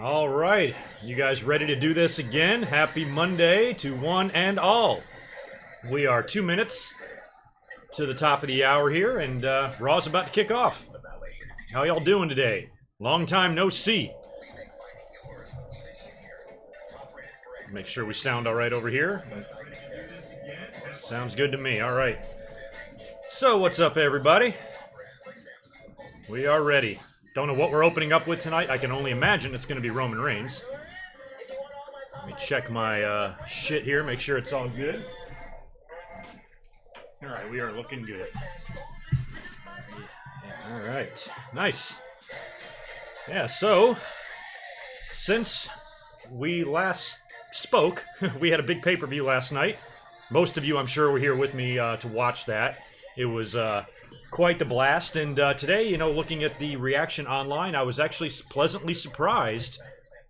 All right, you guys ready to do this again? Happy Monday to one and all. We are 2 minutes to the top of the hour here, and Raw's about to kick off. How y'all doing today? Long time no see. Make sure we sound all right over here. Sounds good to me. All right. So what's up, everybody? We are ready. Don't know what we're opening up with tonight. I can only imagine it's going to be Roman Reigns. Let me check my shit here, make sure it's all good. All right, we are looking good. Yeah, all right, nice. Yeah, so since we last spoke, we had a big pay-per-view last night. Most of you, I'm sure, were here with me to watch that. It was quite the blast, and today, you know, looking at the reaction online, I was actually pleasantly surprised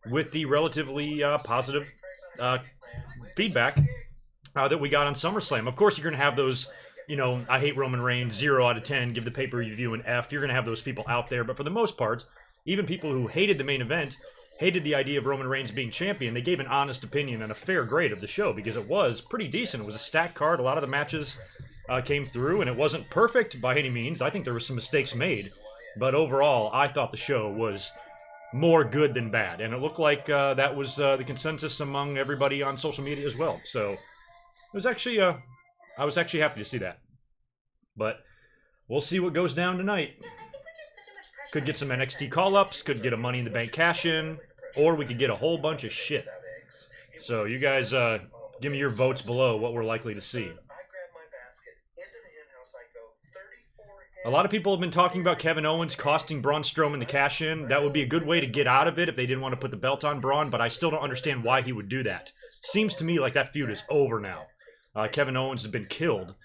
with the relatively positive feedback that we got on SummerSlam. Of course, you're going to have those, you know, I hate Roman Reigns, 0 out of 10, give the pay-per-view an F. You're going to have those people out there, but for the most part, even people who hated the main event, hated the idea of Roman Reigns being champion, they gave an honest opinion and a fair grade of the show, because it was pretty decent. It was a stacked card. A lot of the matches came through, and it wasn't perfect by any means. I think there were some mistakes made, but overall, I thought the show was more good than bad, and it looked like that was the consensus among everybody on social media as well. So it was actually, I was actually happy to see that. But we'll see what goes down tonight. Could get some NXT call-ups, could get a Money in the Bank cash-in, or we could get a whole bunch of shit. So you guys, give me your votes below what we're likely to see. A lot of people have been talking about Kevin Owens costing Braun Strowman the cash-in. That would be a good way to get out of it if they didn't want to put the belt on Braun, but I still don't understand why he would do that. Seems to me like that feud is over now. Kevin Owens has been killed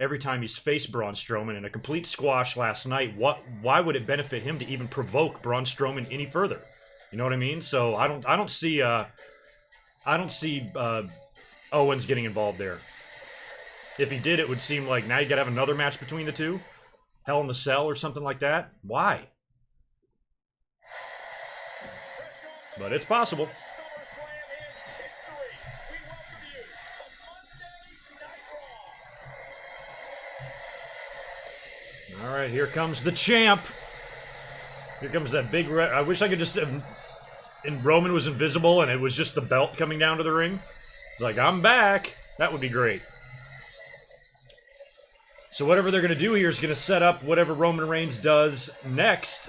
every time he's faced Braun Strowman in a complete squash last night. Why would it benefit him to even provoke Braun Strowman any further? You know what I mean? So I don't see Owens getting involved there. If he did, it would seem like now you got to have another match between the two. Hell in the Cell or something like that? Why? But it's possible. All right, here comes the champ. Here comes that big red. I wish I could just... and Roman was invisible and it was just the belt coming down to the ring. It's like, I'm back. That would be great. So whatever they're going to do here is going to set up whatever Roman Reigns does next.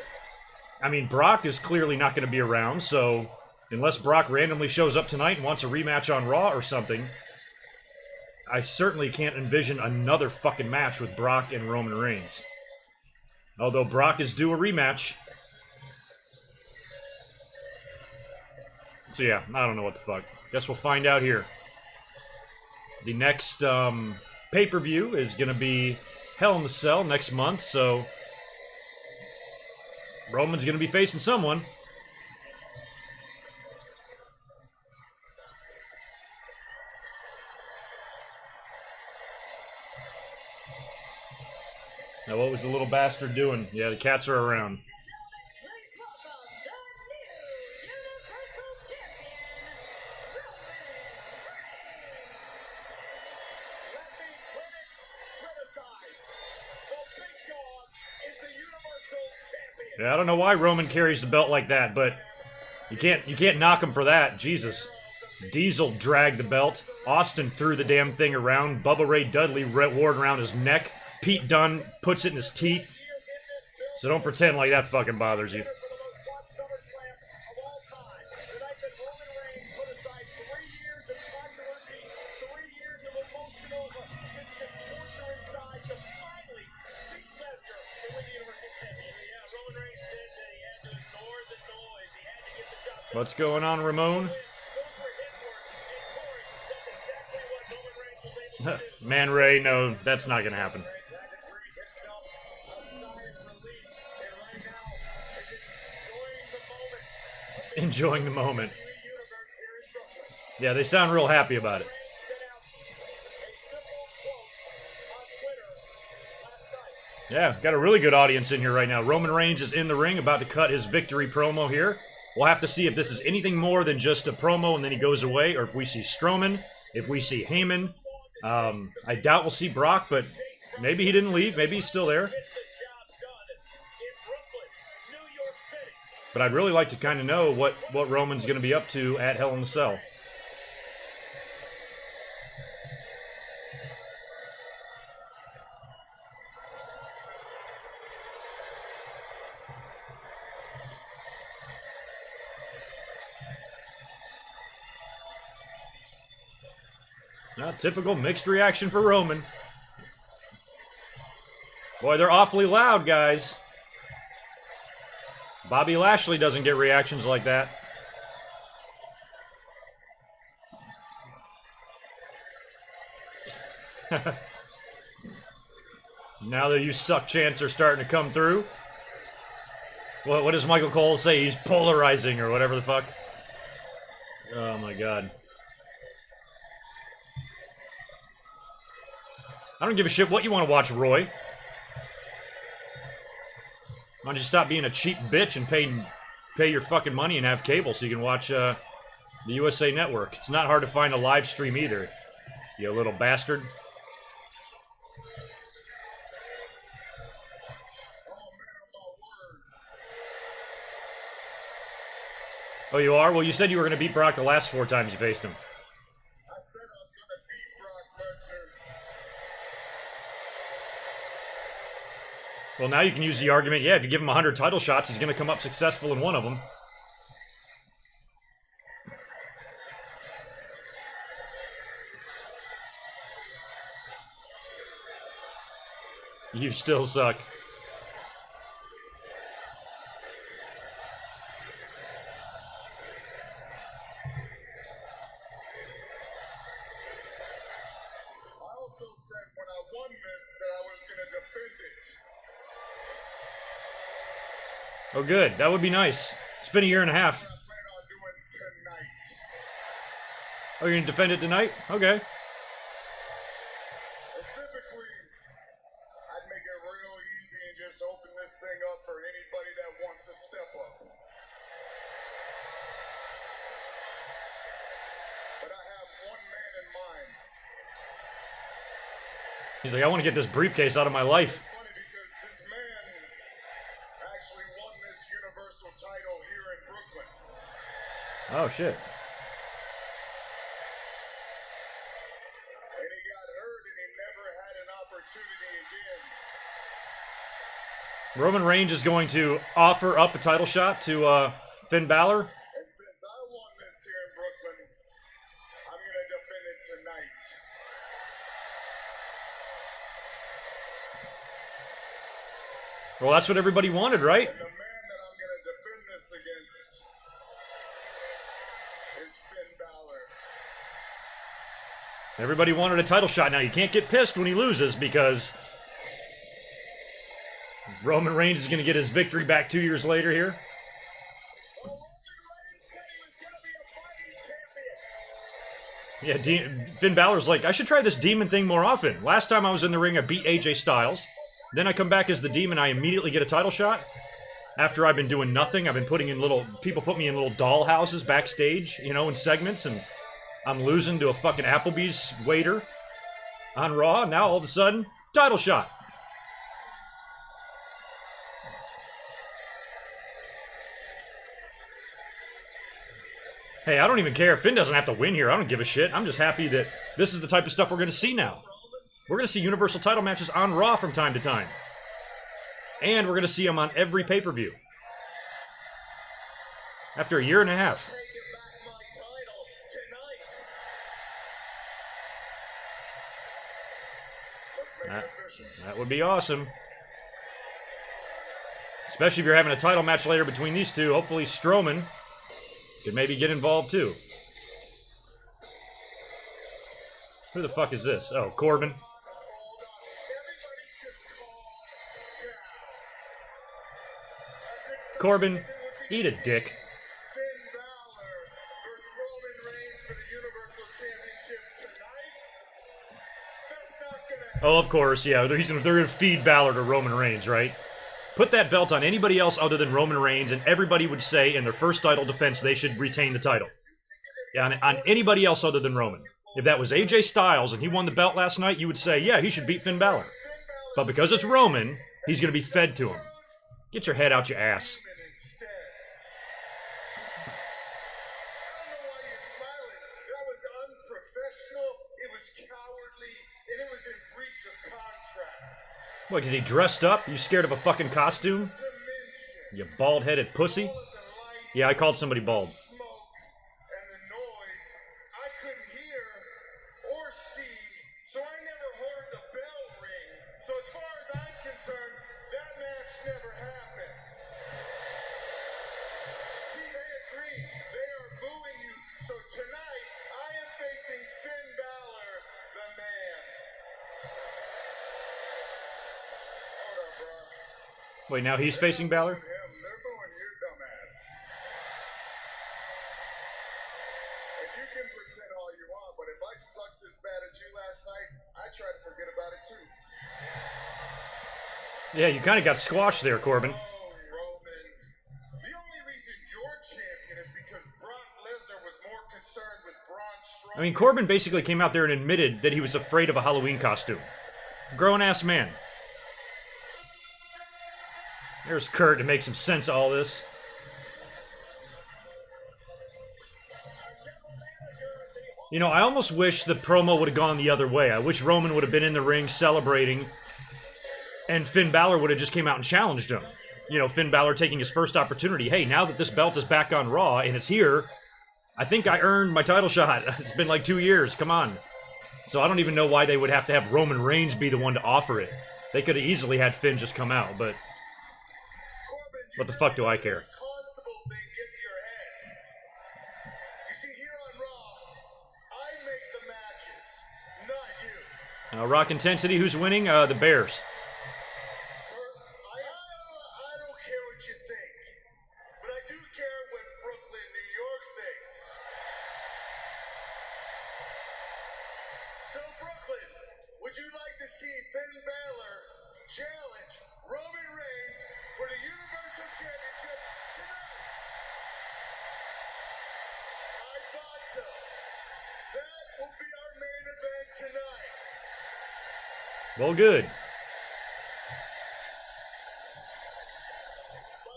I mean, Brock is clearly not going to be around, so unless Brock randomly shows up tonight and wants a rematch on Raw or something, I certainly can't envision another fucking match with Brock and Roman Reigns. Although Brock is due a rematch. So yeah, I don't know what the fuck. Guess we'll find out here. The next, pay-per-view is going to be Hell in the Cell next month, so Roman's going to be facing someone. Now, what was the little bastard doing? Yeah, the cats are around. Yeah, I don't know why Roman carries the belt like that, but you can't knock him for that. Jesus. Diesel dragged the belt. Austin threw the damn thing around. Bubba Ray Dudley wore it around his neck. Pete Dunne puts it in his teeth. So don't pretend like that fucking bothers you. What's going on, Ramon? Man Ray, no, that's not going to happen. Enjoying the moment. Yeah, they sound real happy about it. Yeah, got a really good audience in here right now. Roman Reigns is in the ring, about to cut his victory promo here. We'll have to see if this is anything more than just a promo and then he goes away, or if we see Strowman, if we see Heyman. I doubt we'll see Brock, but maybe he didn't leave. Maybe he's still there. But I'd really like to kind of know what Roman's going to be up to at Hell in a Cell. Not typical mixed reaction for Roman. Boy, they're awfully loud, guys. Bobby Lashley doesn't get reactions like that. Now the "you suck" chants are starting to come through. What does Michael Cole say? He's polarizing or whatever the fuck. Oh my god. I don't give a shit what you want to watch, Roy. Why don't you stop being a cheap bitch and pay your fucking money and have cable so you can watch the USA Network. It's not hard to find a live stream either, you little bastard. Oh, you are? Well, you said you were going to beat Brock the last 4 times you faced him. I said I was going to beat Brock Lesnar. Well, now you can use the argument, yeah, if you give him 100 title shots, he's going to come up successful in one of them. You still suck. I also said when I won this that I was going to defend it. Oh, good. That would be nice. It's been a year and a half. I plan on doing tonight. Oh, you're going to defend it tonight? Okay. And typically, I'd make it real easy and just open this thing up for anybody that wants to step up. But I have one man in mind. He's like, I want to get this briefcase out of my life. It's funny because this man actually won this Universal title here in Brooklyn. Oh, shit. And he got hurt and he never had an opportunity again. Roman Reigns is going to offer up a title shot to Finn Balor. And since I won this here in Brooklyn, I'm going to defend it tonight. Well, that's what everybody wanted, right? And the man that I'm going to defend this against is Finn Balor. Everybody wanted a title shot. Now, you can't get pissed when he loses because Roman Reigns is going to get his victory back 2 years later here. Well, Roman Reigns said he was going to be a fighting champion. Yeah, Finn Balor's like, I should try this demon thing more often. Last time I was in the ring, I beat AJ Styles. Then I come back as the demon, I immediately get a title shot. After I've been doing nothing, I've been putting in people put me in little doll houses backstage, you know, in segments, and I'm losing to a fucking Applebee's waiter on Raw. Now, all of a sudden, title shot. Hey, I don't even care. Finn doesn't have to win here. I don't give a shit. I'm just happy that this is the type of stuff we're going to see now. We're going to see Universal title matches on Raw from time to time. And we're going to see them on every pay-per-view. After a year and a half. Taking back my title tonight. Let's make it official. That would be awesome. Especially if you're having a title match later between these two. Hopefully Strowman could maybe get involved too. Who the fuck is this? Oh, Corbin. Corbin, eat a dick. Finn Balor versus Roman Reigns for the Universal Championship tonight. That's not gonna happen. Oh, of course, yeah. They're gonna feed Balor to Roman Reigns, right? Put that belt on anybody else other than Roman Reigns, and everybody would say in their first title defense they should retain the title. Yeah, on anybody else other than Roman. If that was AJ Styles and he won the belt last night, you would say, yeah, he should beat Finn Balor. But because it's Roman, he's going to be fed to him. Get your head out your ass. What, because he dressed up? You scared of a fucking costume? You bald-headed pussy? Yeah, I called somebody bald. Wait, now he's facing Balor? They're booing you, dumbass. And you can pretend all you want, but if I sucked as bad as you last night, I try to forget about it too. Yeah, you kind of got squashed there, Corbin. Oh, Roman. The only reason you're champion is because Brock Lesnar was more concerned with Braun Strowman. I mean, Corbin basically came out there and admitted that he was afraid of a Halloween costume. Grown-ass man. There's Kurt to make some sense of all this. You know, I almost wish the promo would have gone the other way. I wish Roman would have been in the ring celebrating, and Finn Balor would have just came out and challenged him. You know, Finn Balor taking his first opportunity. Hey, now that this belt is back on Raw and it's here, I think I earned my title shot. It's been like 2 years. Come on. So I don't even know why they would have to have Roman Reigns be the one to offer it. They could have easily had Finn just come out, but what the fuck do I care? Rock Intensity, who's winning? The Bears. I don't care what you think, but I do care what Brooklyn, New York thinks. So, Brooklyn, would you like to see Finn Balor challenge Roman Reigns for the Universal Championship tonight? I thought so. That will be our main event tonight. Well, good. By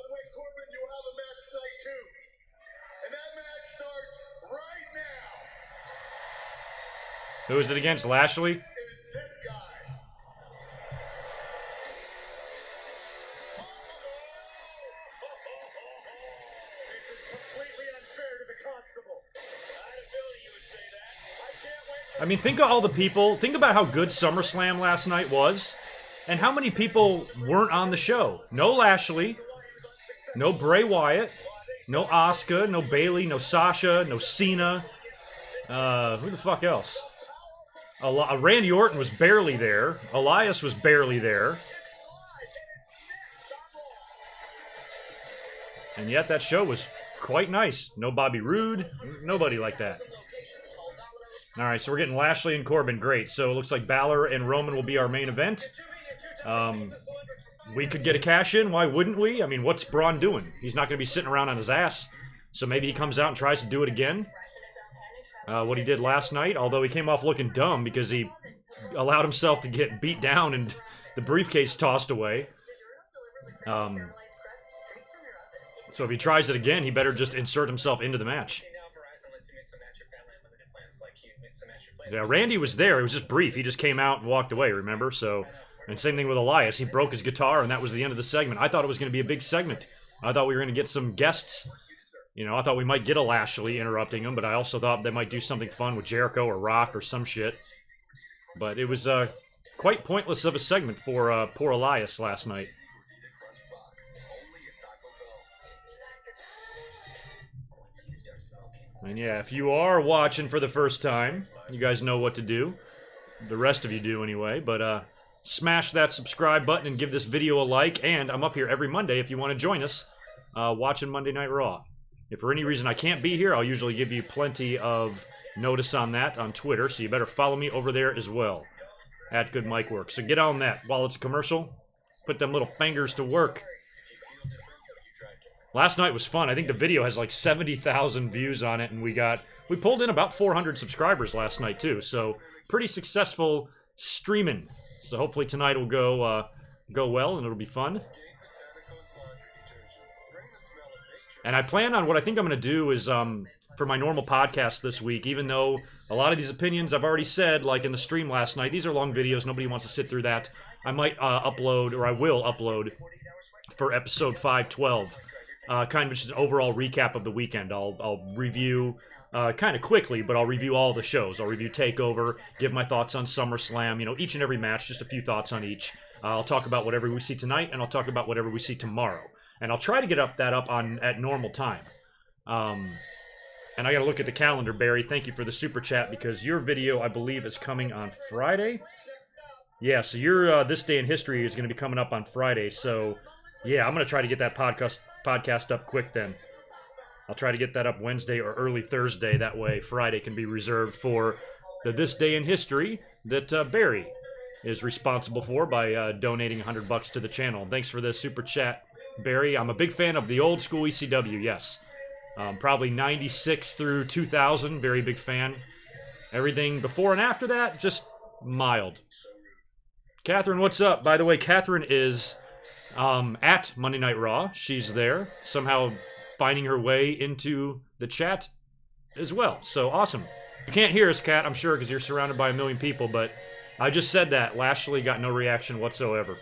the way, Corbin, you'll have a match tonight too. And that match starts right now. Who is it against? Lashley? Is this guy. This is completely unfair to the constable. I had a feeling you would say that. I can't wait for I mean, think of all the people. Think about how good SummerSlam last night was, and how many people weren't on the show. No Lashley, no Bray Wyatt, no Asuka, no Bayley, no Sasha, no Cena. Who the fuck else? Randy Orton was barely there. Elias was barely there. And yet that show was quite nice. No Bobby Roode, nobody like that. All right, so we're getting Lashley and Corbin. Great. So it looks like Balor and Roman will be our main event. We could get a cash in. Why wouldn't we? I mean, what's Braun doing? He's not going to be sitting around on his ass. So maybe he comes out and tries to do it again. What he did last night, although he came off looking dumb because he allowed himself to get beat down and the briefcase tossed away. So if he tries it again, he better just insert himself into the match. Yeah, Randy was there. It was just brief. He just came out and walked away, remember? So, and same thing with Elias. He broke his guitar, and that was the end of the segment. I thought it was going to be a big segment. I thought we were going to get some guests. You know, I thought we might get a Lashley interrupting him, but I also thought they might do something fun with Jericho or Rock or some shit. But it was quite pointless of a segment for poor Elias last night. And yeah, if you are watching for the first time, you guys know what to do. The rest of you do anyway, but smash that subscribe button and give this video a like, and I'm up here every Monday if you want to join us watching Monday Night Raw. If for any reason I can't be here, I'll usually give you plenty of notice on that on Twitter, so you better follow me over there as well, at GoodMicWork. So get on that. While it's a commercial, put them little fingers to work. Last night was fun. I think the video has like 70,000 views on it, and we pulled in about 400 subscribers last night too. So pretty successful streaming. So hopefully tonight will go well and it'll be fun. And I plan on what I think I'm going to do is for my normal podcast this week, even though a lot of these opinions I've already said, like in the stream last night, these are long videos. Nobody wants to sit through that. I might upload, or I will upload for episode 512. Kind of just an overall recap of the weekend. I'll review kind of quickly, but I'll review all the shows. I'll review TakeOver, give my thoughts on SummerSlam, you know, each and every match, just a few thoughts on each. I'll talk about whatever we see tonight, and I'll talk about whatever we see tomorrow. And I'll try to get that up at normal time. And I got to look at the calendar, Barry. Thank you for the super chat, because your video, I believe, is coming on Friday. Yeah, so your This Day in History is going to be coming up on Friday. So, yeah, I'm going to try to get that podcast up quick then. I'll try to get that up Wednesday or early Thursday. That way Friday can be reserved for the This Day in History that Barry is responsible for by donating $100 to the channel. Thanks for the super chat, Barry. I'm a big fan of the old school ECW, yes. Probably 96 through 2000, very big fan. Everything before and after that, just mild. Catherine, what's up? By the way, Catherine is at Monday Night Raw. She's there, somehow finding her way into the chat as well. So awesome. You can't hear us, Kat, I'm sure, because you're surrounded by a million people, but I just said that. Lashley got no reaction whatsoever.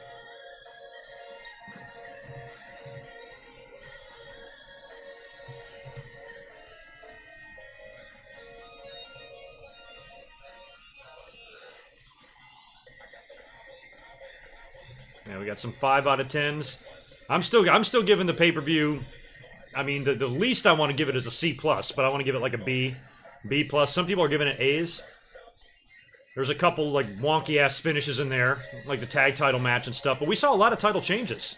Yeah, we got some 5 out of 10s. I'm still giving the pay-per-view. I mean, the least I want to give it is a C+, but I want to give it like a B, B+. Some people are giving it A's. There's a couple like wonky-ass finishes in there, like the tag title match and stuff, but we saw a lot of title changes.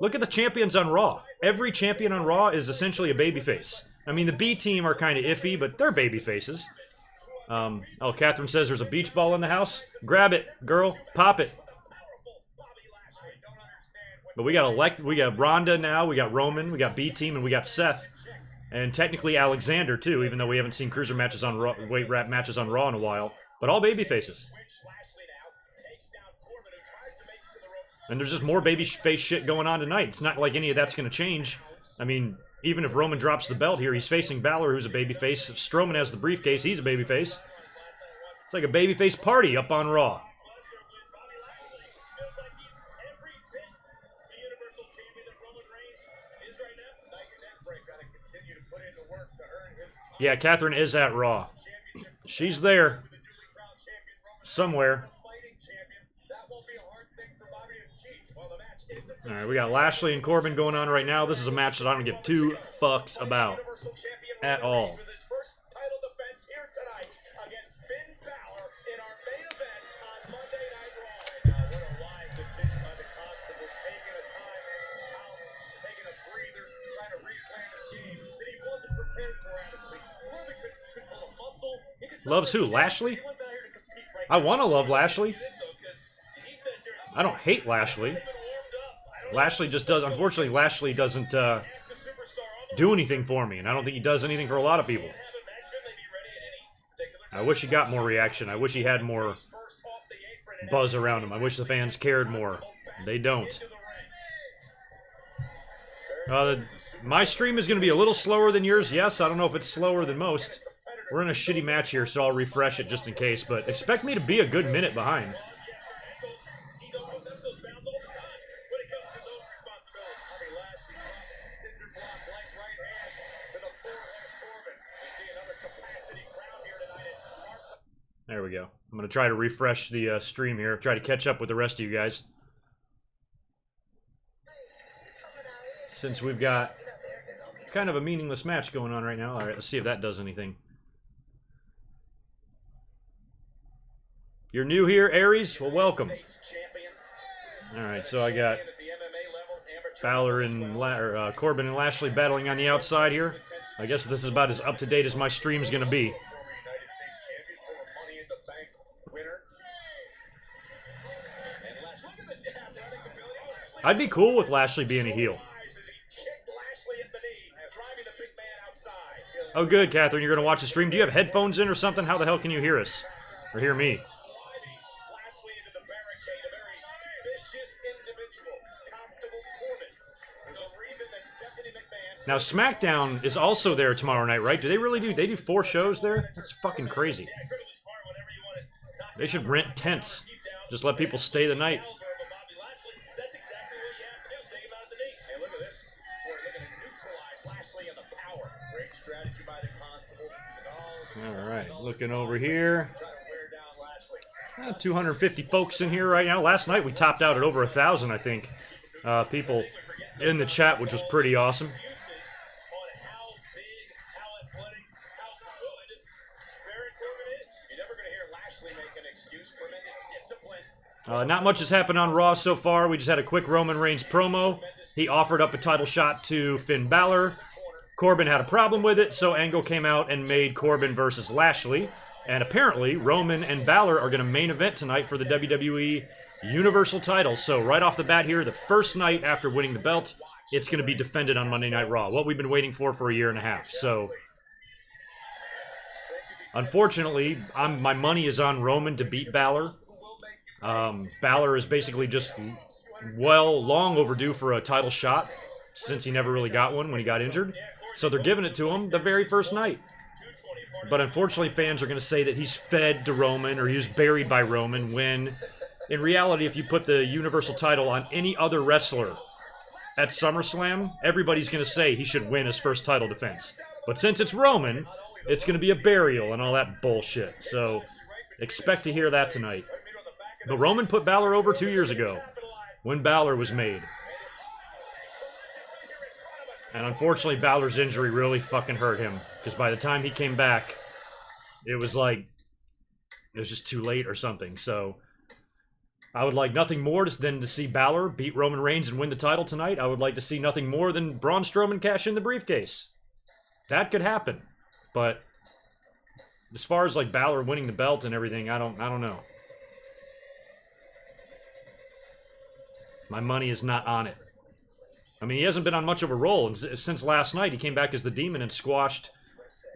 Look at the champions on Raw. Every champion on Raw is essentially a babyface. I mean, the B team are kind of iffy, but they're babyfaces. Oh, Catherine says there's a beach ball in the house. Grab it, girl. Pop it. But we got Ronda now, we got Roman, we got B Team, and we got Seth, and technically Alexander too, even though we haven't seen cruiser matches on Raw, weight wrap matches on Raw in a while. But all baby faces. And there's just more baby face shit going on tonight. It's not like any of that's going to change. I mean, even if Roman drops the belt here, he's facing Balor, who's a babyface. If Strowman has the briefcase, he's a babyface. It's like a babyface party up on Raw. Yeah, Catherine is at Raw. She's there. Somewhere. Alright, we got Lashley and Corbin going on right now. This is a match that I don't give 2 fucks about. At all. Loves who? Lashley? I want to love Lashley. I don't hate Lashley. Lashley just does. Unfortunately, Lashley doesn't do anything for me, and I don't think he does anything for a lot of people. I wish he got more reaction. I wish he had more buzz around him. I wish the fans cared more. They don't. My stream is going to be a little slower than yours. Yes, I don't know if it's slower than most. We're in a shitty match here, so I'll refresh it just in case, but expect me to be a good minute behind. There we go. I'm going to try to refresh the stream here, try to catch up with the rest of you guys. Since we've got kind of a meaningless match going on right now. All right, let's see if that does anything. You're new here, Aries? Well, welcome. Alright, so I got Balor and Corbin and Lashley battling on the outside here. I guess this is about as up-to-date as my stream's going to be. I'd be cool with Lashley being a heel. Oh, good, Catherine. You're going to watch the stream. Do you have headphones in or something? How the hell can you hear us? Or hear me? Lashley into the barricade, a very vicious individual, comfortable Corbin. There's a reason that Stephanie McMahon... Now, SmackDown is also there tomorrow night, right? Do they really do? They do 4 shows there? That's fucking crazy. They should rent tents. Just let people stay the night. That's exactly what you have to do. Take him out of the knee. And look at this. We're looking to neutralize Lashley and the power. Great strategy by the Constable. All right, looking over here. Try to wear down Lashley. 250 folks in here right now. Last night we topped out at over 1,000, I think. People in the chat, which was pretty awesome. On how big, how athletic, how good Baron Corbin is. You're never going to hear Lashley make an excuse. Tremendous discipline. Not much has happened on Raw so far. We just had a quick Roman Reigns promo. He offered up a title shot to Finn Balor. Corbin had a problem with it, so Angle came out and made Corbin versus Lashley. And apparently, Roman and Balor are going to main event tonight for the WWE Universal title. So right off the bat here, the first night after winning the belt, it's going to be defended on Monday Night Raw. What we've been waiting for a year and a half. So, unfortunately, my money is on Roman to beat Balor. Balor is basically just, long overdue for a title shot, since he never really got one when he got injured. So they're giving it to him the very first night. But unfortunately, fans are going to say that he's fed to Roman or he was buried by Roman, when in reality, if you put the Universal title on any other wrestler at SummerSlam, everybody's going to say he should win his first title defense. But since it's Roman, it's going to be a burial and all that bullshit. So expect to hear that tonight. But Roman put Balor over 2 years ago when Balor was made. And unfortunately, Balor's injury really fucking hurt him. Because by the time he came back, it was like, it was just too late or something. So, I would like nothing more than to see Balor beat Roman Reigns and win the title tonight. I would like to see nothing more than Braun Strowman cash in the briefcase. That could happen. But, as far as like Balor winning the belt and everything, I don't know. My money is not on it. I mean, he hasn't been on much of a roll since last night. He came back as the Demon and squashed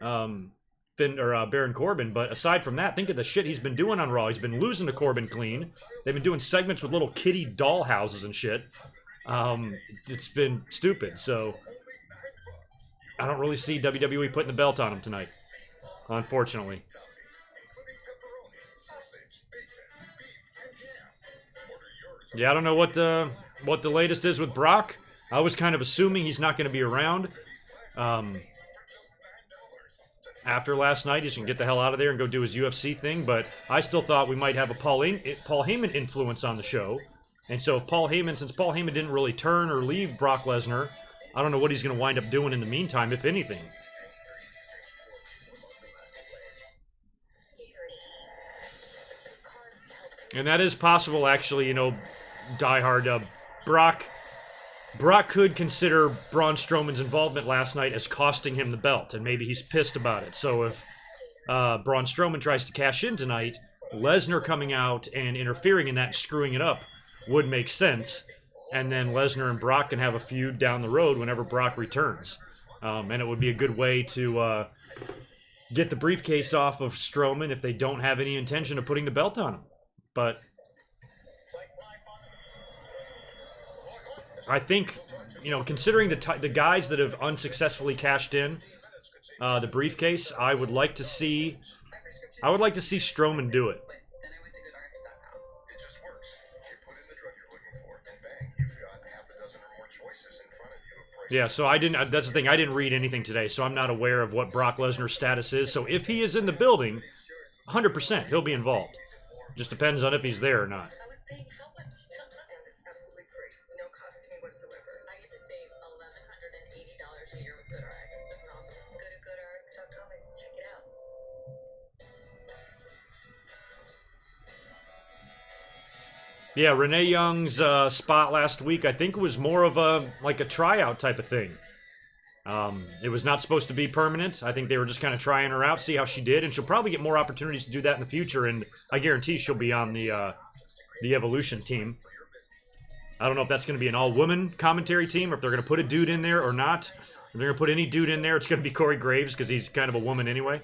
Baron Corbin. But aside from that, think of the shit he's been doing on Raw. He's been losing to Corbin clean. They've been doing segments with little kitty doll houses and shit. It's been stupid. So I don't really see WWE putting the belt on him tonight, unfortunately. Yeah, I don't know what the latest is with Brock. I was kind of assuming he's not going to be around. After last night, he can get the hell out of there and go do his UFC thing. But I still thought we might have a Paul Heyman influence on the show. And so if since Paul Heyman didn't really turn or leave Brock Lesnar, I don't know what he's going to wind up doing in the meantime, if anything. And that is possible, actually, you know, diehard. Brock could consider Braun Strowman's involvement last night as costing him the belt, and maybe he's pissed about it. So if Braun Strowman tries to cash in tonight, Lesnar coming out and interfering in that and screwing it up would make sense. And then Lesnar and Brock can have a feud down the road whenever Brock returns. And it would be a good way to get the briefcase off of Strowman if they don't have any intention of putting the belt on him. But I think, you know, considering the guys that have unsuccessfully cashed in the briefcase, I would like to see Strowman do it. Yeah, so that's the thing, I didn't read anything today, so I'm not aware of what Brock Lesnar's status is. So if he is in the building, 100% he'll be involved. Just depends on if he's there or not. Yeah, Renee Young's spot last week, I think, was more of a tryout type of thing. It was not supposed to be permanent. I think they were just kind of trying her out, see how she did, and she'll probably get more opportunities to do that in the future, and I guarantee she'll be on the Evolution team. I don't know if that's going to be an all-woman commentary team, or if they're going to put a dude in there or not. If they're going to put any dude in there, it's going to be Corey Graves because he's kind of a woman anyway.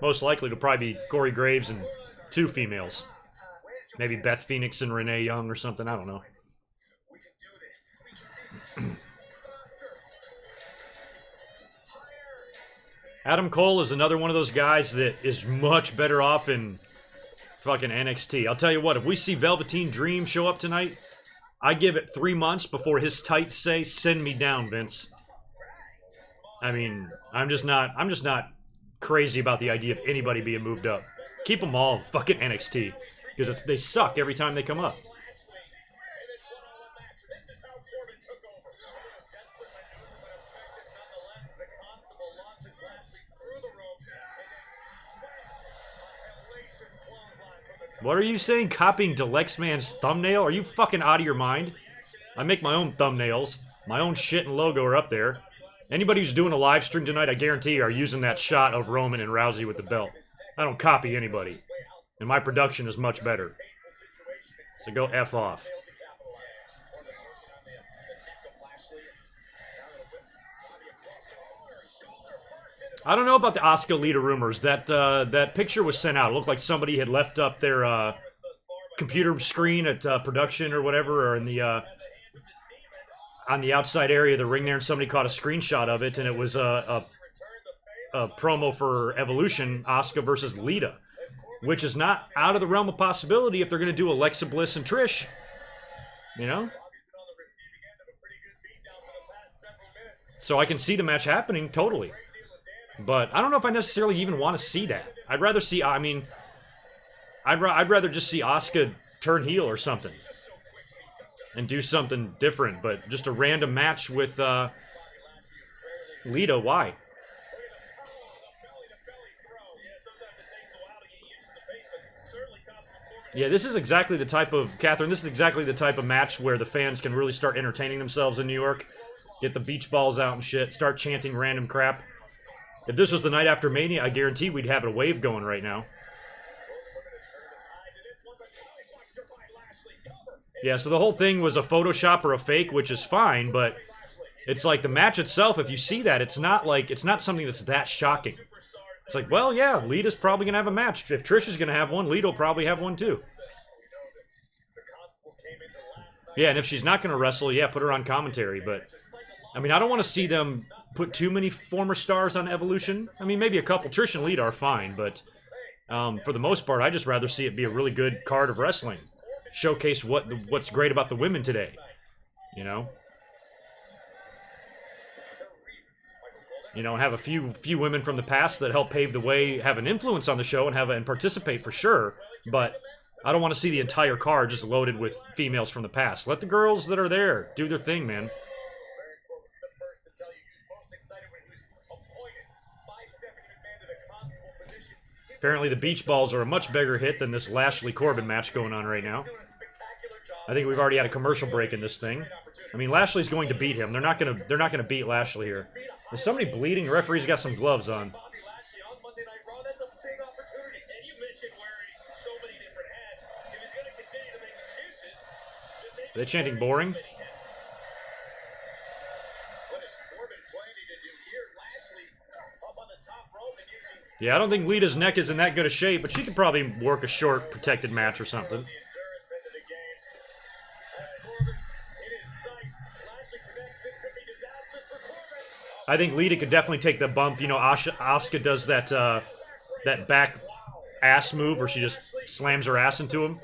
Most likely it'll probably be Corey Graves and 2 females. Maybe Beth Phoenix and Renee Young or something. I don't know. Adam Cole is another one of those guys that is much better off in fucking NXT. I'll tell you what, if we see Velveteen Dream show up tonight, I give it 3 months before his tights say, "Send me down, Vince." I mean, I'm just not crazy about the idea of anybody being moved up. Keep them all in fucking NXT because they suck every time they come up. What are you saying? Copying Deluxe Man's thumbnail? Are you fucking out of your mind? I make my own thumbnails. My own shit and logo are up there. Anybody who's doing a live stream tonight, I guarantee you, are using that shot of Roman and Rousey with the belt. I don't copy anybody. And my production is much better. So go F off. I don't know about the Asuka Lita rumors. That picture was sent out. It looked like somebody had left up their computer screen at production or whatever, or in the on the outside area of the ring there, and somebody caught a screenshot of it, and it was a promo for Evolution, Asuka versus Lita, which is not out of the realm of possibility if they're going to do Alexa Bliss and Trish. You know? So I can see the match happening, totally. But I don't know if I necessarily even want to see that. I'd rather see, I mean, I'd rather just see Asuka turn heel or something. And do something different. But just a random match with Lita, why? Yeah, this is exactly the type of, Catherine, this is exactly the type of match where the fans can really start entertaining themselves in New York. Get the beach balls out and shit. Start chanting random crap. If this was the night after Mania, I guarantee we'd have a wave going right now. Yeah, so the whole thing was a Photoshop or a fake, which is fine, but it's like the match itself, if you see that, it's not something that's that shocking. It's like, well, yeah, Lita's probably going to have a match. If Trish is going to have one, Lita will probably have one too. Yeah, and if she's not going to wrestle, yeah, put her on commentary, but I mean, I don't want to see them put too many former stars on Evolution. I mean, maybe a couple. Trish and Lita are fine, but for the most part, I'd just rather see it be a really good card of wrestling. Showcase what's great about the women today, you know? Have a few women from the past that help pave the way, have an influence on the show, and participate for sure, but I don't want to see the entire card just loaded with females from the past. Let the girls that are there do their thing, man. Apparently the beach balls are a much bigger hit than this Lashley Corbin match going on right now. I think we've already had a commercial break in this thing. I mean, Lashley's going to beat him. They're not gonna beat Lashley here. There's somebody bleeding. The referee's got some gloves on. Are they chanting boring? Yeah, I don't think Lita's neck is in that good a shape, but she could probably work a short, protected match or something. I think Lita could definitely take the bump. You know, Asuka does that that back ass move where she just slams her ass into him.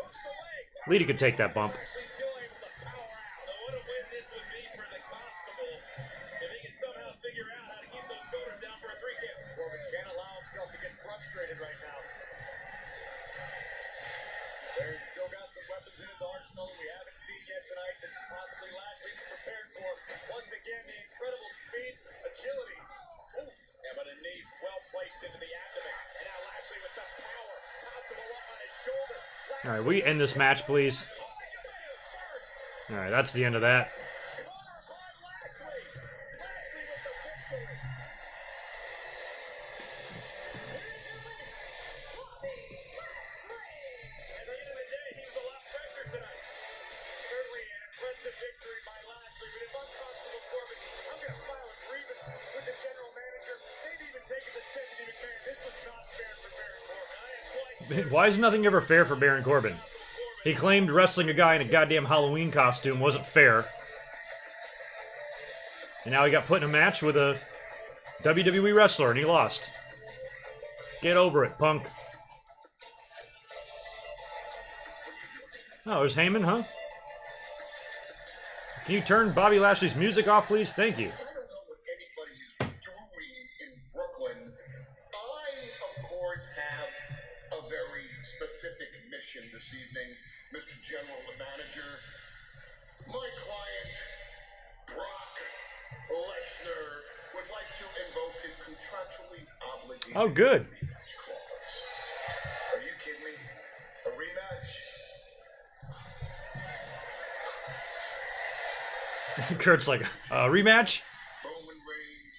Lita could take that bump. Alright, we end this match, please. Alright, that's the end of that. victory by Lashley, but if I'm Constable Corbin, I'm going to file a grievance with the general manager. Maybe even take it to Stephanie McMahon. This was not fair for Baron Corbin. I am quite Why is nothing ever fair for Baron Corbin? He claimed wrestling a guy in a goddamn Halloween costume wasn't fair. And now he got put in a match with a WWE wrestler and he lost. Get over it, punk. Oh, there's Heyman, huh? Can you turn Bobby Lashley's music off, please? Thank you. I don't know what anybody is doing in Brooklyn. I, of course, have a very specific mission this evening, Mr. General Manager. My client, Brock Lesnar, would like to invoke his contractually obligated Oh, good. rematch clause. Are you kidding me? A rematch? Kurt's like, rematch? Roman Reigns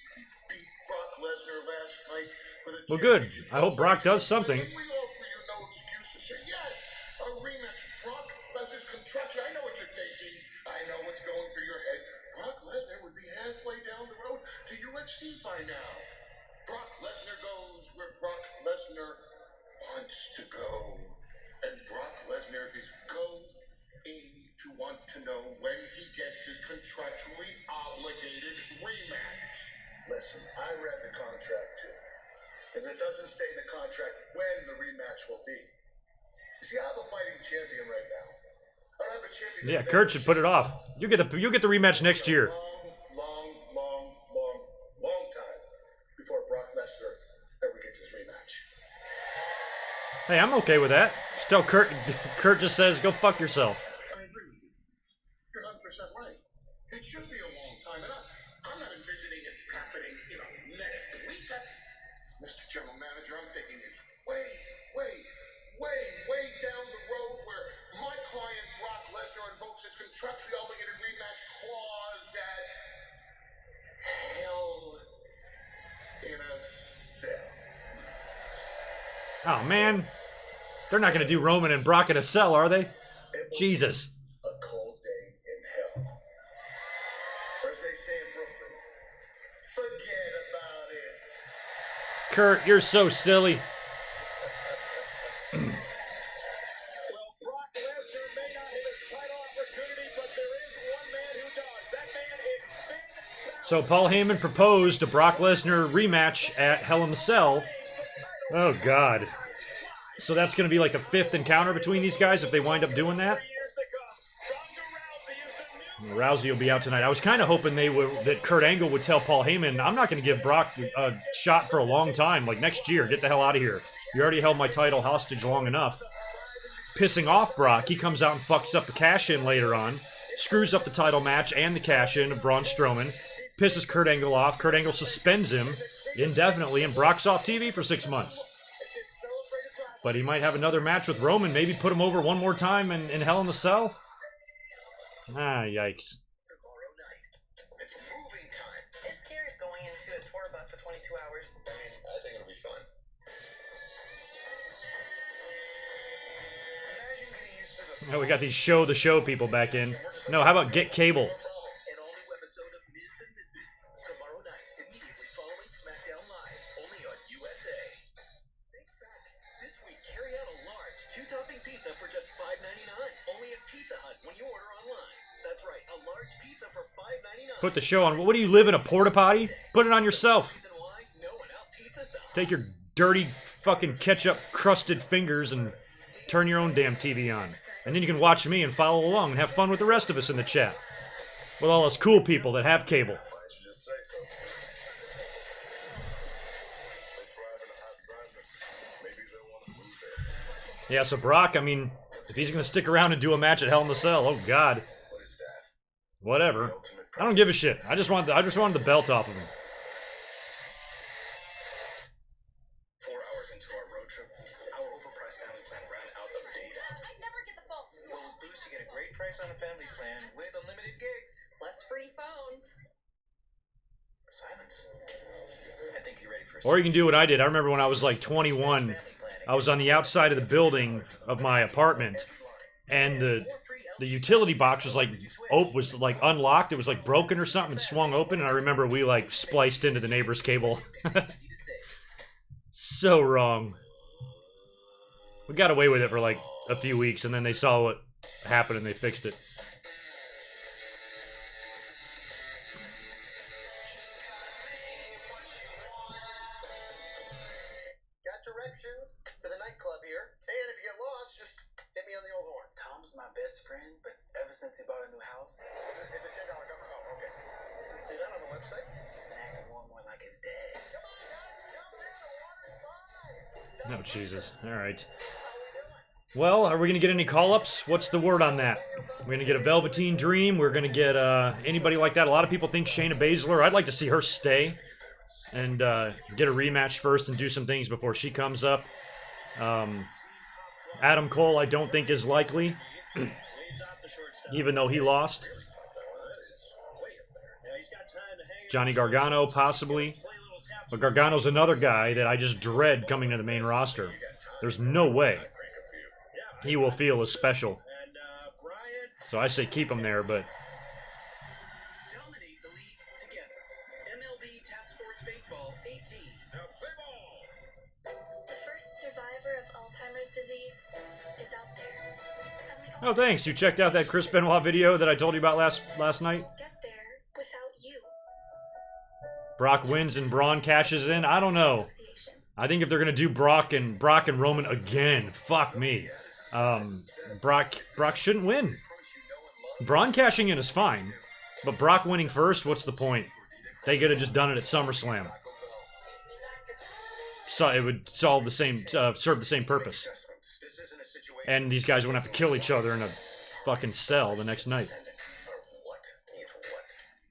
beat Brock Lesnar last night for the Well, good. championship. I hope Brock does something. We offer you no excuses, sir. Yes, a rematch. Brock Lesnar's contraction. I know what you're thinking. I know what's going through your head. Brock Lesnar would be halfway down the road to UFC by now. Brock Lesnar goes where Brock Lesnar wants to go. And Brock Lesnar is going to want to know when he gets his contractually obligated rematch. Listen, I read the contract too. And it doesn't state in the contract when the rematch will be. You see, I have a fighting champion right now. I don't have a champion. Yeah, Kurt should put it off. You'll get the rematch next year. Long time before Brock Lesnar ever gets his rematch. Hey, I'm okay with that. Just tell Kurt. Kurt just says, "Go fuck yourself." I agree with you. You're 100% right. It should be a long time, and I'm not envisioning it happening, next week. Mr. General Manager, I'm thinking it's way down the road where my client Brock Lesnar invokes his contractually obligated rematch clause at Hell in a Cell. Oh man, they're not gonna do Roman and Brock in a cell, are they? Jesus. A cold day in hell. Or as they say in Brooklyn, forget about it. Kurt, you're so silly. Well, Brock Lesnar may not have his title opportunity, but there is one man who does. That man is Finn Balor. So Paul Heyman proposed a Brock Lesnar rematch at Hell in the Cell. Oh God. So that's going to be like the 5th encounter between these guys if they wind up doing that. Rousey will be out tonight. I was kind of hoping that Kurt Angle would tell Paul Heyman, "I'm not going to give Brock a shot for a long time. Like next year, get the hell out of here. You already held my title hostage long enough." Pissing off Brock, he comes out and fucks up the cash-in later on, screws up the title match and the cash-in of Braun Strowman, pisses Kurt Angle off. Kurt Angle suspends him indefinitely, and Brock's off TV for 6 months. But he might have another match with Roman, maybe put him over one more time in Hell in the Cell. Ah, yikes. Tomorrow night, it's moving time. It's scary going into a tour bus for 22 hours. I think it'll be fun. Imagine getting used to the Now we got these show-the-show people back in. No, how about Get Cable? An all-new episode of Ms. and Mrs. tomorrow night, immediately following SmackDown Live, only on USA. Big facts. This week, carry out a large 2-topping pizza for just $5.99. Only at Pizza Hut when you order online. That's right, a large pizza for $5.99. Put the show on. What do you live in, a porta potty? Put it on yourself. Reason why? No one out Pizza Hut. Take your dirty fucking ketchup-crusted fingers and turn your own damn TV on. And then you can watch me and follow along and have fun with the rest of us in the chat. With all us cool people that have cable. Why don't you just say so? They thrive in a hot climate. Maybe they'll want to move there. Yeah, so Brock, I mean, if he's going to stick around and do a match at Hell in the Cell, oh God. What is that? Whatever. I don't give a shit. I just wanted the belt off of him. 4 hours into our road trip, our overpriced family plan ran out of data. I'd never get the phone. Well, with Boost, you get a great price on a family plan with unlimited gigs. Plus free phones. Silence. I think you're ready for a Or you can do what I did. I remember when I was like 21, I was on the outside of the building of my apartment, and the the utility box was like unlocked. It was like broken or something and swung open. And I remember we like spliced into the neighbor's cable. So wrong. We got away with it for like a few weeks, and then they saw what happened and they fixed it. Got directions to the nightclub here. And if you get lost, just hit me on the old horn. Tom's my best friend, but ever since he bought a new house, It's a $10 cover. Oh, okay. See that on the website? he's been acting more and more like his dad. Come on, guys, jump in. The water's fine. Oh, Jesus. All right. Well, are we going to get any call-ups? What's the word on that? We're going to get a Velveteen Dream. We're going to get anybody like that. A lot of people think Shayna Baszler. I'd like to see her stay and get a rematch first and do some things before she comes up. Adam Cole, I don't think is likely, even though he lost. Johnny Gargano, possibly. But Gargano's another guy that I just dread coming to the main roster. There's no way he will feel as special. So I say keep him there, but Dominate the league together. MLB Tap Sports Baseball 18. Now play ball. The first survivor of Alzheimer's disease is out there. And we oh, thanks. You checked out that Chris Benoit video that I told you about last night? won't get there without you. Brock wins and Braun cashes in? I don't know. Association. I think if they're gonna do Brock and Roman again, fuck me. Brock shouldn't win. Braun cashing in is fine, but Brock winning first, what's the point? They could have just done it at SummerSlam. So it would solve the same, serve the same purpose. This isn't a situation. And these guys wouldn't have to kill each other in a fucking cell the next night. What?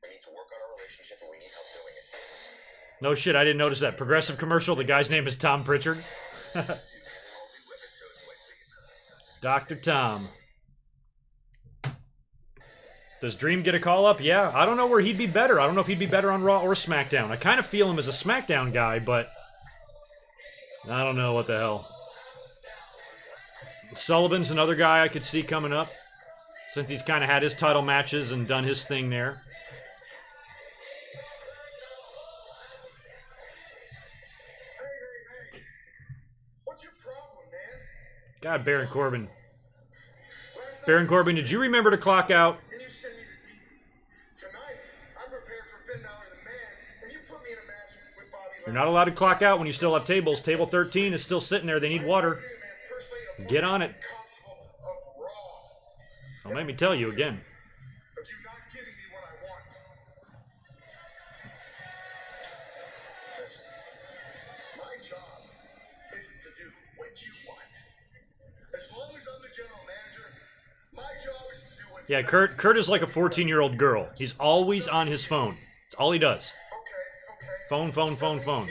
We need to work on our relationship, and we need help doing it. No shit, I didn't notice that. Progressive commercial, the guy's name is Tom Pritchard. Dr. Tom. Does Dream get a call-up? Yeah, I don't know where he'd be better. I don't know if he'd be better on Raw or SmackDown. I kind of feel him as a SmackDown guy, but I don't know what the hell. Sullivan's another guy I could see coming up, since he's kind of had his title matches and done his thing there. Hey. What's your problem, man? God, Baron Corbin. Baron Corbin, did you remember to clock out? And you send me to DP. Tonight, I'm prepared for Finn Balor the Man, and you put me in a match with Bobby You're not allowed to clock out when you still have tables. Table 13 is still sitting there. They need water. Get on it. Don't make me tell you again. Of you not giving me what I want. Listen, my job isn't to do what you want. As long as I'm the general manager, my job is to do what's Yeah, best. Kurt is like a 14-year-old girl. He's always on his phone. That's all he does. Okay. Phone. Stephanie's here tonight,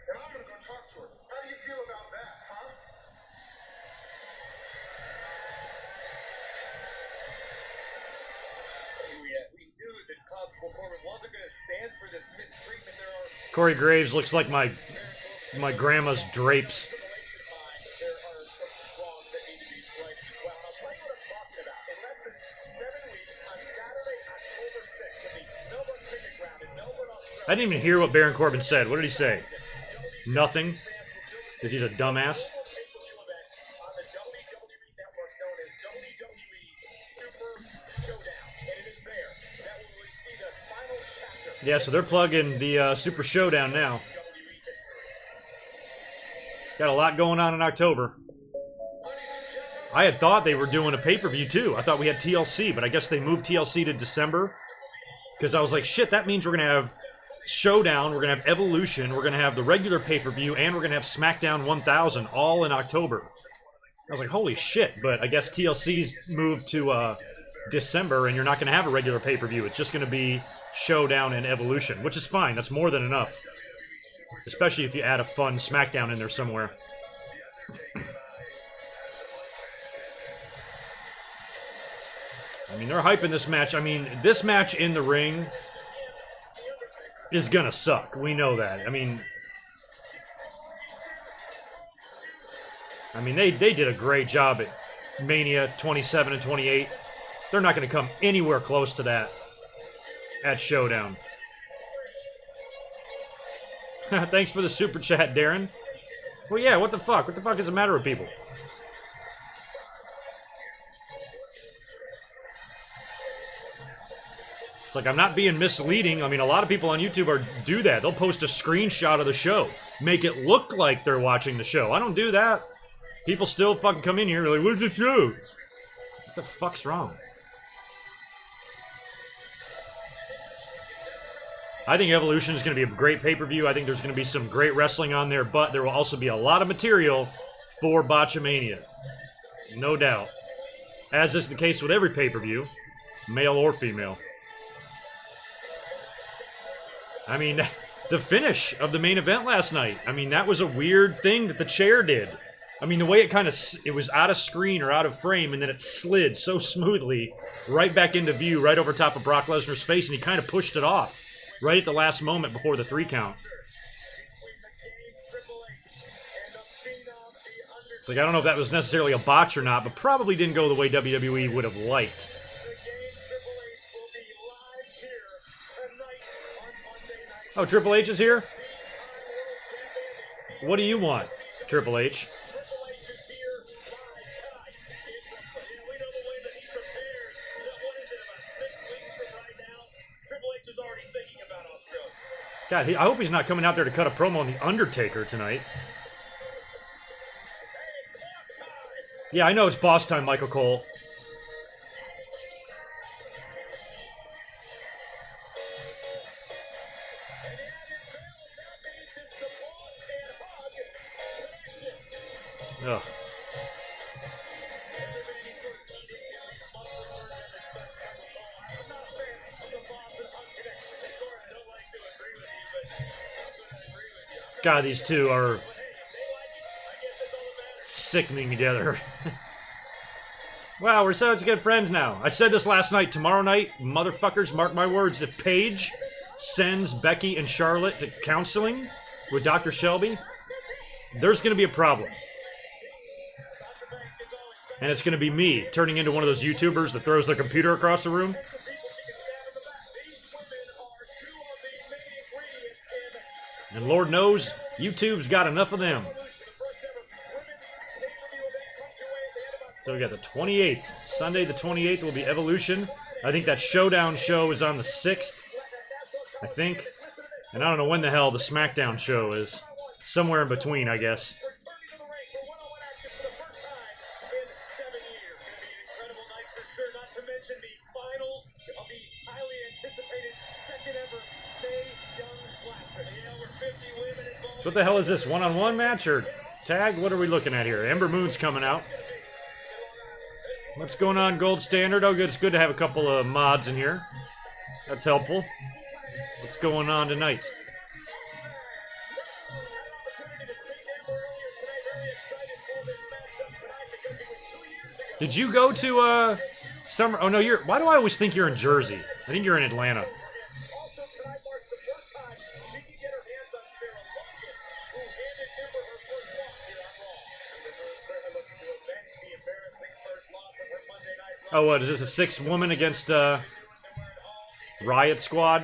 and I'm gonna go talk to her. How do you feel about that, huh? We knew that Constable Corbin wasn't going to stand for this mistreatment. There are Corey Graves looks like my grandma's drapes. There are some flaws that need to be righted as well. I'll tell you what I'm talking about. In less than 7 weeks, on Saturday, October 6th, at the Melbourne Cricket Ground in Melbourne, Australia. I didn't even hear what Baron Corbin said. What did he say? Nothing? Because he's a dumbass? Pay-per-view event on the WWE network known as WWE Super Showdown. And it is there that we will see the final chapter. Yeah, so they're plugging the Super Showdown now. WWE history. Got a lot going on in October. I had thought they were doing a pay-per-view too. I thought we had TLC, but I guess they moved TLC to December. Because I was like, shit, that means we're going to have Showdown, we're going to have Evolution, we're going to have the regular pay-per-view, and we're going to have SmackDown 1000 all in October. I was like, holy shit, but I guess TLC's moved to December, and you're not going to have a regular pay-per-view. It's just going to be Showdown and Evolution, which is fine. That's more than enough. Especially if you add a fun SmackDown in there somewhere. I mean, they're hyping this match. I mean, this match in the ring is gonna suck. We know that. I mean, they did a great job at Mania 27 and 28. They're not going to come anywhere close to that at Showdown. Thanks for the super chat, Darren. Well, yeah, what the fuck? What the fuck is the matter with people? It's like, I'm not being misleading. I mean, a lot of people on YouTube do that. They'll post a screenshot of the show. Make it look like they're watching the show. I don't do that. People still fucking come in here like, what's the show? What the fuck's wrong? I think Evolution is going to be a great pay-per-view. I think there's going to be some great wrestling on there, but there will also be a lot of material for Botchamania. No doubt. As is the case with every pay-per-view, male or female. I mean, the finish of the main event last night. I mean, that was a weird thing that the chair did. I mean, the way it kind of, it was out of screen or out of frame, and then it slid so smoothly right back into view, right over top of Brock Lesnar's face, and he kind of pushed it off right at the last moment before the 3 count. It's like, I don't know if that was necessarily a botch or not, but probably didn't go the way WWE would have liked. Oh, Triple H is here? What do you want, Triple H? God, I hope he's not coming out there to cut a promo on The Undertaker tonight. Yeah, I know it's boss time, Michael Cole. Ugh. God, these two are sickening together. Wow, we're such good friends now. I said this last night. Tomorrow night, motherfuckers, mark my words, if Paige sends Becky and Charlotte to counseling with Dr. Shelby, there's going to be a problem. And it's going to be me turning into one of those YouTubers that throws their computer across the room. And Lord knows, YouTube's got enough of them. So we got the 28th. Sunday the 28th will be Evolution. I think that Showdown show is on the 6th. I think. And I don't know when the hell the SmackDown show is. Somewhere in between, I guess. So what the hell is this? One-on-one match or tag? What are we looking at here? Ember Moon's coming out. What's going on, Gold Standard? Oh, good. It's good to have a couple of mods in here. That's helpful. What's going on tonight? Did you go to Summer? Oh no, you're. Why do I always think you're in Jersey? I think you're in Atlanta. Oh, what is this? A 6th woman against Riot Squad?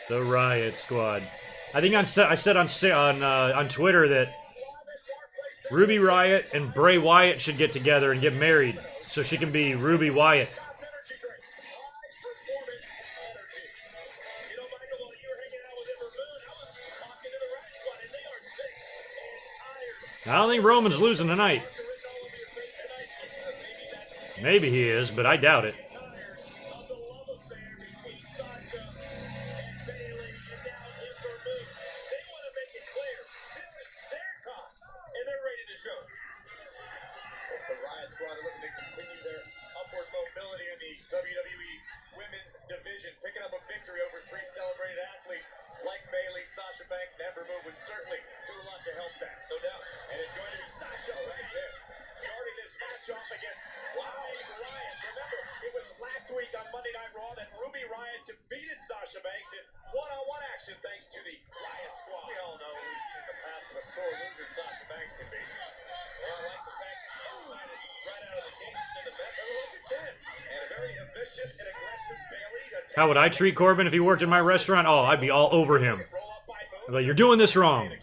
The Riot Squad. I think I said on Twitter that Ruby Riot and Bray Wyatt should get together and get married so she can be Ruby Wyatt. I don't think Roman's losing tonight. Maybe he is, but I doubt it. Celebrated athletes like Bayley, Sasha Banks, and Ambrose would certainly do a lot to help that, no doubt. And it's going to be Sasha right there, starting this match off against Riot. Remember, it was last week on Monday Night Raw that Ruby Riot defeated Sasha Banks in one-on-one action thanks to the Riot Squad. We all know we've seen in the past what a sore loser Sasha Banks can be. Well, I like the fact that she decided right out of the gate to send a message. Look at this. And a very vicious and aggressive Bayley. How would I treat Corbin if he worked in my restaurant? Oh, I'd be all over him. I'd be like, you're doing this wrong.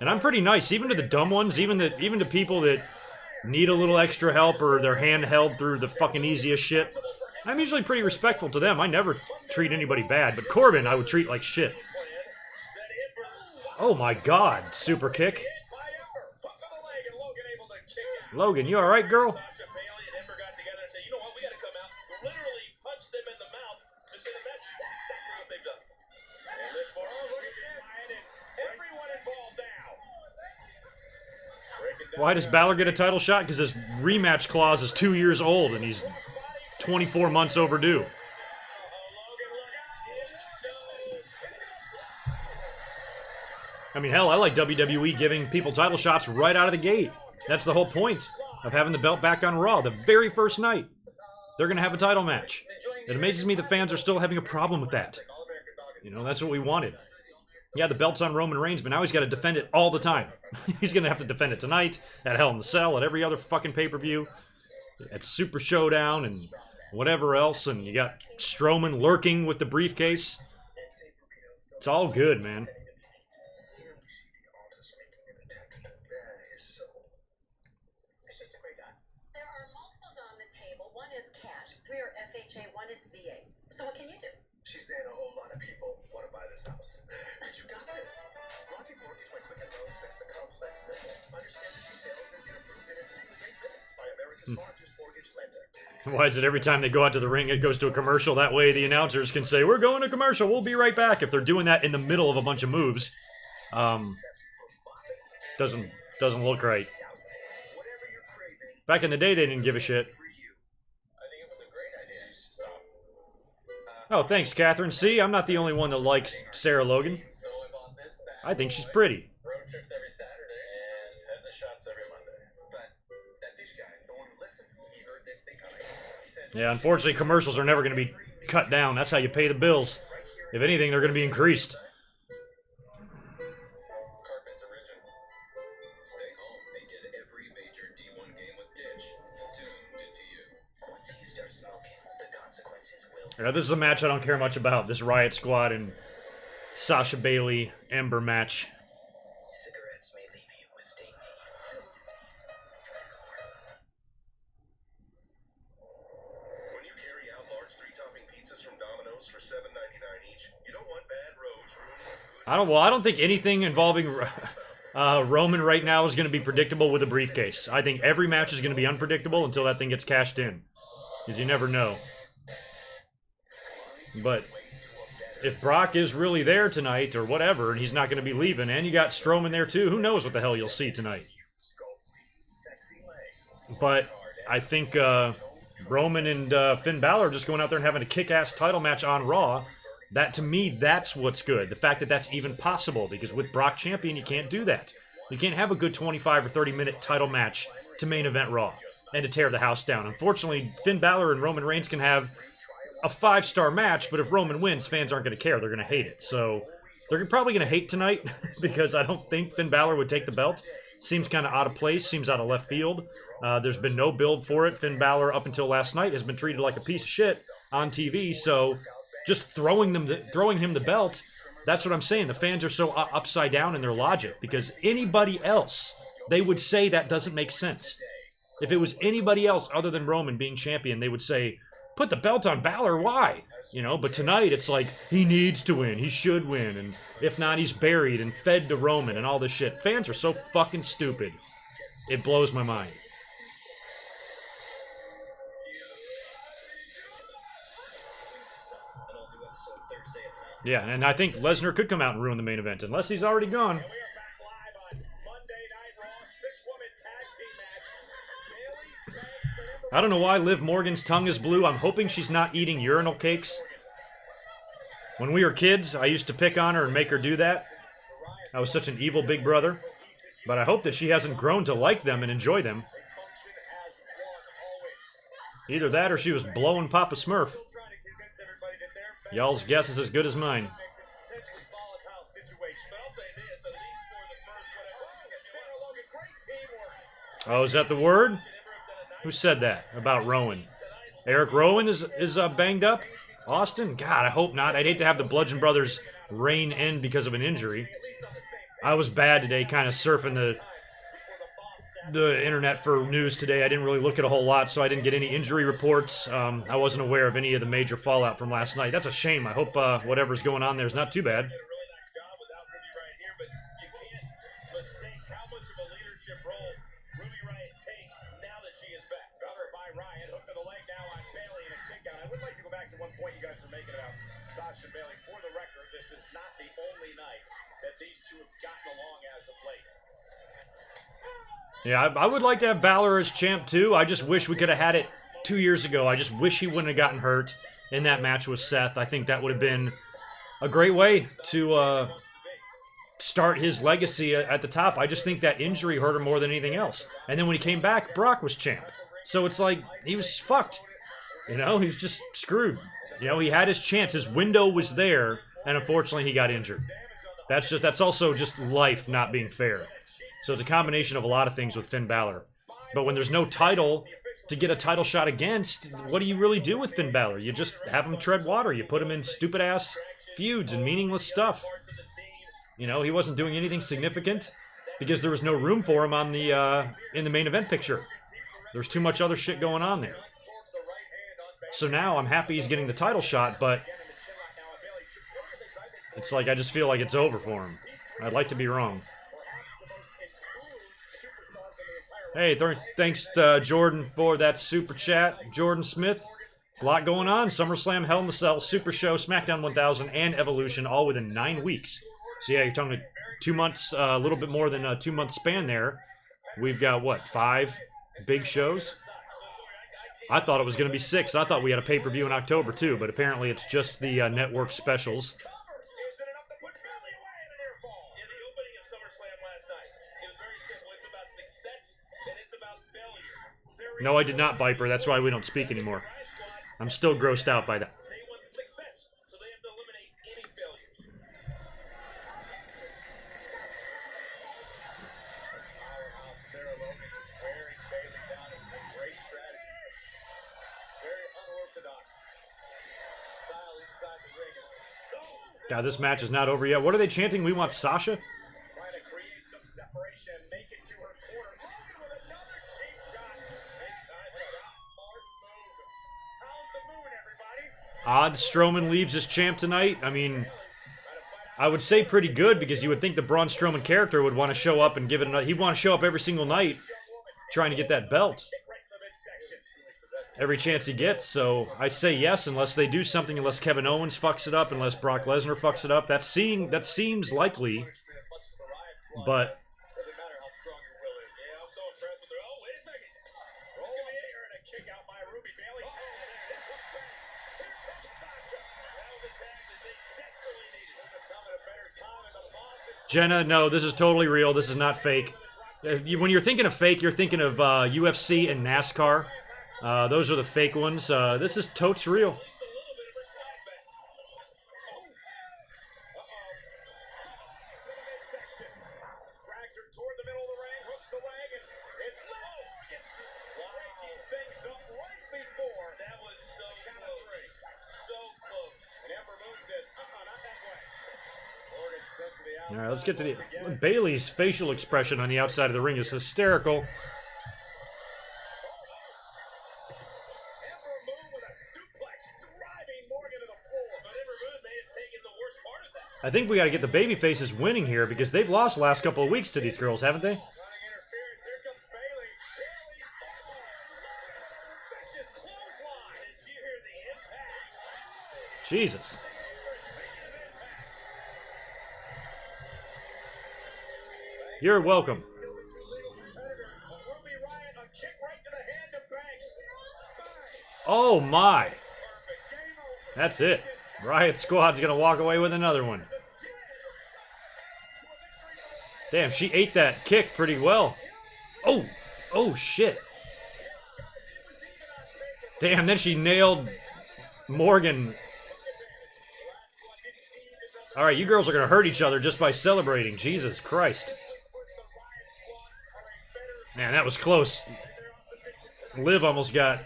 And I'm pretty nice, even to the dumb ones, even to people that need a little extra help or their hand held through the fucking easiest shit. I'm usually pretty respectful to them. I never treat anybody bad, but Corbin I would treat like shit. Oh my god, super kick. Logan, you alright, girl? Why does Balor get a title shot? Because his rematch clause is 2 years old and he's 24 months overdue. I mean, hell, I like WWE giving people title shots right out of the gate. That's the whole point of having the belt back on Raw. The very first night, they're going to have a title match. It amazes me the fans are still having a problem with that. You know, that's what we wanted. Yeah, the belt's on Roman Reigns, but now he's got to defend it all the time. He's going to have to defend it tonight, at Hell in the Cell, at every other fucking pay-per-view, at Super Showdown, and whatever else, and you got Strowman lurking with the briefcase. It's all good, man. There are multiples on the table. One is cash, 3 are FHA, 1 is VA. So what can you do? She's saying a whole lot of people want to buy this house. But you got this. Rocket Mortgage by Quicken Loans makes the complex simple. Understand the details and get approved in as few as 8 minutes by America's largest mortgage lender. Why is it every time they go out to the ring, it goes to a commercial? That way the announcers can say, we're going to commercial, we'll be right back. If they're doing that in the middle of a bunch of moves, doesn't look right. Back in the day, they didn't give a shit. Oh, thanks, Catherine. See, I'm not the only one that likes Sarah Logan. I think she's pretty. Road trips every Saturday and tetanus shots every Monday. But that dish guy, the one who listens, he heard this thing coming. He said, Yeah, unfortunately, commercials are never going to be cut down. That's how you pay the bills. If anything, they're going to be increased. Carpet's original. Stay home and get every major D1 game with Dish tuned into you. once you start smoking, the consequences will. Yeah, this is a match I don't care much about. This Riot Squad and Sasha Bayley Ember match. Cigarettes may leave you with stain teeth and disease. When you carry out large 3-topping pizzas from Domino's for $7.99 each, you don't want bad roads ruining good. I don't think anything involving Roman right now is going to be predictable with a briefcase. I think every match is going to be unpredictable until that thing gets cashed in. Because you never know. But if Brock is really there tonight or whatever, and he's not going to be leaving, and you got Strowman there too, who knows what the hell you'll see tonight. But I think Roman and Finn Balor are just going out there and having a kick-ass title match on Raw. That, to me, that's what's good. The fact that that's even possible, because with Brock champion, you can't do that. You can't have a good 25 or 30-minute title match to main event Raw and to tear the house down. Unfortunately, Finn Balor and Roman Reigns can have a 5-star match, but if Roman wins, fans aren't going to care. They're going to hate it. So they're probably going to hate tonight because I don't think Finn Balor would take the belt. Seems kind of out of place. Seems out of left field. There's been no build for it. Finn Balor, up until last night, has been treated like a piece of shit on TV. So just throwing him the belt, that's what I'm saying. The fans are so upside down in their logic because anybody else, they would say that doesn't make sense. If it was anybody else other than Roman being champion, they would say, put the belt on Balor, why? You know, but tonight it's like, he needs to win, he should win, and if not, he's buried and fed to Roman and all this shit. Fans are so fucking stupid. It blows my mind. Yeah, and I think Lesnar could come out and ruin the main event, unless he's already gone. We are back live on Monday Night Raw, 6-woman tag team match. Bayley bags the number I don't know why Liv Morgan's tongue is blue. I'm hoping she's not eating urinal cakes. When we were kids, I used to pick on her and make her do that. I was such an evil big brother. But I hope that she hasn't grown to like them and enjoy them. Either that or she was blowing Papa Smurf. Y'all's guess is as good as mine. Oh, is that the word? Who said that about Rowan? Eric Rowan is banged up? Austin? God, I hope not. I'd hate to have the Bludgeon Brothers' reign end because of an injury. I was bad today, kind of surfing the internet for news today. I didn't really look at a whole lot, so I didn't get any injury reports. I wasn't aware of any of the major fallout from last night. That's a shame. I hope whatever's going on there is not too bad. Point you guys were making about Sasha and Bayley. For the record, this is not the only night that these two have gotten along as of late. Yeah, I would like to have Balor as champ too. I just wish we could have had it 2 years ago. I just wish he wouldn't have gotten hurt in that match with Seth. I think that would have been a great way to start his legacy at the top. I just think that injury hurt him more than anything else. And then when he came back, Brock was champ. So it's like he was fucked. You know, he's just screwed. You know, he had his chance. His window was there, and unfortunately he got injured. That's also just life not being fair. So it's a combination of a lot of things with Finn Balor. But when there's no title to get a title shot against, what do you really do with Finn Balor? You just have him tread water. You put him in stupid-ass feuds and meaningless stuff. You know, he wasn't doing anything significant because there was no room for him on the in the main event picture. There's too much other shit going on there. So now I'm happy he's getting the title shot, but it's like I just feel like it's over for him. I'd like to be wrong. Hey, thanks Jordan for that super chat. Jordan Smith. It's a lot going on. SummerSlam, Hell in the Cell, Super Show, SmackDown 1000, and Evolution all within 9 weeks. So yeah, you're talking 2 months, a little bit more than a 2-month span there. We've got, what, 5 big shows? I thought it was going to be 6. I thought we had a pay-per-view in October, too, but apparently it's just the network specials. No, I did not, Viper. That's why we don't speak anymore. I'm still grossed out by that. God, this match is not over yet. What are they chanting? We want Sasha? Trying to create some separation and make it to her corner. Logan with another cheap shot. Big time shot. Smart move. Count the moon, everybody. Odd Strowman leaves as champ tonight. I mean, I would say pretty good because you would think the Braun Strowman character would want to show up and give it another. He'd want to show up every single night trying to get that belt every chance he gets. So I say yes, unless they do something, unless Kevin Owens fucks it up, unless Brock Lesnar fucks it up. That seems likely, but Jenna, no, this is totally real. This is not fake. When you're thinking of fake, you're thinking of UFC and NASCAR. Those are the fake ones. This is totes real. All right, let's get to the... Bayley's facial expression on the outside of the ring is hysterical. I think we got to get the baby faces winning here because they've lost the last couple of weeks to these girls, haven't they? Jesus. You're welcome. Oh my. That's it. Riot Squad's going to walk away with another one. Damn, she ate that kick pretty well. Oh, oh shit. Damn, then she nailed Morgan. All right, you girls are going to hurt each other just by celebrating. Jesus Christ. Man, that was close. Liv almost got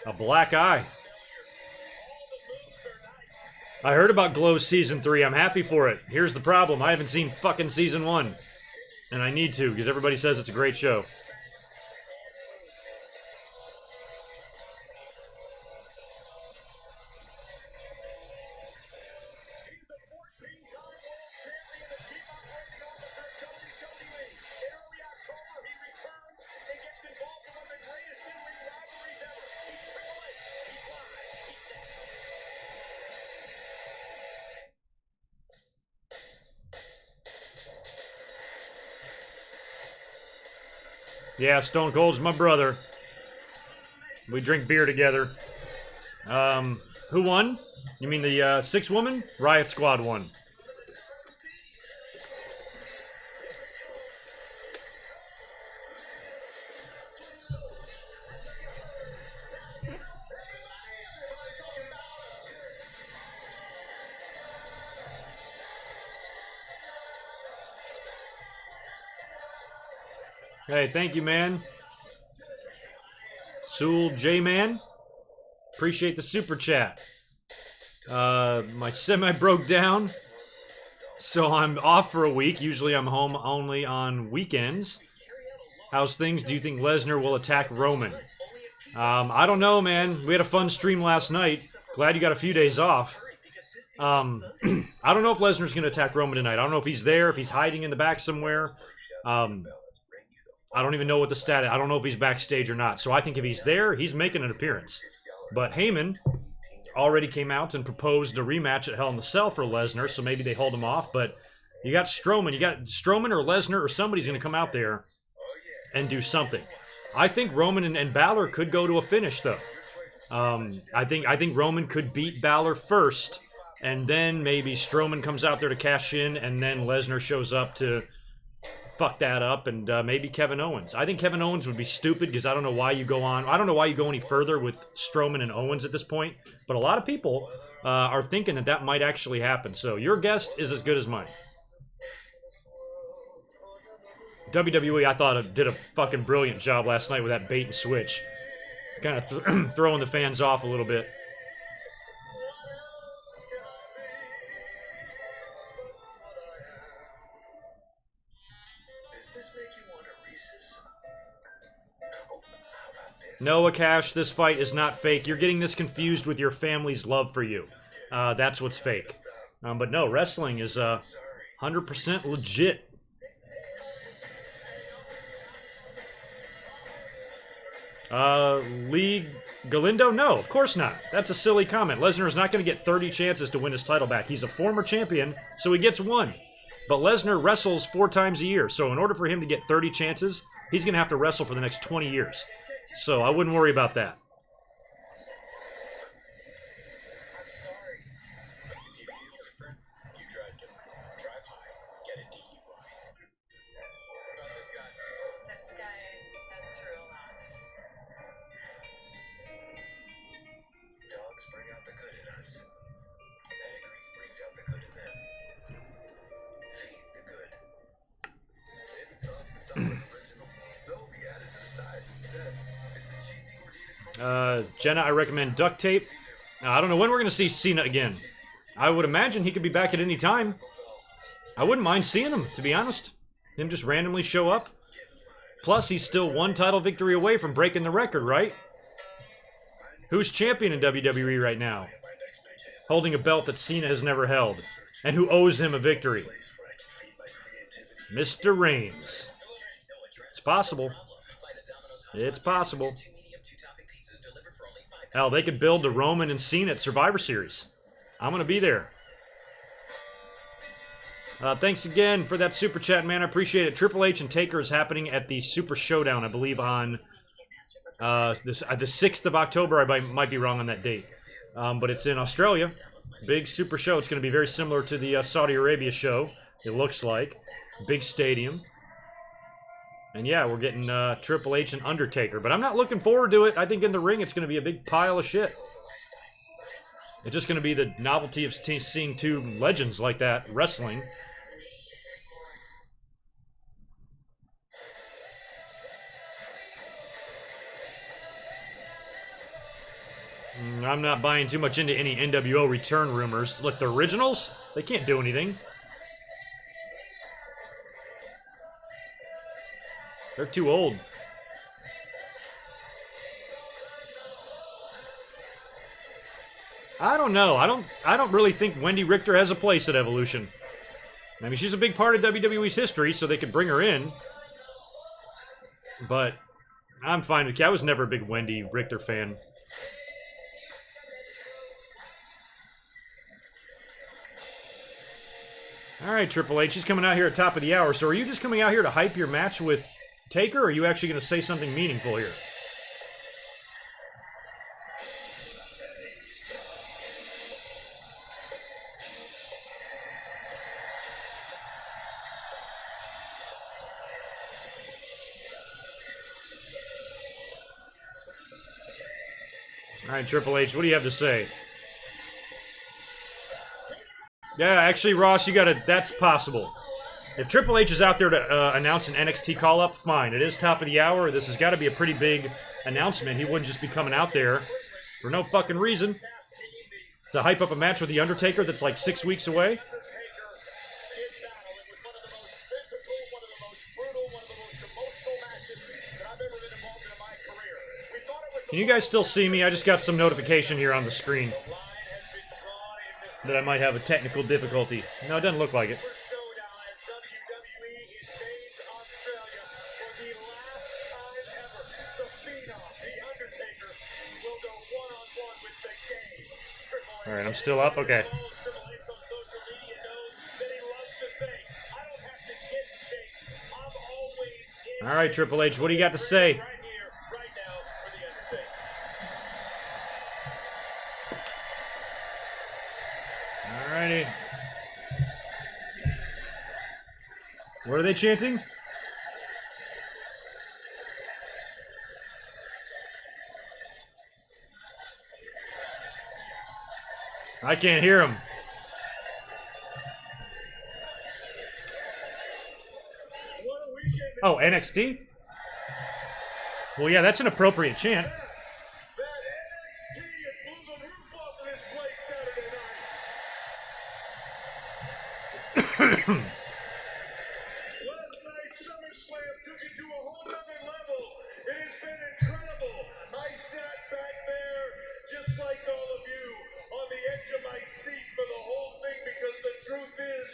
a black eye. I heard about Glow Season 3. I'm happy for it. Here's the problem. I haven't seen fucking Season 1. And I need to, because everybody says it's a great show. Yeah, Stone Cold's my brother. We drink beer together. Who won? You mean the 6 woman? Riot Squad won. Hey, thank you, man. Sewell J-Man. Appreciate the super chat. My semi broke down, so I'm off for a week. Usually I'm home only on weekends. How's things? Do you think Lesnar will attack Roman? I don't know, man. We had a fun stream last night. Glad you got a few days off. I don't know if Lesnar's going to attack Roman tonight. I don't know if he's there, if he's hiding in the back somewhere. I don't even know what the status. I don't know if he's backstage or not. So I think if he's there, he's making an appearance. But Heyman already came out and proposed a rematch at Hell in the Cell for Lesnar, so maybe they hold him off. But you got Strowman. You got Strowman or Lesnar or somebody's going to come out there and do something. I think Roman and Balor could go to a finish, though. I think Roman could beat Balor first, and then maybe Strowman comes out there to cash in, and then Lesnar shows up to fuck that up, and maybe Kevin Owens. I think Kevin Owens would be stupid because I don't know why you go on. I don't know why you go any further with Strowman and Owens at this point, but a lot of people are thinking that that might actually happen. So your guess is as good as mine. WWE, I thought, did a fucking brilliant job last night with that bait and switch. Kind of throwing the fans off a little bit. No, Akash, this fight is not fake. You're getting this confused with your family's love for you. That's what's fake. But no, wrestling is 100% legit. Lee Galindo? No, of course not. That's a silly comment. Lesnar is not going to get 30 chances to win his title back. He's a former champion, so he gets one. But Lesnar wrestles 4 times a year, so in order for him to get 30 chances, he's going to have to wrestle for the next 20 years. So I wouldn't worry about that. Jenna, I recommend duct tape. I don't know when we're going to see Cena again. I would imagine he could be back at any time. I wouldn't mind seeing him, to be honest. Him just randomly show up. Plus, he's still 1 title victory away from breaking the record, right? Who's champion in WWE right now? Holding a belt that Cena has never held. And who owes him a victory? Mr. Reigns. It's possible. It's possible. Hell, they could build the Roman and Cena at Survivor Series. I'm going to be there. Thanks again for that super chat, man. I appreciate it. Triple H and Taker is happening at the Super Showdown, I believe, on the 6th of October. I might be wrong on that date. But it's in Australia. Big super show. It's going to be very similar to the Saudi Arabia show, it looks like. Big stadium. And yeah, we're getting Triple H and Undertaker. But I'm not looking forward to it. I think in the ring it's going to be a big pile of shit. It's just going to be the novelty of seeing two legends like that wrestling. I'm not buying too much into any NWO return rumors. Look, the originals, they can't do anything. They're too old. I don't know. I don't really think Wendy Richter has a place at Evolution. I mean, she's a big part of WWE's history, so they could bring her in. But I'm fine with it. I was never a big Wendy Richter fan. All right, Triple H, he's coming out here at top of the hour. So are you just coming out here to hype your match with Taker, or are you actually going to say something meaningful here? All right, Triple H, what do you have to say? Yeah, actually, Ross, you gotta. That's possible. If Triple H is out there to announce an NXT call-up, fine. It is top of the hour. This has got to be a pretty big announcement. He wouldn't just be coming out there for no fucking reason to hype up a match with The Undertaker that's like 6 weeks away. Can you guys still see me? I just got some notification here on the screen that I might have a technical difficulty. No, it doesn't look like it. All right, I'm still up. Okay. All right, Triple H, what do you got to say? Alrighty. What are they chanting? I can't hear them. Oh, NXT? Well, yeah, that's an appropriate chant. Last night's SummerSlam took it to a whole other level. It has been incredible. I sat back there just like all of you on the edge of my seat for the whole thing because the truth is,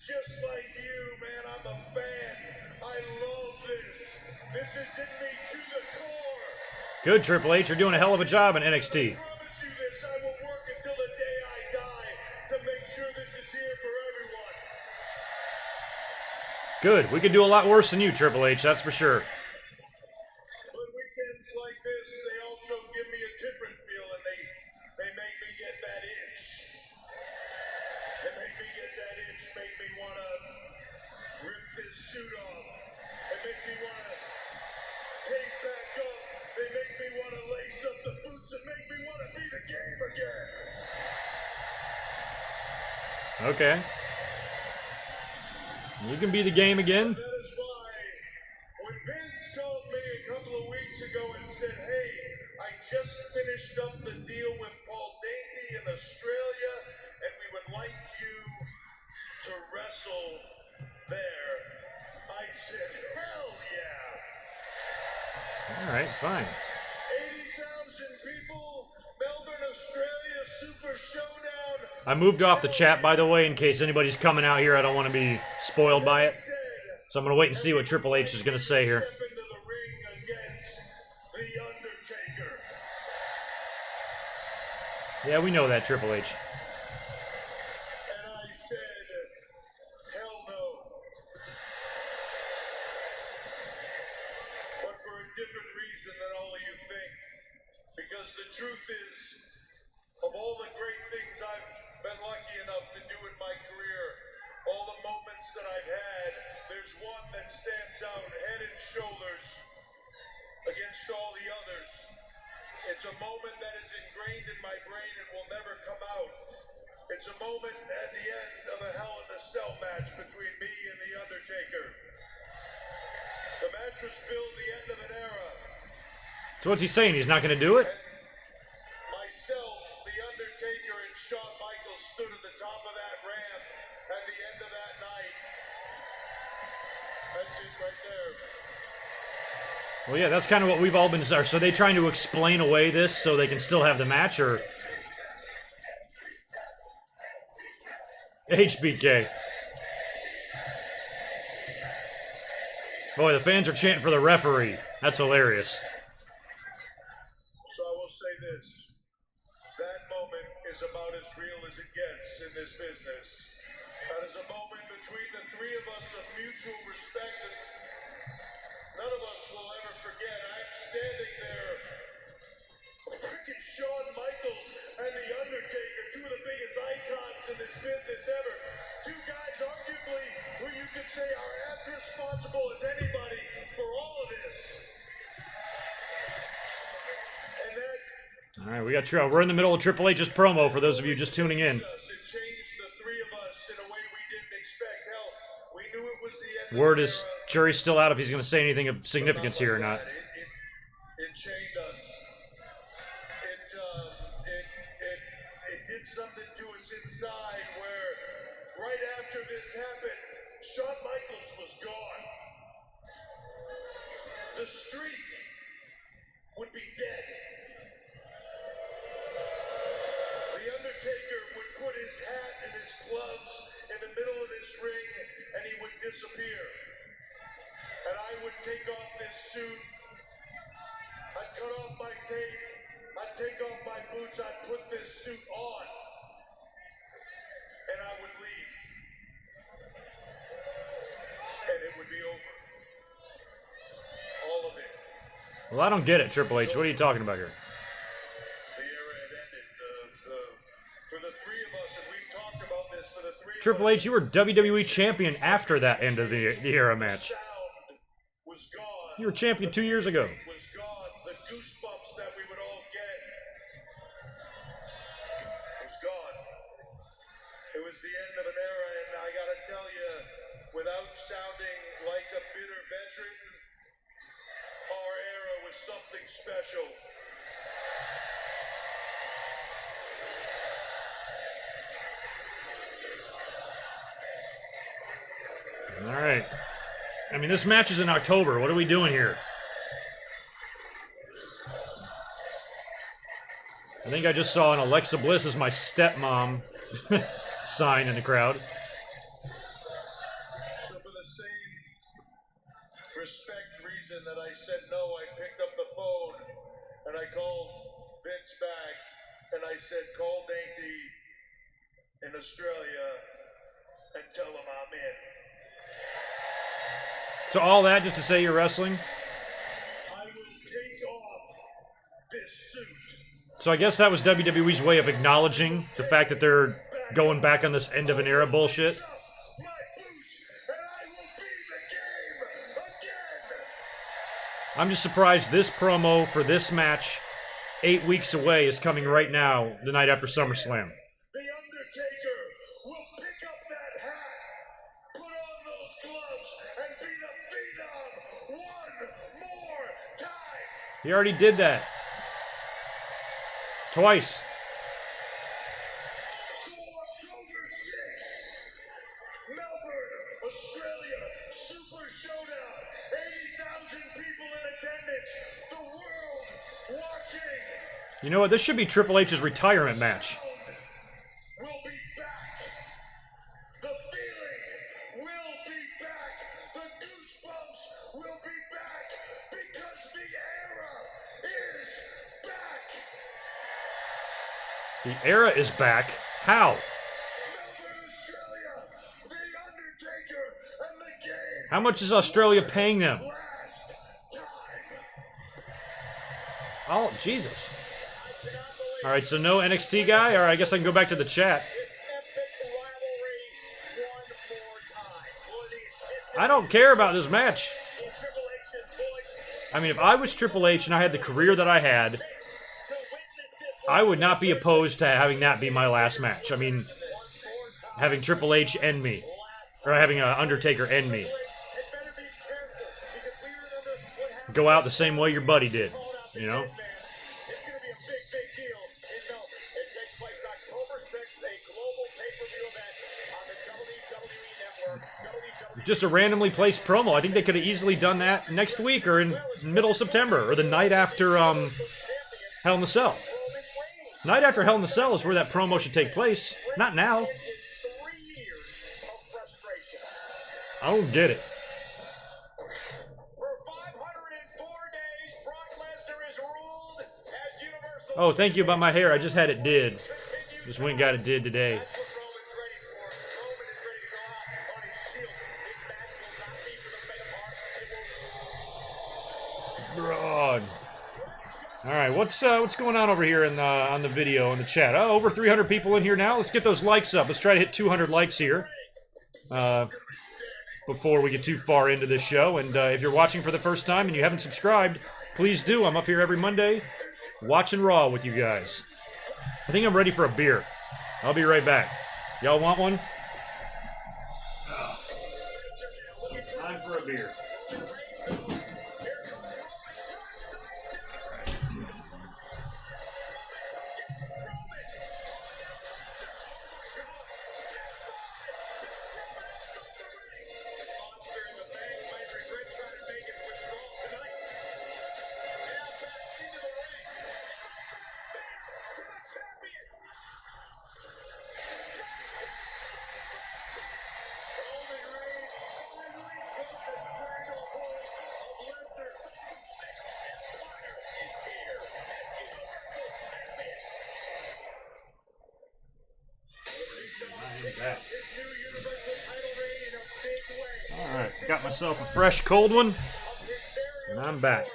just like you, man, I'm a fan. I love this. This is in me to the core. Good, Triple H. You're doing a hell of a job in NXT. I promise you this. I will work until the day I die to make sure this is here for everyone. Good. We could do a lot worse than you, Triple H, that's for sure. But weekends like this, they also give me a different feeling. They make me get that itch. They make me get that itch, make me want to rip this suit off. They make me want to take back up. They make me want to lace up the boots and make me want to be the game again. Okay. You can be the game again. That is why when Vince called me a couple of weeks ago and said, hey, I just finished up the deal with Paul Dainty in Australia and we would like you to wrestle there, I said, hell yeah. All right, fine. 80,000 people, Melbourne, Australia, Super Showdown. I moved off the chat, by the way, in case anybody's coming out here. I don't want to be spoiled by it. So I'm going to wait and see what Triple H is going to say here. Step into the ring against The Undertaker. Yeah, we know that, Triple H. And I said, hell no. But for a different reason than all of you think. Because the truth is, of all the great things I've been lucky enough to do in my career, all the moments that I've had, there's one that stands out head and shoulders against all the others. It's a moment that is ingrained in my brain and will never come out. It's a moment at the end of a Hell in a Cell match between me and The Undertaker. The match was billed the end of an era. So what's he saying? He's not going to do it? Myself, The Undertaker, and Shawn Michaels stood at the top of that ramp at the end of that night. That's it right there. Well, yeah, that's kind of what we've all been... So are they trying to explain away this so they can still have the match, or... HBK. Boy, the fans are chanting for the referee. That's hilarious. So I will say this. That moment is about as real as it gets in this business. That is a moment between the three of us of mutual respect that none of us will ever forget. I'm standing there. Freaking Shawn Michaels and The Undertaker, two of the biggest icons in this business ever. Two guys, arguably, who you could say are as responsible as anybody for all of this. And that... All right, we got we're in the middle of Triple H's promo for those of you just tuning in. It changed the three of us in a way we didn't expect. Hell, we knew it was the end Word of is, jury's still out if he's going to say anything of significance here or not. It chained us. It did something to us inside where right after this happened, Shawn Michaels was gone. The streak would be dead. The Undertaker would put his hat and his gloves in the middle of this ring and he would disappear. And I would take off this suit. I'd cut off my tape. I'd take off my boots. I'd put this suit on. And I would leave. And it would be over. All of it. Well, I don't get it, Triple H. What are you talking about here? The era had ended. For the three of us, and we've talked about this, for the three Triple of us, H, you were WWE champion after that end of the era match. sound was gone. You were champion 2 years ago. Was gone. The goosebumps that we would all get was gone. It was the end of an era, and I gotta tell you, without sounding like a bitter veteran, our era was something special. All right. I mean, this match is in October. What are we doing here? I think I just saw an Alexa Bliss is my stepmom sign in the crowd. So for the same respect reason that I said no, I picked up the phone and I called Vince back and I said, call Dainty in Australia and tell him I'm in. So all that just to say you're wrestling? I will take off this suit. So I guess that was WWE's way of acknowledging the fact that they're going back on this end of an era bullshit. My boots, and I will be the game again. I'm just surprised this promo for this match 8 weeks away is coming right now, the night after SummerSlam. The Undertaker will pick up that hat, put on those gloves, and be the Phenom one more time. He already did that. Twice. So October 6th, Melbourne, Australia, Super Showdown, 80,000 people in attendance, the world watching. You know what? This should be Triple H's retirement match. Will be back. The feeling will be back. The goosebumps will be back because the era is back. The era is back. How? Melbourne, Australia, The Undertaker and the game. How much is Australia paying them? Last time. Oh, Jesus. All right, so no NXT guy? All right, I guess I can go back to the chat. This epic rivalry one more I don't care about this match. I mean, if I was Triple H and I had the career that I had, I would not be opposed to having that be my last match. I mean, having Triple H end me. Or having Undertaker end me. Go out the same way your buddy did, you know? It's going to be a big, big deal in Melbourne. It takes place October 6th, a global pay-per-view event on the WWE Network. WWE Just a randomly placed promo. I think they could have easily done that next week or in middle of September or the night after Hell in the Cell. Night after Hell in the Cell is where that promo should take place. Not now. 3 years of frustration. I don't get it. For 504 days, Brock Lesnar is ruled as Universal. Oh, thank you about my hair. I just had it did. Just went and got it did today. That's what Roman's ready for. Roman is ready to go out on his shield. This match will not be for the faint of heart. It will. Broad. All right, what's going on over here in on the video in the chat? Oh, over 300 people in here now. Let's get those likes up. Let's try to hit 200 likes here before we get too far into this show. And if you're watching for the first time and you haven't subscribed, please do. I'm up here every Monday watching Raw with you guys. I think I'm ready for a beer. I'll be right back. Y'all want one? Time for a beer. Alright, got myself a fresh cold one, and I'm back.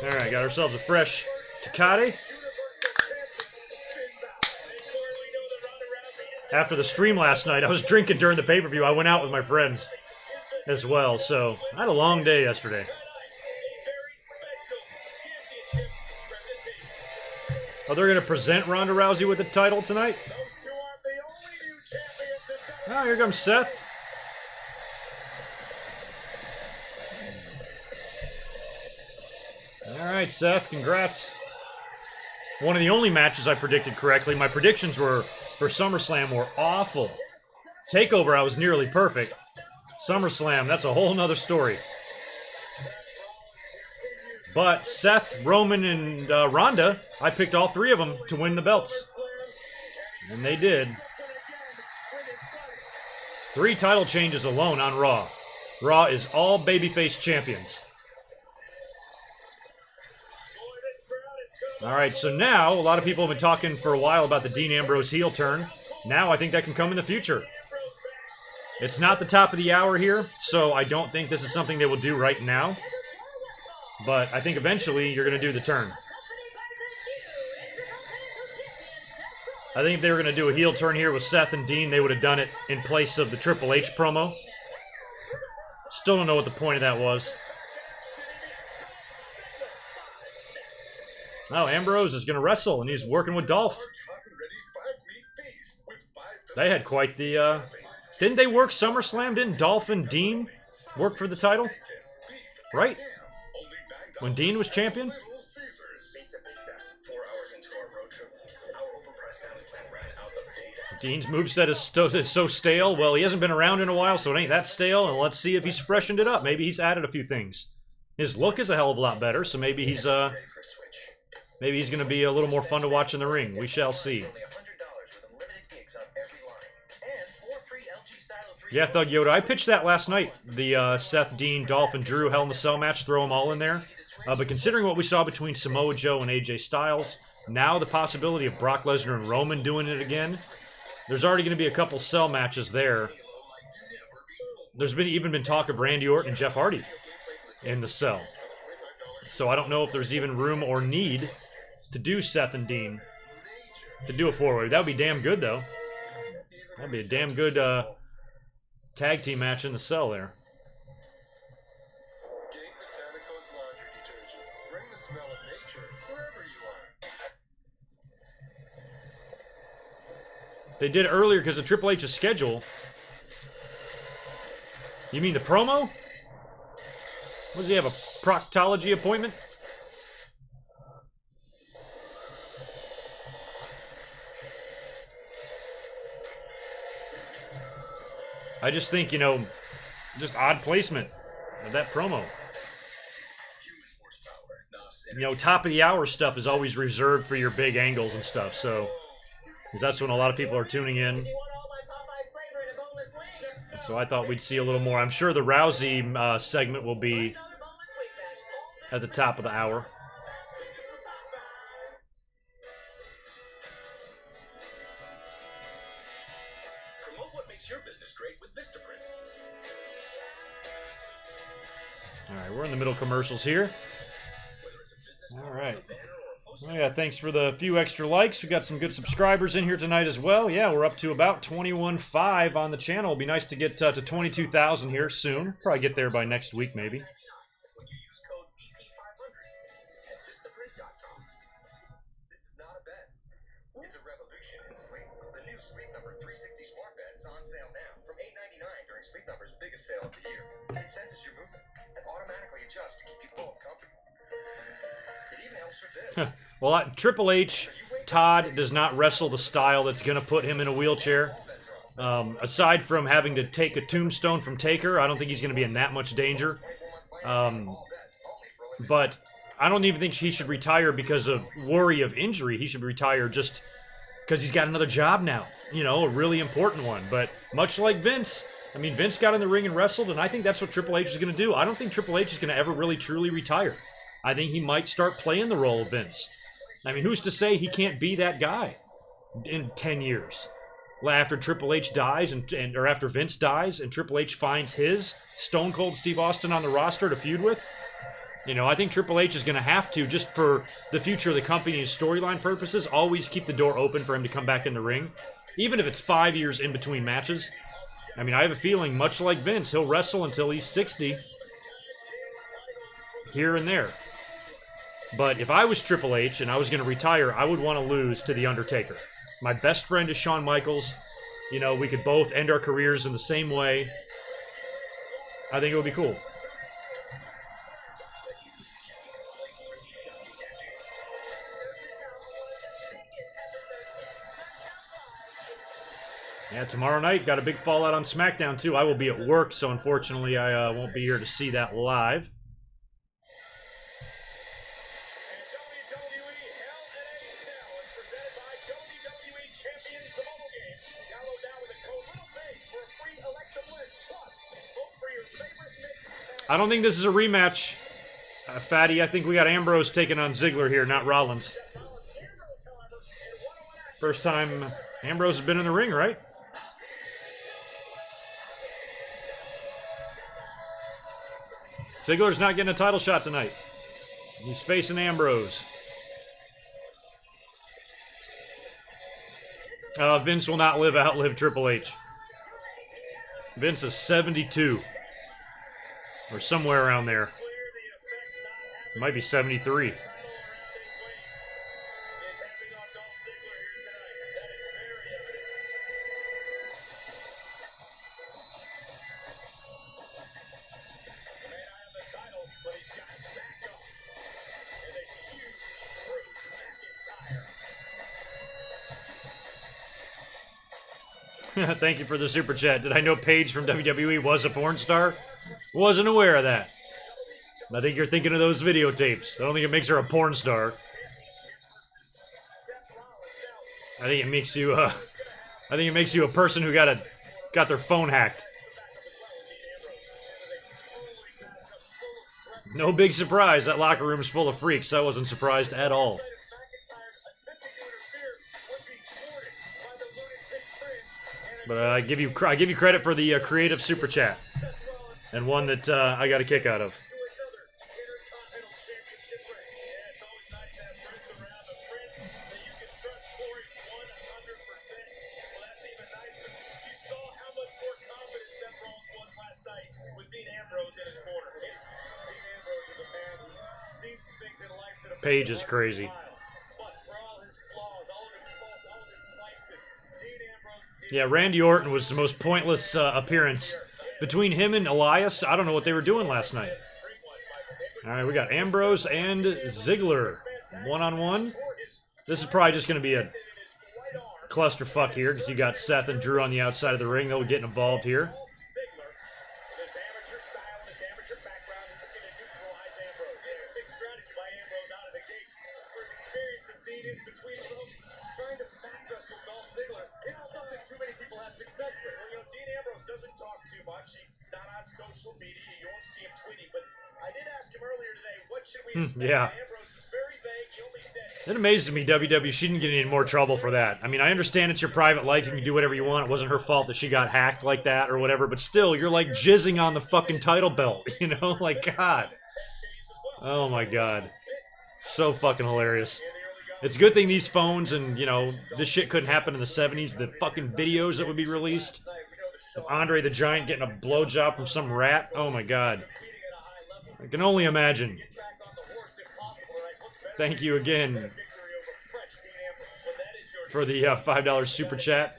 Alright, got ourselves a fresh Tecate. After the stream last night, I was drinking during the pay-per-view. I went out with my friends as well, so I had a long day yesterday. Oh, they're going to present Ronda Rousey with the title tonight? Oh, here comes Seth. Alright, Seth, congrats. One of the only matches I predicted correctly. My predictions were for SummerSlam were awful. TakeOver, I was nearly perfect. SummerSlam, that's a whole nother story. But Seth, Roman, and Ronda, I picked all three of them to win the belts. And they did. 3 title changes alone on Raw. Raw is all babyface champions. Alright, so now, a lot of people have been talking for a while about the Dean Ambrose heel turn. Now I think that can come in the future. It's not the top of the hour here, so I don't think this is something they will do right now. But I think eventually you're going to do the turn. I think if they were going to do a heel turn here with Seth and Dean, they would have done it in place of the Triple H promo. Still don't know what the point of that was. Oh, Ambrose is going to wrestle, and he's working with Dolph. They had quite the... Didn't they work SummerSlam? Didn't Dolph and Dean work for the title? Right? When Dean was champion? Dean's moveset is so stale. Well, he hasn't been around in a while, so it ain't that stale. And let's see if he's freshened it up. Maybe he's added a few things. His look is a hell of a lot better, so maybe he's going to be a little more fun to watch in the ring. We shall see. Yeah, Thug Yoda. I pitched that last night. The Seth, Dean, Dolph, and Drew Hell in the Cell match. Throw them all in there. But considering what we saw between Samoa Joe and AJ Styles, now the possibility of Brock Lesnar and Roman doing it again, there's already going to be a couple cell matches there. There's even been talk of Randy Orton and Jeff Hardy in the cell. So I don't know if there's even room or need to do Seth and Dean. to do a 4-way. That would be damn good, though. That'd be a damn good tag team match in the cell there. Gabe Botanico's laundry detergent. Bring the smell of nature wherever you are. They did it earlier because of Triple H's schedule. You mean the promo? What does he have, a proctology appointment? I just think, you know, just odd placement of that promo. You know, top of the hour stuff is always reserved for your big angles and stuff, so because that's when a lot of people are tuning in. So I thought we'd see a little more. I'm sure the Rousey segment will be at the top of the hour. Promote what makes your business great with Vistaprint. All right, we're in the middle commercials here. All right. Oh yeah, thanks for the few extra likes. We got some good subscribers in here tonight as well. Yeah, we're up to about 21.5 on the channel. It'll be nice to get to 22,000 here soon. Probably get there by next week, maybe. When you use code BP500 at Vistaprint.com. This is not a bet. It's a revolution in sleep. The new Sleep Number 360 smart bed is on sale now from $8.99 during Sleep Number's biggest sale of the year. It senses your movement and automatically adjusts to keep you both comfortable. It even helps with this. Well, Triple H, Todd does not wrestle the style that's going to put him in a wheelchair. Aside from having to take a tombstone from Taker, I don't think he's going to be in that much danger. But I don't even think he should retire because of worry of injury. He should retire just because he's got another job now. You know, a really important one. But much like Vince, I mean, Vince got in the ring and wrestled, and I think that's what Triple H is going to do. I don't think Triple H is going to ever really truly retire. I think he might start playing the role of Vince. I mean, who's to say he can't be that guy in 10 years? After Triple H dies, or after Vince dies, and Triple H finds his Stone Cold Steve Austin on the roster to feud with? You know, I think Triple H is going to have to, just for the future of the company and storyline purposes, always keep the door open for him to come back in the ring. Even if it's 5 years in between matches. I mean, I have a feeling, much like Vince, he'll wrestle until he's 60. Here and there. But if I was Triple H and I was going to retire, I would want to lose to The Undertaker. My best friend is Shawn Michaels. You know, we could both end our careers in the same way. I think it would be cool. Yeah, tomorrow night, got a big fallout on SmackDown, too. I will be at work, so unfortunately I won't be here to see that live. I don't think this is a rematch, Fatty. I think we got Ambrose taking on Ziggler here, not Rollins. First time Ambrose has been in the ring, right? Ziggler's not getting a title shot tonight. He's facing Ambrose. Vince will not outlive Triple H. Vince is 72. Or somewhere around there. It might be 73. Thank you for the super chat. Did I know Paige from WWE was a porn star? Wasn't aware of that. I think you're thinking of those videotapes. I don't think it makes her a porn star. I think it makes you a person who got their phone hacked. No big surprise. That locker room is full of freaks. I wasn't surprised at all. But I give you credit for the creative super chat, and one that I got a kick out of. Page is crazy. Yeah, Randy Orton was the most pointless appearance. Between him and Elias, I don't know what they were doing last night. Alright, we got Ambrose and Ziggler. One-on-one. This is probably just going to be a clusterfuck here, because you got Seth and Drew on the outside of the ring. They'll get involved here. Yeah. It amazes me, WWE shouldn't get in more trouble for that. I mean, I understand it's your private life. You can do whatever you want. It wasn't her fault that she got hacked like that or whatever. But still, you're like jizzing on the fucking title belt. You know? Like, God. Oh, my God. So fucking hilarious. It's a good thing these phones and, you know, this shit couldn't happen in the 70s. The fucking videos that would be released of Andre the Giant getting a blowjob from some rat. Oh, my God. I can only imagine. Thank you again for the $5 super chat.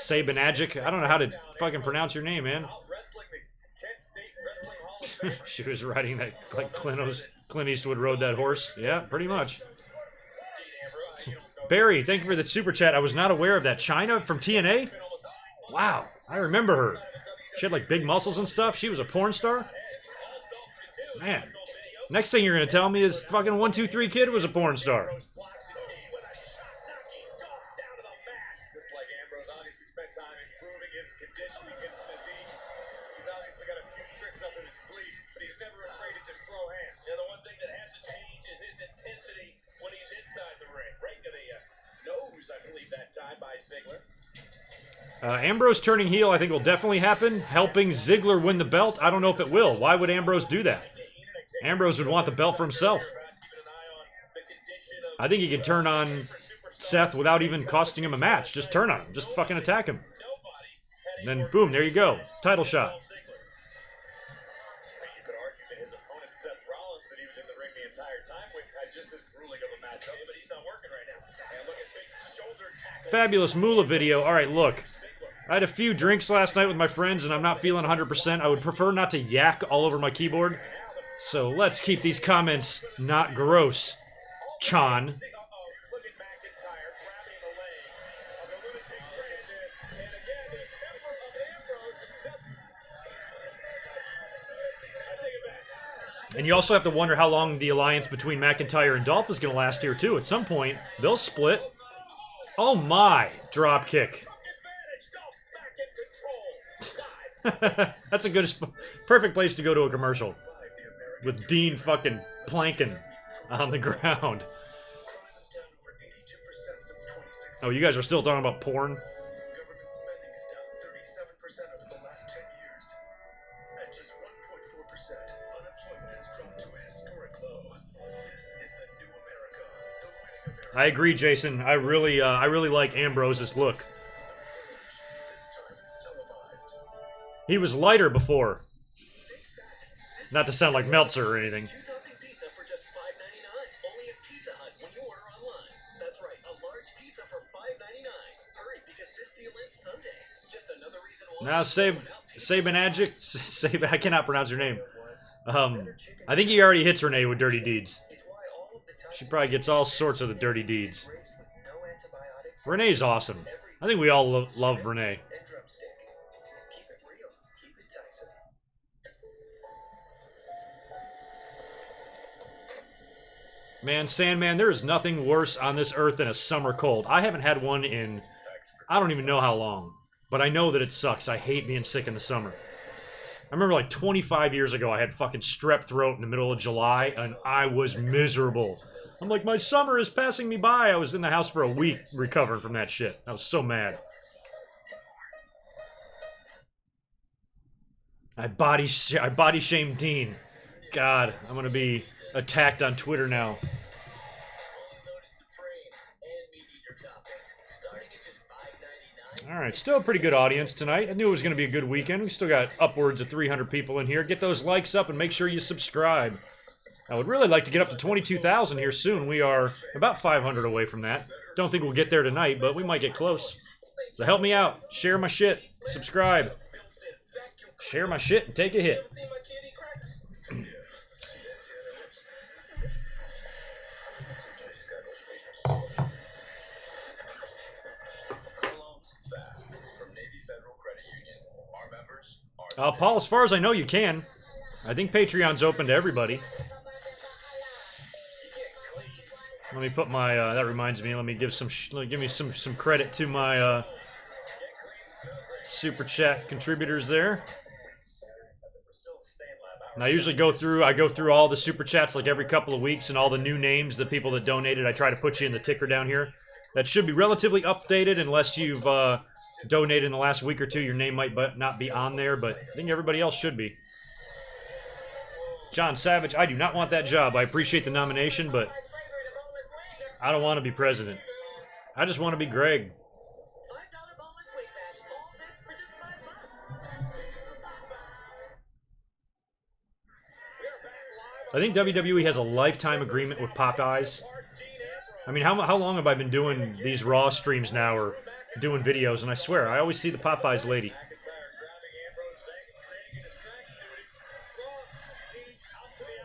Sabanagic. I don't know how to fucking pronounce your name, man. She was riding that like Clint Eastwood rode that horse. Yeah, pretty much. Barry, thank you for the super chat. I was not aware of that. China from TNA? Wow, I remember her. She had like big muscles and stuff. She was a porn star? Man. Next thing you're going to tell me is fucking 123 Kid was a porn star. Ambrose turning heel, I think, will definitely happen. Helping Ziggler win the belt, I don't know if it will. Why would Ambrose do that? Ambrose would want the belt for himself. I think he can turn on Seth without even costing him a match. Just turn on him. Just fucking attack him. And then, boom, there you go. Title shot. Fabulous Moolah video. All right, look. I had a few drinks last night with my friends, and I'm not feeling 100%. I would prefer not to yak all over my keyboard. So let's keep these comments not gross, Chan. And you also have to wonder how long the alliance between McIntyre and Dolph is going to last here, too. At some point, they'll split. Oh my, drop kick. That's a good, perfect place to go to a commercial. With Dean fucking planking on the ground. Oh, you guys are still talking about porn? Government spending is down 37% over the last 10 years. At just 1.4%, unemployment has dropped to a historic low. This is the new America, the winning America. I agree, Jason. I really like Ambrose's look. This time it's televised. He was lighter before. Not to sound like Meltzer or anything. Two-topping pizza for just $5.99. Only at Pizza Hut when you order online. That's right, a large pizza for $5.99. Hurry, because this deal ends Sunday. Just another reason why. Now, Sabanagic, I cannot pronounce your name. I think he already hits Renee with dirty deeds. She probably gets all sorts of the dirty deeds. Renee's awesome. I think we all love Renee. Man, Sandman, there is nothing worse on this earth than a summer cold. I haven't had one in, I don't even know how long. But I know that it sucks. I hate being sick in the summer. I remember like 25 years ago, I had fucking strep throat in the middle of July, and I was miserable. I'm like, my summer is passing me by. I was in the house for a week recovering from that shit. I was so mad. I body shamed Dean. God, I'm gonna be attacked on Twitter now. Alright, still a pretty good audience tonight. I knew it was going to be a good weekend. We still got upwards of 300 people in here. Get those likes up and make sure you subscribe. I would really like to get up to 22,000 here soon. We are about 500 away from that. Don't think we'll get there tonight, but we might get close. So help me out. Share my shit. Subscribe. Share my shit and take a hit. Paul, as far as I know, you can. I think Patreon's open to everybody. Let me put my. That reminds me. Let me give me some credit to my super chat contributors there. And I usually go through all the super chats like every couple of weeks, and all the new names, the people that donated. I try to put you in the ticker down here. That should be relatively updated, unless you've donated in the last week or two. Your name might not be on there, but I think everybody else should be. John Savage, I do not want that job. I appreciate the nomination, but I don't want to be president. I just want to be Greg. I think WWE has a lifetime agreement with Popeyes. I mean, how long have I been doing these Raw streams now, or doing videos, and I swear, I always see the Popeyes lady.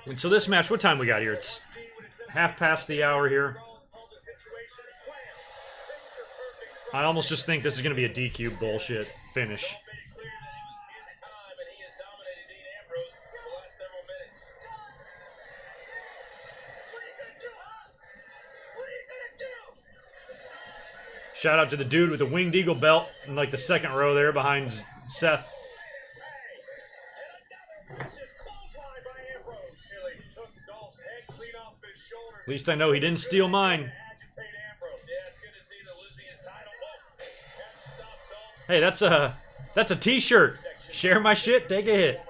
And so this match, what time we got here? It's half past the hour here. I almost just think this is going to be a DQ bullshit finish. Shout out to the dude with the Winged Eagle belt in like the second row there behind Seth. At least I know he didn't steal mine. Hey, that's a t-shirt. Share my shit, take a hit.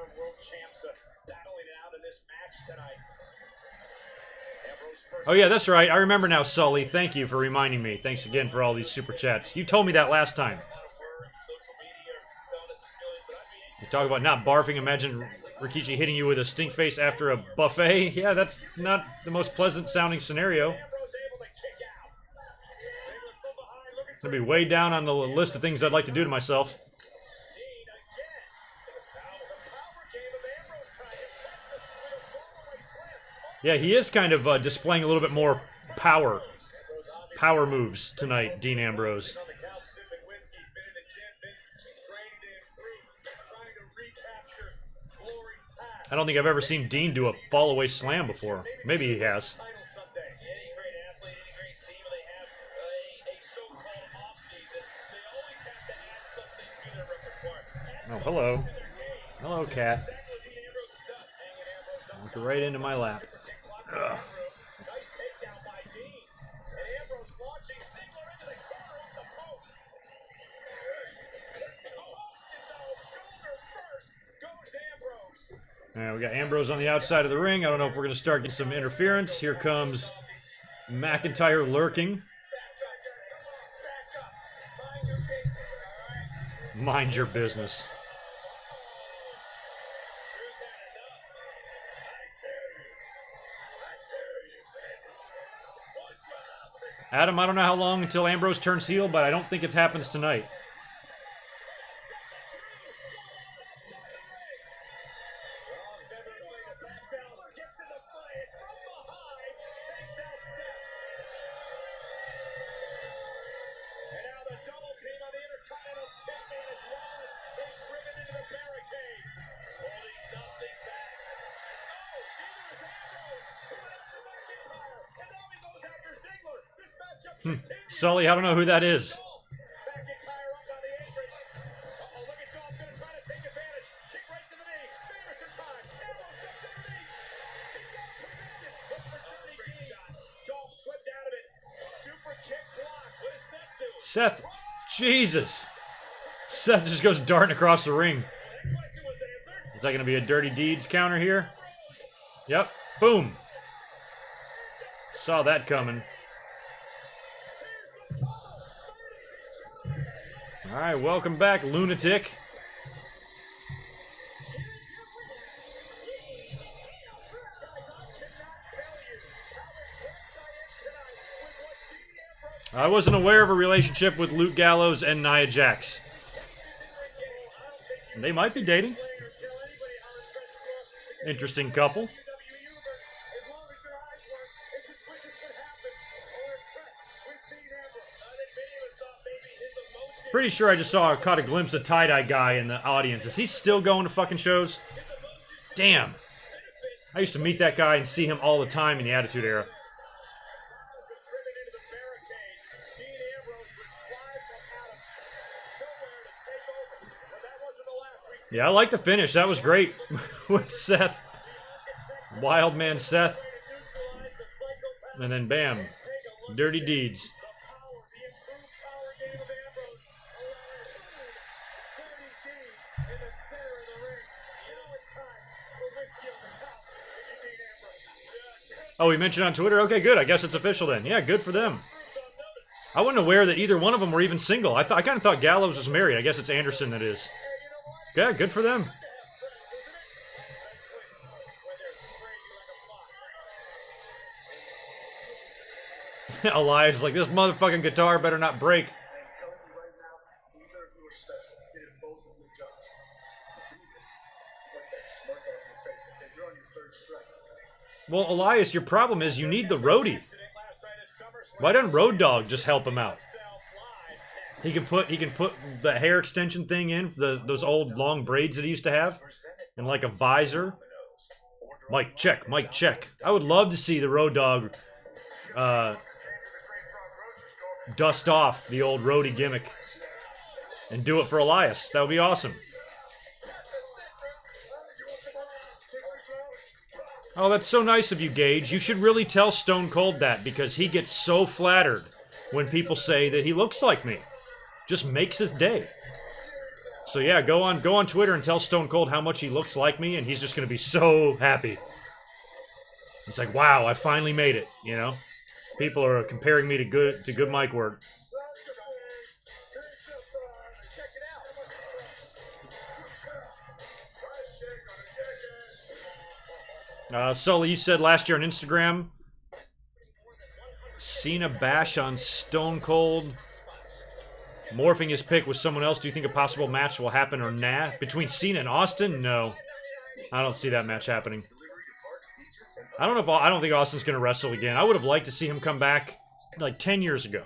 Oh yeah, that's right. I remember now, Sully. Thank you for reminding me. Thanks again for all these super chats. You told me that last time. You talk about not barfing. Imagine Rikishi hitting you with a stink face after a buffet. Yeah, that's not the most pleasant sounding scenario. Gonna be way down on the list of things I'd like to do to myself. Yeah, he is kind of displaying a little bit more power moves tonight, Dean Ambrose. I don't think I've ever seen Dean do a fall-away slam before. Maybe he has. Oh, hello. Hello, cat. Walked right into my lap. Ugh. Alright, we got Ambrose on the outside of the ring. I don't know if we're going to start getting some interference. Here comes McIntyre lurking. Mind your business. Adam, I don't know how long until Ambrose turns heel, but I don't think it happens tonight. Sully, I don't know who that is. Seth, Jesus. Seth just goes darting across the ring. Is that going to be a Dirty Deeds counter here? Yep. Boom. Saw that coming. Alright, welcome back, lunatic. I wasn't aware of a relationship with Luke Gallows and Nia Jax. They might be dating. Interesting couple. Pretty sure I just caught a glimpse of tie-dye guy in the audience. Is he still going to fucking shows? Damn. I used to meet that guy and see him all the time in the Attitude Era. Yeah, I like the finish. That was great with Seth. Wild man Seth. And then bam. Dirty deeds. Oh, he mentioned on Twitter? Okay, good. I guess it's official then. Yeah, good for them. I wasn't aware that either one of them were even single. I kind of thought Gallows was married. I guess it's Anderson that is. Yeah, good for them. Elias is like, this motherfucking guitar better not break. I'm telling you right now, neither of you are special. It is both of your jobs. You do this, wipe that smirk off your face, okay? You're on your third strike. Well, Elias, your problem is you need the roadie. Why doesn't Road Dogg just help him out? He can put the hair extension thing in, those old long braids that he used to have, and like a visor. Mic check, mic check. I would love to see the Road Dogg dust off the old roadie gimmick and do it for Elias. That would be awesome. Oh, that's so nice of you, Gage. You should really tell Stone Cold that, because he gets so flattered when people say that he looks like me. Just makes his day. So yeah, go on Twitter and tell Stone Cold how much he looks like me, and he's just gonna be so happy. It's like, wow, I finally made it, you know? People are comparing me to GoodMicWork. Sully, you said last year on Instagram, Cena bash on Stone Cold, morphing his pick with someone else. Do you think a possible match will happen or nah? Between Cena and Austin? No. I don't see that match happening. I don't think Austin's going to wrestle again. I would have liked to see him come back like 10 years ago.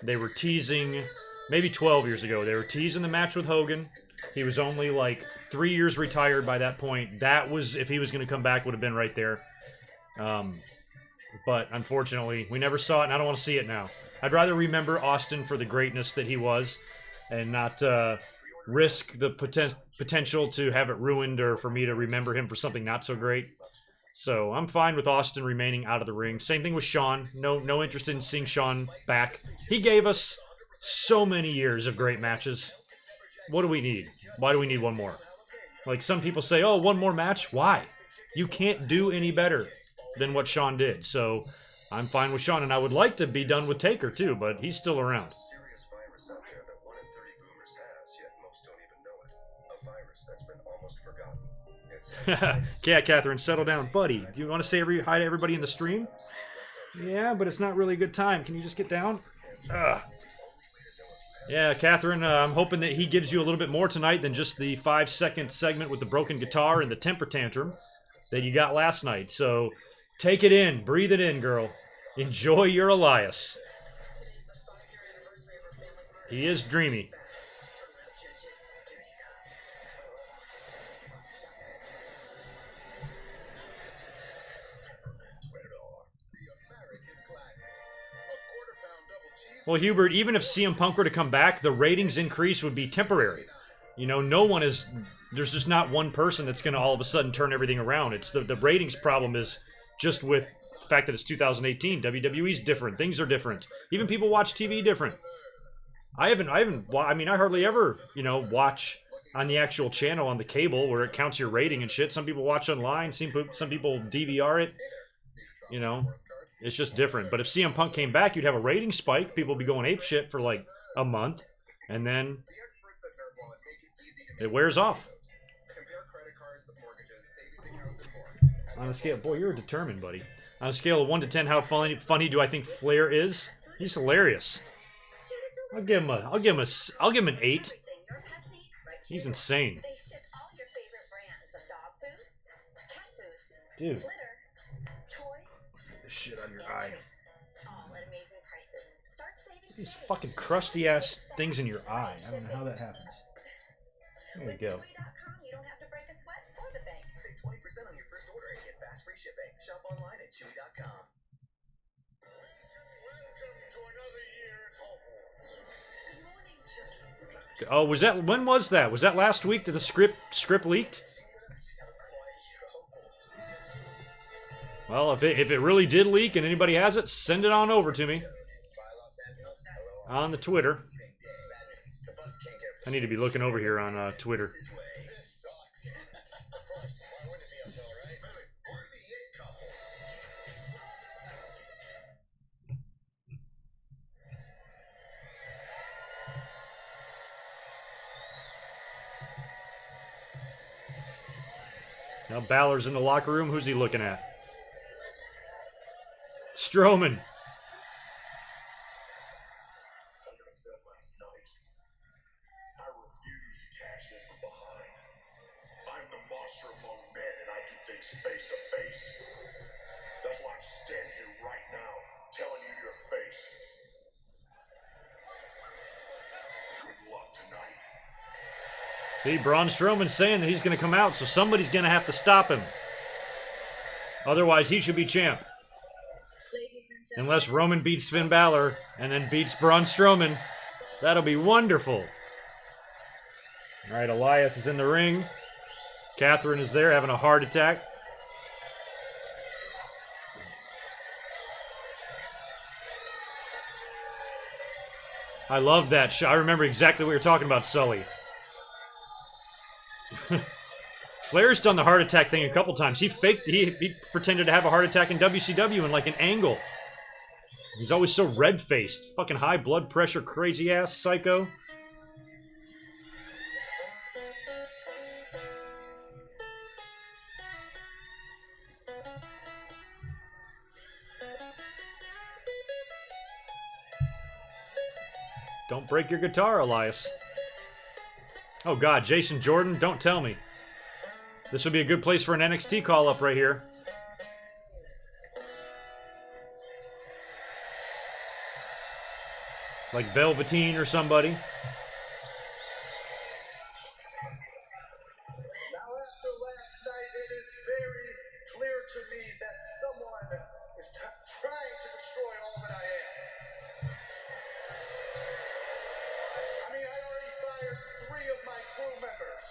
They were teasing, maybe 12 years ago, they were teasing the match with Hogan. He was only like 3 years retired by that point. That was, if he was going to come back, would have been right there. But unfortunately, we never saw it, and I don't want to see it now. I'd rather remember Austin for the greatness that he was and not risk the potential to have it ruined or for me to remember him for something not so great. So I'm fine with Austin remaining out of the ring. Same thing with Shawn. No interest in seeing Shawn back. He gave us so many years of great matches. What do we need? Why do we need one more? Like some people say, oh, one more match? Why? You can't do any better than what Shawn did. So I'm fine with Shawn, and I would like to be done with Taker too, but he's still around. Serious virus out there that 1 in 30 boomers has, yet most don't even know it. A virus that's been almost forgotten. Yeah, Catherine, settle down. Buddy, do you want to say hi to everybody in the stream? Yeah, but it's not really a good time. Can you just get down? Ugh. Yeah, Catherine, I'm hoping that he gives you a little bit more tonight than just the 5-second segment with the broken guitar and the temper tantrum that you got last night. So take it in. Breathe it in, girl. Enjoy your Elias. He is dreamy. Well, Hubert, even if CM Punk were to come back, the ratings increase would be temporary. You know, there's just not one person that's going to all of a sudden turn everything around. It's the ratings problem is just with the fact that it's 2018. WWE's different. Things are different. Even people watch TV different. I hardly ever, watch on the actual channel on the cable where it counts your rating and shit. Some people watch online. Some people DVR it. It's just different. But if CM Punk came back, you'd have a rating spike. People would be going ape shit for like a month. And then it wears off. On a scale, boy, you're determined, buddy. On a scale of 1 to 10, how funny do I think Flair is? He's hilarious. I'll give him an 8. He's insane. They ship all your favorite brands of dog food, cat food, Dude. litter, toys, This shit on your and eye. treats. All at amazing prices. Start saving These today. fucking crusty ass things in your eye. I don't know how that happens. There we With go. Chewy.com, you don't have to break a sweat or the bank. Save 20% on your first order and get fast free shipping. Shop online at Chewy.com. Welcome to another year at Hogwarts. Good morning, children. Oh, was that, when was that? Was that last week that the script leaked? Well, if it really did leak and anybody has it, send it on over to me on the Twitter. I need to be looking over here on Twitter. This sucks. Of course. Why wouldn't it be uphill, right? Baby, we're the it couple. Now Balor's in the locker room. Who's he looking at? Strowman. Like I said last night, I refuse to cash in from behind. I'm the monster among men, and I do things face to face. That's why I'm standing here right now, telling you your face. Good luck tonight. See, Braun Strowman's saying that he's going to come out, so somebody's going to have to stop him. Otherwise, he should be champ. Unless Roman beats Finn Balor and then beats Braun Strowman. That'll be wonderful. All right, Elias is in the ring. Catherine is there having a heart attack. I love that shot. I remember exactly what you're talking about, Sully. Flair's done the heart attack thing a couple times. He pretended to have a heart attack in WCW in like an angle. He's always so red-faced. Fucking high blood pressure, crazy-ass psycho. Don't break your guitar, Elias. Oh god, Jason Jordan, don't tell me. This would be a good place for an NXT call-up right here. Like Velveteen or somebody. Now, after last night, it is very clear to me that someone is trying to destroy all that I am. I mean, I already fired 3 of my crew members.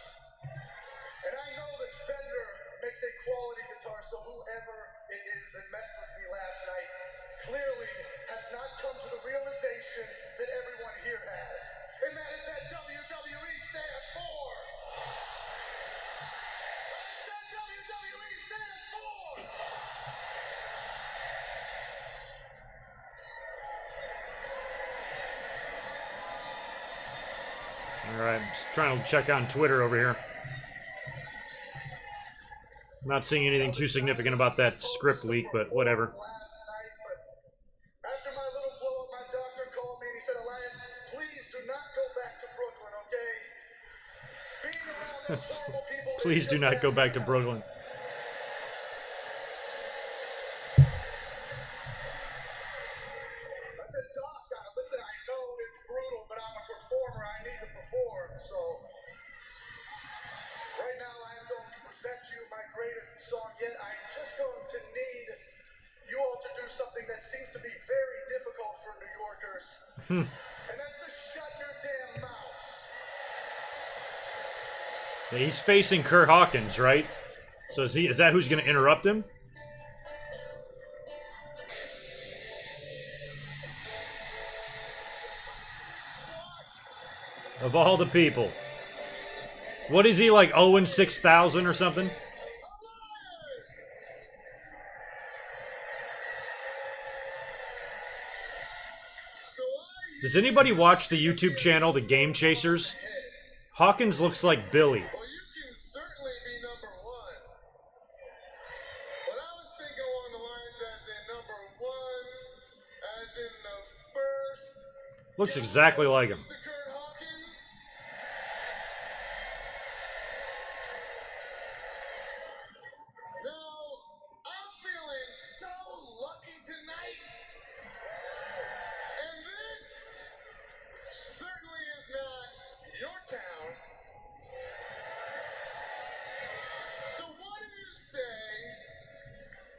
And I know that Fender makes a quality guitar, so whoever it is that messed with me last night clearly has not come to the realization that everyone here has. And that is that WWE stands for. That WWE stands for. Alright, I'm just trying to check on Twitter over here. I'm not seeing anything too significant about that script leak, but whatever. Last night, but after my little blow up, my doctor called me and he said, Elias, please do not go back to Brooklyn, okay? Being around those horrible people. Please do not go back to Brooklyn. I said, Doc, listen, I know it's brutal, but I'm a performer. I need to perform. So, right now I am going to present you my greatest song yet. I'm just going to need you all to do something that seems to be very difficult for New Yorkers. And that's to shut your damn mouths. Yeah, he's facing Kurt Hawkins, right? So is that who's going to interrupt him? Of all the people. What is he, like 0-6,000 or something? Does anybody watch the YouTube channel, The Game Chasers? Hawkins looks like Billy. Well, you can certainly be number 1. But I was thinking along the lines as in number 1, as in the Looks exactly like him. Mr. Kurt Hawkins. Now, I'm feeling so lucky tonight. And this certainly is not your town. So what do you say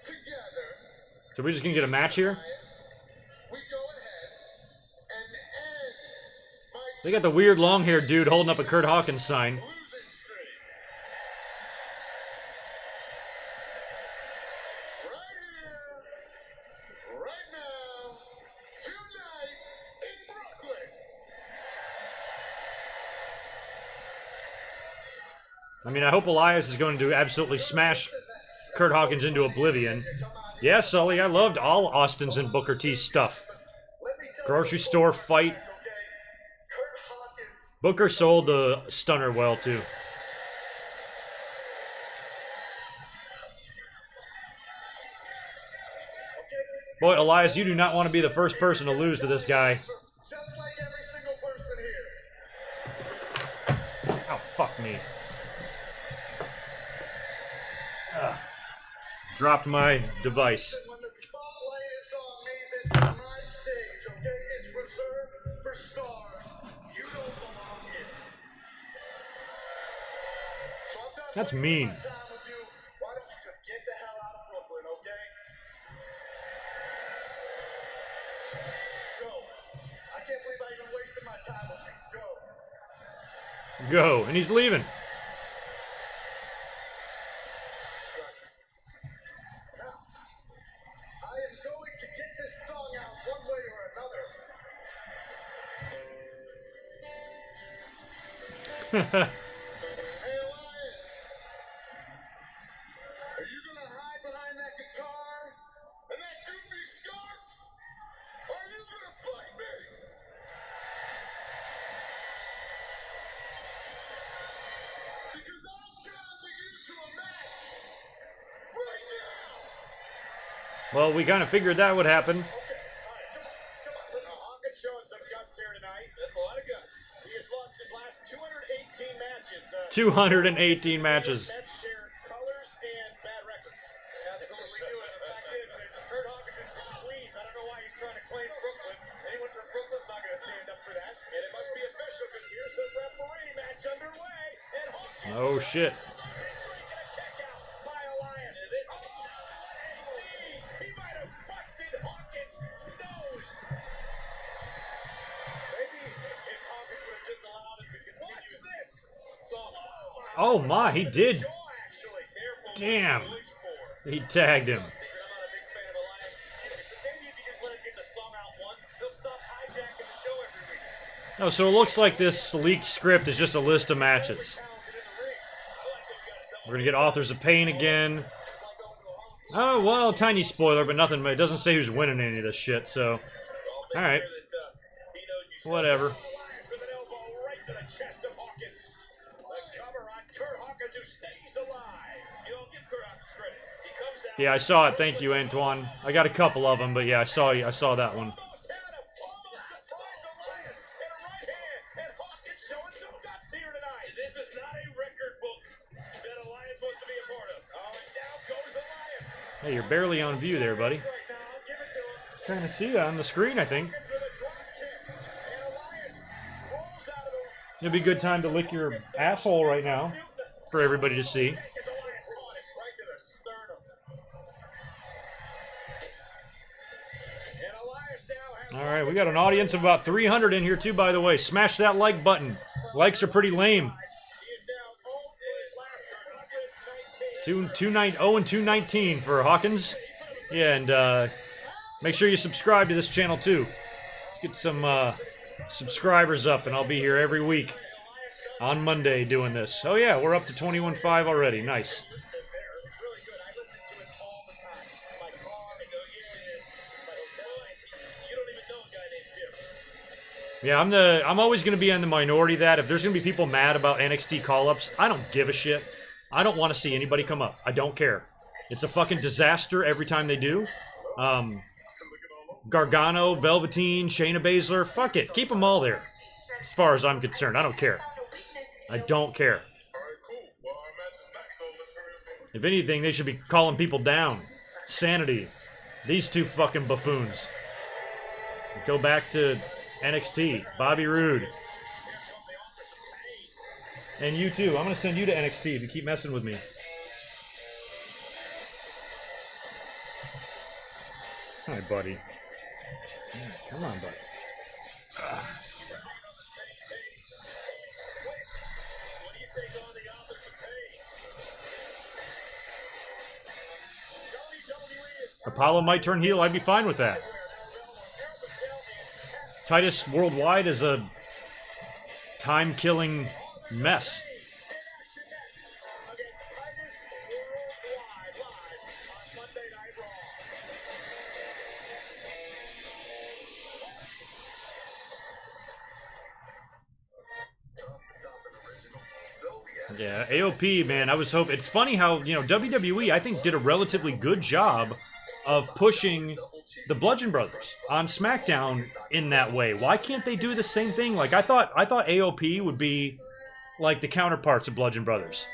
together? So we just gonna get a match here? We go ahead and end my They got the weird long-haired dude holding up a Kurt Hawkins sign. losing streak. Right here, right now, tonight in Brooklyn. I mean, I hope Elias is going to absolutely smash Kurt Hawkins into oblivion. Yeah, Sully, I loved all Austin's and Booker T's stuff. Grocery store fight. Booker sold the stunner well, too. Boy, Elias, you do not want to be the first person to lose to this guy. Just like every single person here. Oh, fuck me. Dropped my device. When the spotlight is on me, this is my stage, okay? It's reserved for stars. You don't belong here. So I'm done That's wasting mean. my time with you. Why don't you just get the hell out of Brooklyn, okay? Go. I can't believe I even wasted my time with you. Go. Go. And he's leaving. Now, I am going to get this song out one way or another. Hey, Elias. Are you gonna hide behind that guitar and that goofy scarf? Or are you gonna fight me? Because I'm challenging you to a match right now. Well, we kind of figured that would happen. Okay, all right, come on. Hawkins showing some guts here tonight. That's a lot of guts. He has lost his last 218 matches. 218 matches. Men share colors and bad records. Absolutely do. And the fact is that Kurt Hawkins is from Queens. I don't know why he's trying to claim Brooklyn. Anyone from Brooklyn's not going to stand up for that. And it must be official because here's the referee match underway. And Hawkins. Oh, shit. By Elias. He might have busted Hawkins' nose. Maybe if Hawkins would have just allowed him to continue. What's this? Oh, my. He did. Actually, careful. Damn. What he's for. He tagged him. I'm not a big fan of Elias' music, but maybe if you just let him get the song out once, he'll stop hijacking the show every week. Oh, so it looks like this leaked script is just a list of matches. Talented in the ring. I like that you got a double. We're going to get Authors of Pain again. Oh, well, tiny spoiler, but nothing. It doesn't say who's winning any of this shit, so. Alright. Whatever. Elias with an elbow right to the chest of Hawkins. The cover on Kurt Hawkins, who stays alive. You don't give Kurt Hawkins credit. He comes out. Yeah, I saw it. Thank you, Antoine. I got a couple of them, but yeah, I saw that one. Almost had him. Almost surprised Elias in a right hand. And Hawkins showing some guts here tonight. This is not a record book that Elias wants to be a part of. Oh, and down goes Elias. Hey, you're barely on view there, buddy. Right now, I'll give it to him. Trying to see you on the screen, I think. Hawkins with a drop kick. And Elias rolls out of the It'd be a good time to lick your asshole right now for everybody to see. as Elias caught it right to the sternum. And Elias now has All right, we got an audience of about 300 in here too, by the way. Smash that like button. Likes are pretty lame. he is down 0 for his last 119. 219 for Hawkins. Yeah, and make sure you subscribe to this channel too. Let's get some subscribers up, and I'll be here every week on Monday doing this. Oh yeah, we're up to 21.5 already. Nice. It's really good. I listen to it all the time. In my car, I go, yeah. My hotel, you don't even know a guy named Jim. Yeah, I'm always gonna be on the minority that if there's gonna be people mad about NXT call-ups, I don't give a shit. I don't want to see anybody come up. I don't care. It's a fucking disaster every time they do. Gargano, Velveteen, Shayna Baszler. Fuck it. Keep them all there. As far as I'm concerned. I don't care. I don't care. All right, cool. Well, our match is next, so let's hurry up. If anything, they should be calling people down. Sanity. These two fucking buffoons. Go back to NXT. Bobby Roode. And you too. I'm going to send you to NXT if you keep messing with me. Hi, buddy. Yeah, come on, buddy. Apollo might turn heel. I'd be fine with that. Titus worldwide is a time-killing mess. Yeah, AOP, man, I was hoping... It's funny how, you know, WWE, I think, did a relatively good job of pushing the Bludgeon Brothers on SmackDown in that way. Why can't they do the same thing? Like, I thought AOP would be like the counterparts of Bludgeon Brothers.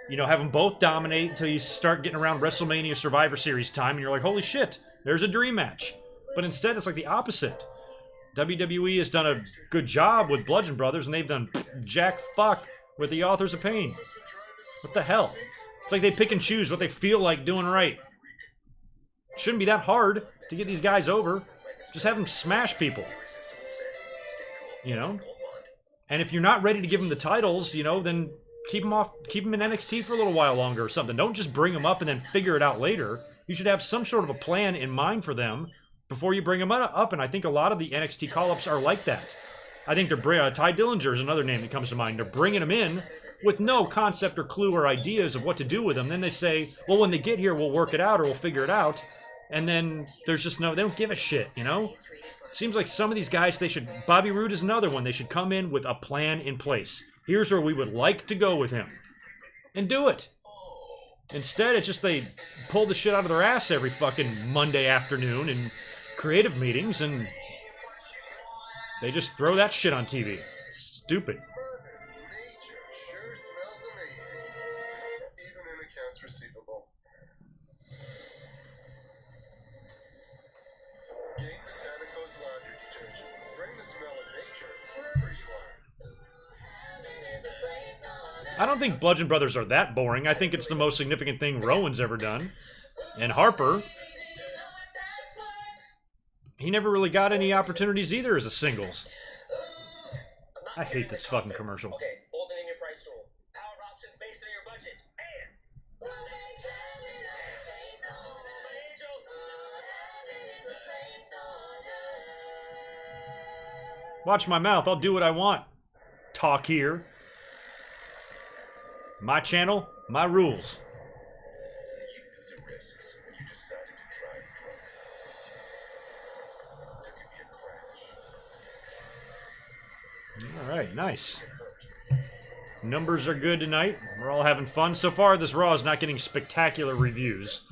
You know, have them both dominate until you start getting around WrestleMania Survivor Series time, and you're like, holy shit, there's a dream match. But instead, it's like the opposite. WWE has done a good job with Bludgeon Brothers, and they've done jack fuck with the Authors of Pain. What the hell? It's like they pick and choose what they feel like doing right. It shouldn't be that hard to get these guys over. Just have them smash people. You know? And if you're not ready to give them the titles, you know, then keep them in NXT for a little while longer or something. Don't just bring them up and then figure it out later. You should have some sort of a plan in mind for them before you bring them up, and I think a lot of the NXT call-ups are like that. I think they're Ty Dillinger is another name that comes to mind. They're bringing them in with no concept or clue or ideas of what to do with them. Then they say, well, when they get here, we'll work it out or we'll figure it out. And then there's just no, they don't give a shit, you know? It seems like some of these guys, Bobby Roode is another one. They should come in with a plan in place. Here's where we would like to go with him. And do it. Instead, it's just they pull the shit out of their ass every fucking Monday afternoon in creative meetings, and they just throw that shit on TV. Stupid. Mother nature sure smells amazing. Even in accounts receivable. Game Botanico's laundry detergent. Bring the smell of nature wherever you are. I don't think Bludgeon Brothers are that boring. I think it's the most significant thing Rowan's ever done. And Harper, he never really got any opportunities either as a singles. I hate this fucking commercial. Okay, hold it in your price tool. Power options based on your budget. And Watch my mouth. I'll do what I want. Talk here. My channel, my rules. You knew the risks when you decided to drive drunk. There could be a crash. All right, nice. Numbers are good tonight. We're all having fun. So far, this Raw is not getting spectacular reviews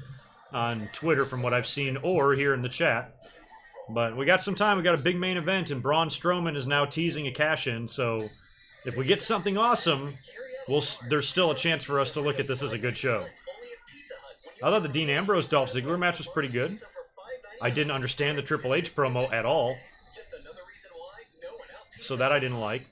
on Twitter from what I've seen or here in the chat. But we got some time. We got a big main event, and Braun Strowman is now teasing a cash-in. So if we get something awesome, there's still a chance for us to look at this as a good show. I thought the Dean Ambrose Dolph Ziggler match was pretty good. I didn't understand the Triple H promo at all, so that I didn't like.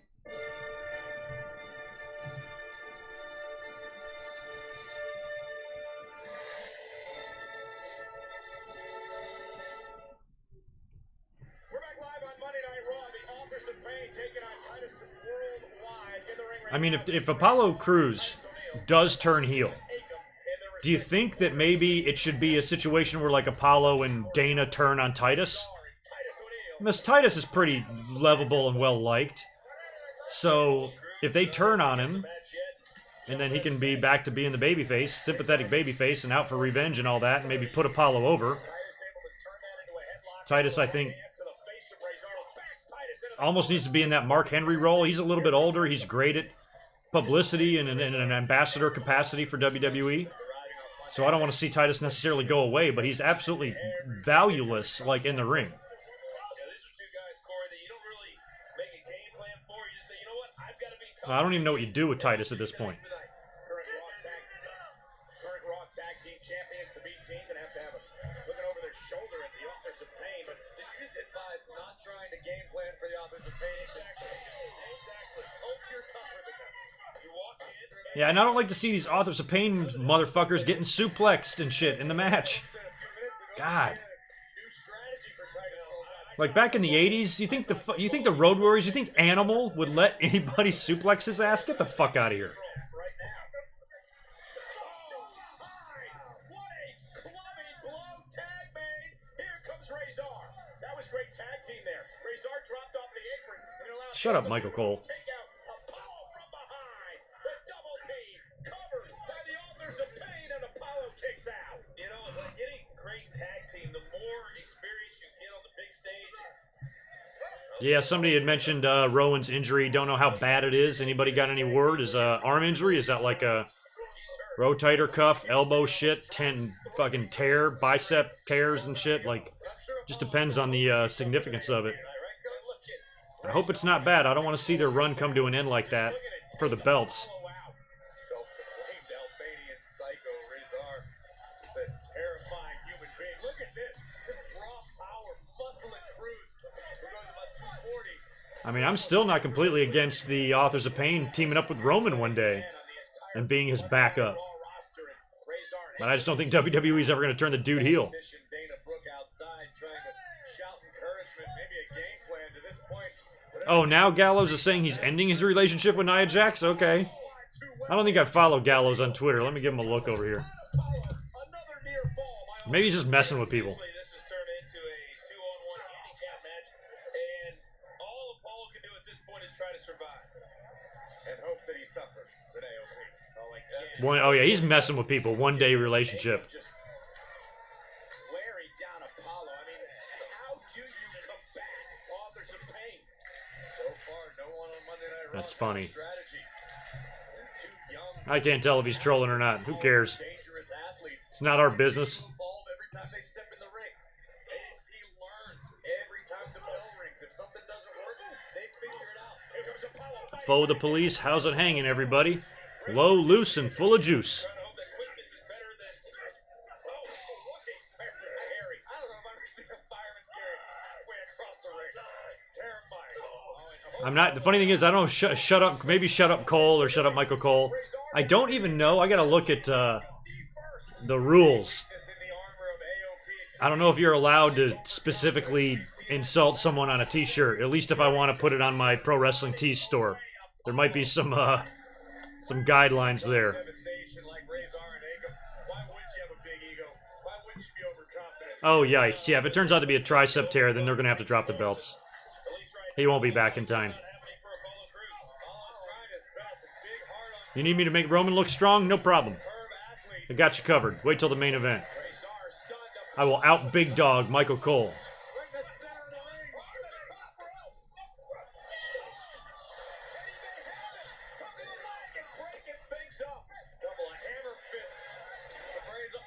We're back live on Monday Night Raw. The Authors of Pain taking on Titus worldwide in the ring. I mean, if Apollo Crews does turn heel, do you think that maybe it should be a situation where like Apollo and Dana turn on Titus? Because Titus is pretty lovable and well liked. So if they turn on him, and then he can be back to being the babyface, sympathetic babyface, and out for revenge and all that, and maybe put Apollo over. Titus, I think, almost needs to be in that Mark Henry role. He's a little bit older. He's great at publicity and in an ambassador capacity for WWE. So I don't want to see Titus necessarily go away, but he's absolutely valueless, like, in the ring. I don't even know what you do with Titus at this point. Current Raw tag team champions, the B team, gonna have a looking over their shoulder at the authors of pain. But did you just advise not trying to game plan for the authors of pain? Exactly. Hope you're tougher than them. You walk in. Yeah, and I don't like to see these authors of pain motherfuckers getting suplexed and shit in the match. God. Like back in the '80s, you think the Road Warriors, you think Animal would let anybody suplex his ass? Get the fuck out of here. Shut up, Michael Cole. You know, like any great tag team, the more experience you get on the big stage. Yeah, somebody had mentioned Rowan's injury. Don't know how bad it is. Anybody got any word? Is arm injury? Is that like a rotator cuff, elbow shit, fucking tear, bicep tears and shit? Like, just depends on the significance of it. I hope it's not bad. I don't want to see their run come to an end like that for the belts. Self-proclaimed Albanian psycho Rizar, the terrifying human being. Look at this raw power, muscle and cruise. Who goes about 240. I mean, I'm still not completely against the Authors of Pain teaming up with Roman one day and being his backup. But I just don't think WWE's ever going to turn the dude heel. Oh, now Gallows is saying he's ending his relationship with Nia Jax? Okay. I don't think I follow Gallows on Twitter. Let me give him a look over here. Maybe he's just messing with people. This has turned into a 2-on-1 handicap match, and all Apollo can do at this point is try to survive and hope that he's tougher than AOP. Oh yeah, he's messing with people. One day relationship. Just wearing down Apollo. I mean, how do you combat Authors of Pain? So far, no one on Monday Night Raw. That's funny. Strategy. And two young, I can't tell if he's trolling or not. Who cares? dangerous athletes. It's not our business. Evolve every time they step in the ring. AOP learns every time the bell rings. If something doesn't work, they figure it out. Here comes Apollo. Foe of the police, how's it hanging, everybody? Low, loose, and full of juice. Trying to hope that quickness is better than. Oh, what a fireman's carry. I don't know if I've ever seen a fireman's carry halfway across the ring. Terrifying. I'm not. The funny thing is, I don't know. Shut up. Maybe shut up Cole or shut up Michael Cole. I don't even know. I gotta look at the rules. I don't know if you're allowed to specifically insult someone on a T-shirt. At least if I want to put it on my Pro Wrestling Tees store, there might be some guidelines there. Oh yikes! Yeah, if it turns out to be a tricep tear, then they're gonna have to drop the belts. He won't be back in time. You need me to make Roman look strong? No problem. I got you covered. Wait till the main event. I will out big dog Michael Cole.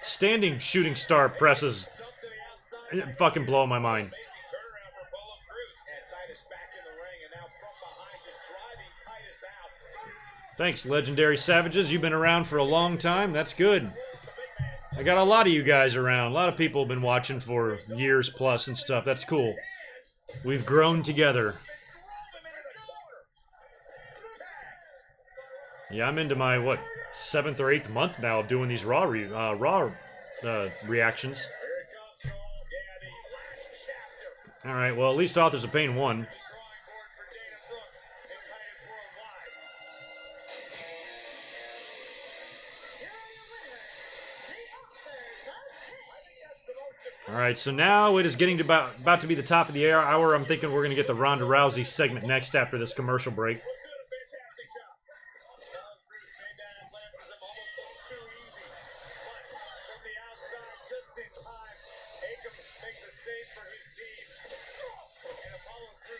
Standing shooting star presses fucking blow my mind. Thanks, legendary savages. You've been around for a long time. That's good. I got a lot of you guys around. A lot of people have been watching for years plus and stuff. That's cool. We've grown together. Yeah, I'm into my, 7th or 8th month now of doing these Raw reactions. Alright, well, at least Authors of Pain won. Alright, so now it is getting to about to be the top of the hour. I'm thinking we're going to get the Ronda Rousey segment next after this commercial break.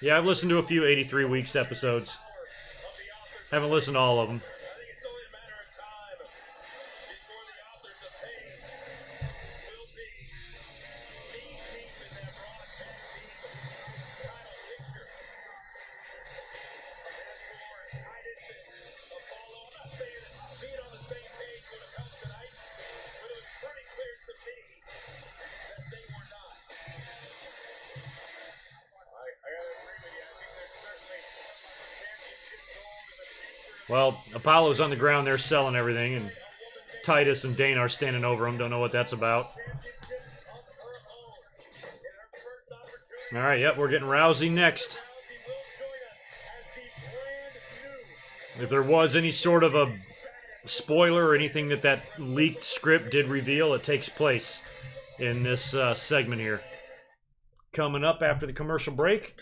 Yeah, I've listened to a few 83 Weeks episodes. Haven't listened to all of them. Well, Apollo's on the ground there selling everything, and Titus and Dana are standing over him. Don't know what that's about. All right, yep, we're getting Rousey next. If there was any sort of a spoiler or anything that leaked script did reveal, it takes place in this segment here. Coming up after the commercial break,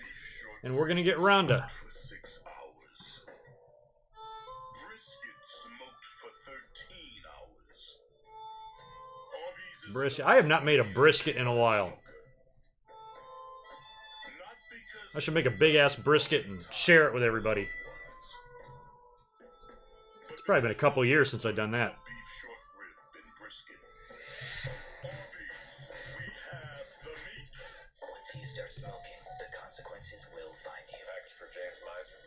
and we're going to get Ronda. For 6 hours. Brisket smoked for 13 hours. Arby's is Brisket. I have not made a brisket in a while. not because I should make a big-ass brisket and share it with everybody. It's probably been a couple years since I've done that. beef short rib and brisket. Arby's, we have the meat. Once you start smoking, the consequences will find you. Package for James Miser.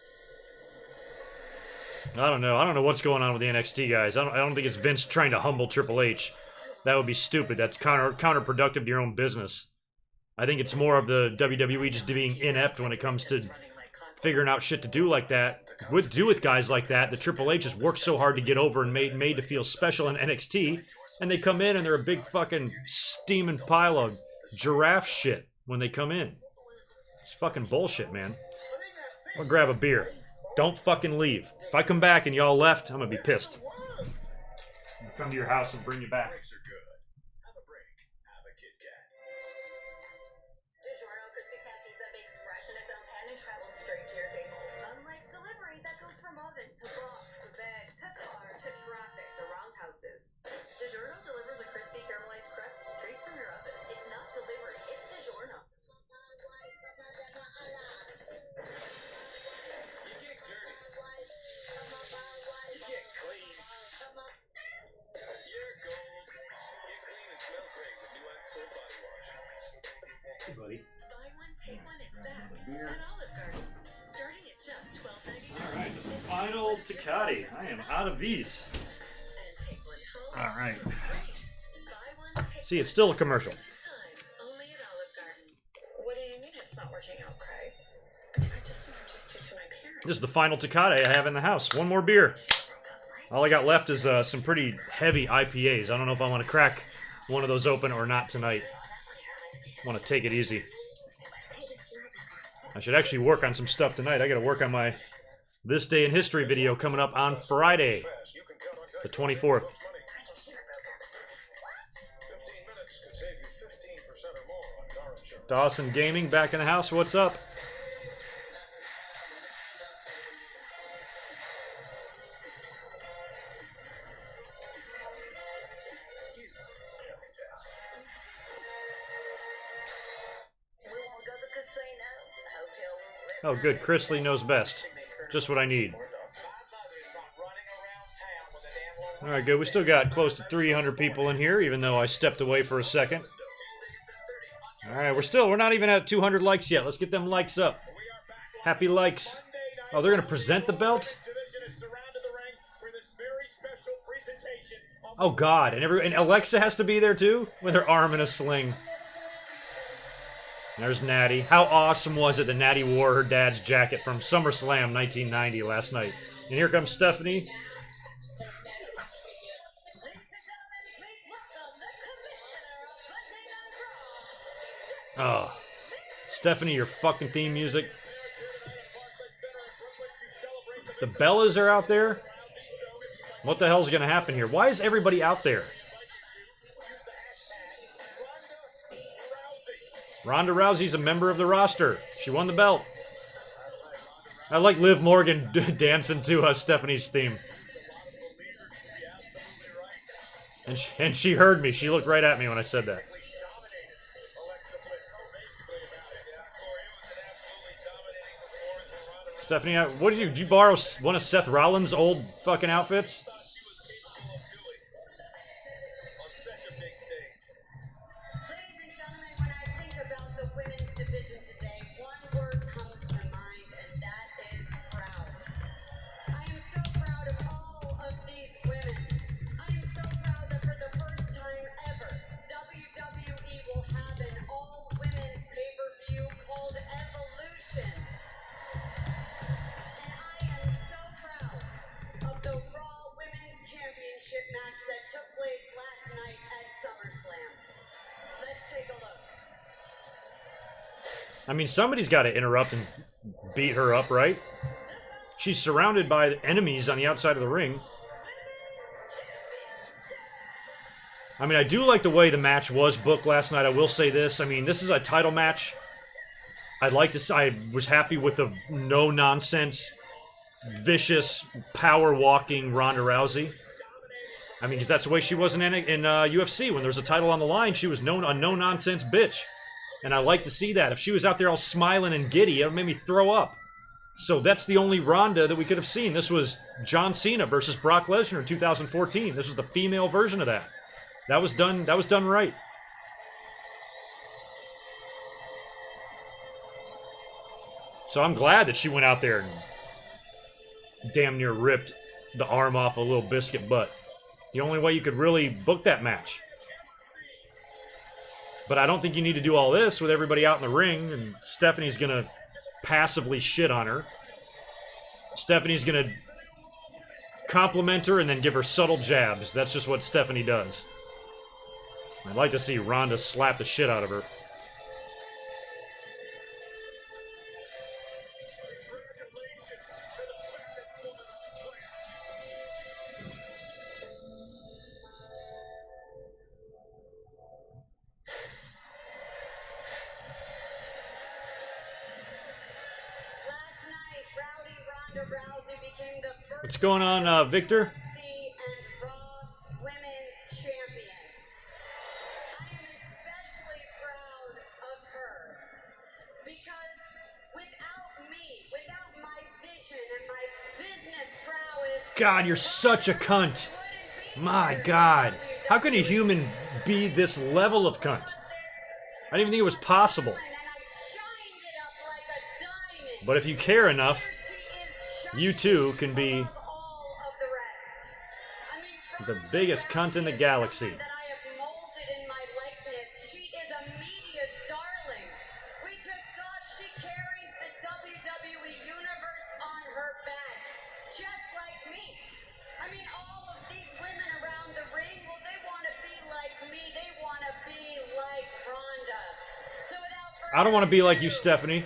I don't know. I don't know what's going on with the NXT guys. I don't think it's Vince trying to humble Triple H. That would be stupid. That's counterproductive to your own business. I think it's more of the WWE just being inept when it comes to figuring out shit to do like that. What do with guys like that? The Triple H has worked so hard to get over and made to feel special in NXT, and they come in and they're a big fucking steaming pile of giraffe shit when they come in. It's fucking bullshit, man. I'm gonna grab a beer. Don't fucking leave. If I come back and y'all left, I'm gonna be pissed. I'll come to your house and bring you back. Breaks are good. Have a break. Have a Kit Kat. DiGiorno crispy pan pizza bakes fresh in its own pan and travels straight to your table. Unlike delivery that goes from oven to box to bag to car to traffic to roundhouses. DiGiorno delivers a crispy caramelized crust straight from your oven. It's not delivery, it's DiGiorno. You get dirty. You get clean. You're gold. Get clean and smell great with new Unstored Body Wash. Hey, buddy. Buy one, take one is back at Olive Garden. Starting at just $12.99. Alright, the final Takati. I am out of these. And take one home. Alright. Buy one, take See, it's still a commercial. time. Only at Olive Garden. What do you mean it's not working out, Craig? I just introduced you to my parents. This is the final Takati I have in the house. One more beer. All I got left is some pretty heavy IPAs. I don't know if I want to crack one of those open or not tonight. I want to take it easy. I should actually work on some stuff tonight. I got to work on my This Day in History video coming up on Friday, You can count on the 24th. 15 minutes could save you 15% or more on car insurance. Dawson Gaming back in the house. What's up? We won't go to the casino, hotel room. Oh, good. Chrisley knows best. Just what I need. My mother's not running around town with a damn low All right, good. We still got close to 300 people in here, even though I stepped away for a second. All right, we're not even at 200 likes yet. Let's get them likes up. Happy likes. Oh, they're gonna present the belt? division has surrounded the ring for this very special presentation of Oh God! And Alexa has to be there too, with her arm in a sling. There's Natty. How awesome was it that Natty wore her dad's jacket from SummerSlam 1990 last night? And here comes Stephanie. Ladies and gentlemen, please welcome the commissioner of Monday Night Raw. Oh, Stephanie, your fucking theme music. The Bellas are out there. What the hell's gonna happen here? Why is everybody out there? Ronda Rousey's a member of the roster. She won the belt. I like Liv Morgan dancing to Stephanie's theme. And she heard me. She looked right at me when I said that. Stephanie, what did you borrow one of Seth Rollins' old fucking outfits? Ladies and gentlemen, when I think about the women's division today, one word comes to mind, and that is proud. I am so proud of all of these women. I am so proud that for the first time ever, WWE will have an all-women's pay-per-view called Evolution. And I am so proud I mean, somebody's got to interrupt and beat her up, right? She's surrounded by enemies on the outside of the ring. I mean, I do like the way the match was booked last night. I will say this. I mean, this is a title match. I'd like to say I was happy with the no-nonsense, vicious, power-walking Ronda Rousey. I mean, because that's the way she was in UFC. When there was a title on the line, she was a no-nonsense bitch. And I like to see that. If she was out there all smiling and giddy, it made me throw up. So that's the only Ronda that we could have seen. This was John Cena versus Brock Lesnar in 2014. This was the female version of that. That was done right. So I'm glad that she went out there and damn near ripped the arm off a little biscuit butt. The only way you could really book that match. But I don't think you need to do all this with everybody out in the ring, and Stephanie's going to passively shit on her. Stephanie's going to compliment her and then give her subtle jabs. That's just what Stephanie does. I'd like to see Ronda slap the shit out of her. What's going on, Victor? God, you're such a cunt. My God. How can a human be this level of cunt? I didn't even think it was possible. But if you care enough, you too can be the biggest cunt in the galaxy. I don't want to be like you, Stephanie.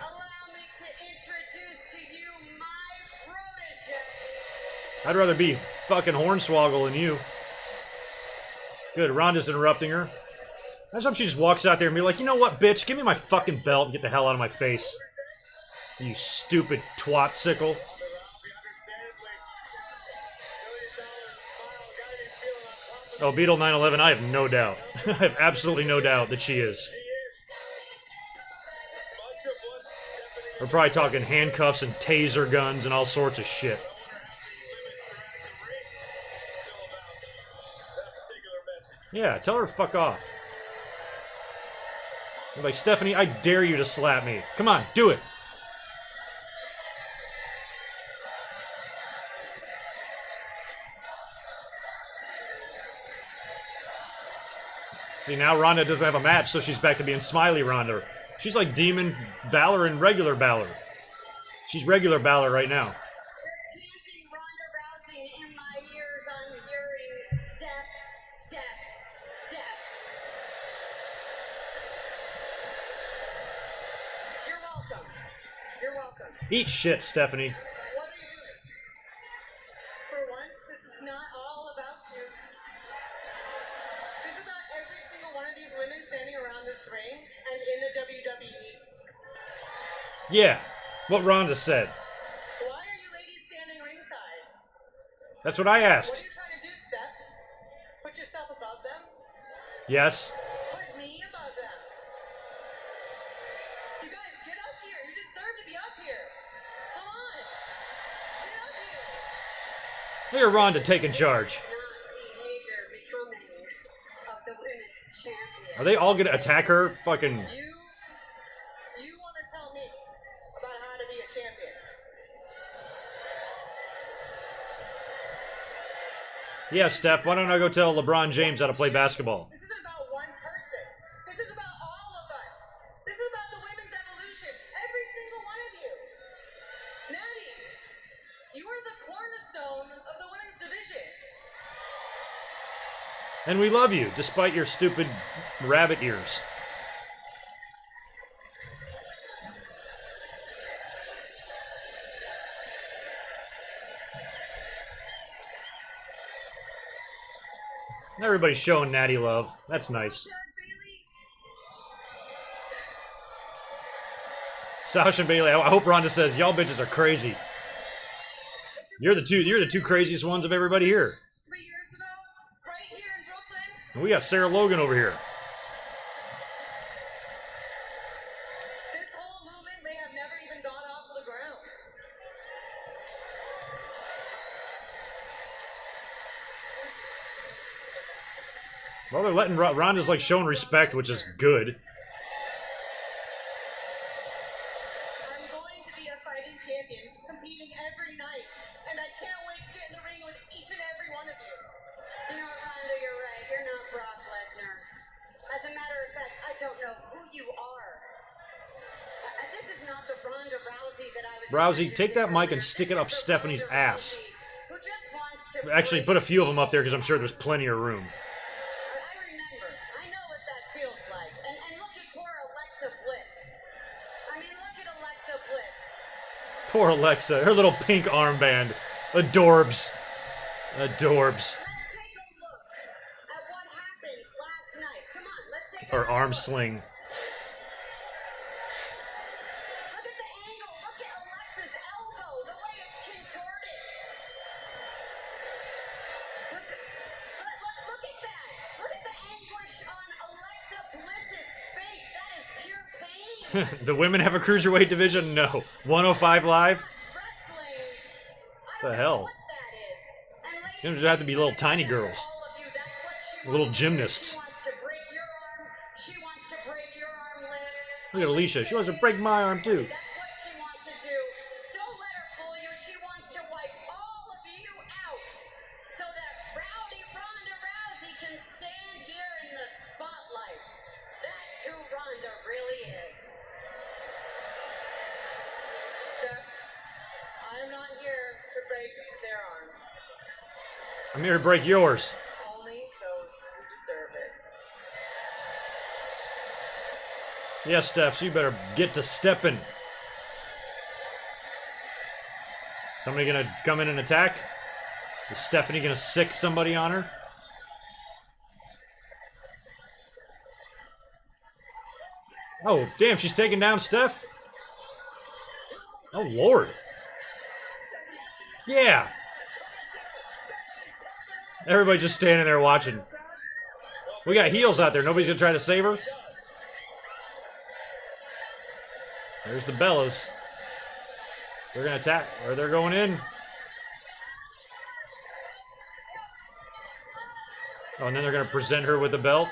I'd rather be fucking Hornswoggle than you. Good, Ronda's interrupting her. That's how she just walks out there and be like, you know what, bitch? Give me my fucking belt and get the hell out of my face. You stupid twat sickle. Oh, Beetle 911, I have no doubt. I have absolutely no doubt that she is. We're probably talking handcuffs and taser guns and all sorts of shit. Yeah, tell her to fuck off. I'm like, Stephanie, I dare you to slap me. Come on, do it. See, now Ronda doesn't have a match, so she's back to being Smiley Ronda. She's like Demon Balor and regular Balor. She's regular Balor right now. Eat shit, Stephanie. What are you doing? For once, this is not all about you. This is about every single one of these women standing around this ring and in the WWE. Yeah, what Ronda said. Why are you ladies standing ringside? That's what I asked. What are you trying to do, Steph? Put yourself above them? Yes. Put me above them. You guys, get up here. You deserve to be up here. Come on. Get up here. Look at Ronda taking charge. Behavior becoming of the women's champion. Are they all gonna attack her? Fucking. You want to tell me about how to be a champion? Yeah, Steph, why don't I go tell LeBron James how to play basketball? This isn't about one person. This is about all of us. This is about the women's evolution. Every single one of you. Natty, you are the cornerstone of the women's division. And we love you, despite your stupid rabbit ears. Everybody's showing Natty love. That's nice. Sasha and Bayley. I hope Ronda says, y'all bitches are crazy. You're the two craziest ones of everybody here. 3 years ago, right here in Brooklyn. And we got Sarah Logan over here. This whole movement may have never even got off the ground. Well, they're letting Ronda's like showing respect, which is good. I'm going to be a fighting champion, competing every night, and I can't wait to get in the ring with each and every one of you. You know what, Ronda, you're right. You're not Brock Lesnar. As a matter of fact, I don't know who you are. This is not the Ronda Rousey that I was. Rousey, take that mic and introduced stick it to. up This is the Stephanie's Ronda ass. Rousey who just wants to Actually, put a few of them up there because I'm sure there's plenty of room. I remember. I know what that feels like. And look at poor Alexa Bliss. I mean, look at Alexa Bliss. Poor Alexa, her little pink armband. Adorbs. Adorbs. Let's take a look at what happened last night. Come on, let's take a Or look. arm sling. Look at the angle. Look at Alexa's elbow. The way it's contorted. Look at that. Look at the anguish on Alexa Bliss's face. That is pure pain. The women have a cruiserweight division? No. 105 Live? Wrestling. The hell? What that is. And ladies, Gonna just have to be little tiny girls. all of you, that's what she Little wants. gymnasts. She wants to break your arm. She wants to break your arm, Liv. Look at Alicia. She wants to break my arm too. That's what she wants to do. Don't let her fool you. She wants to wipe all of you out so that rowdy Ronda Rousey can stand here in the spotlight. That's who Ronda really is. Steph, I'm not here to break their arms. I'm here to break yours. Only those who deserve it. Yes, Steph, so you better get to stepping. Somebody gonna come in and attack? Is Stephanie gonna sick somebody on her? Oh, damn, she's taking down Steph? Oh, Lord. Yeah. Everybody's just standing there watching. We got heels out there. Nobody's gonna try to save her? There's the Bellas. They're gonna attack, or they're going in. Oh, and then they're gonna present her with the belt.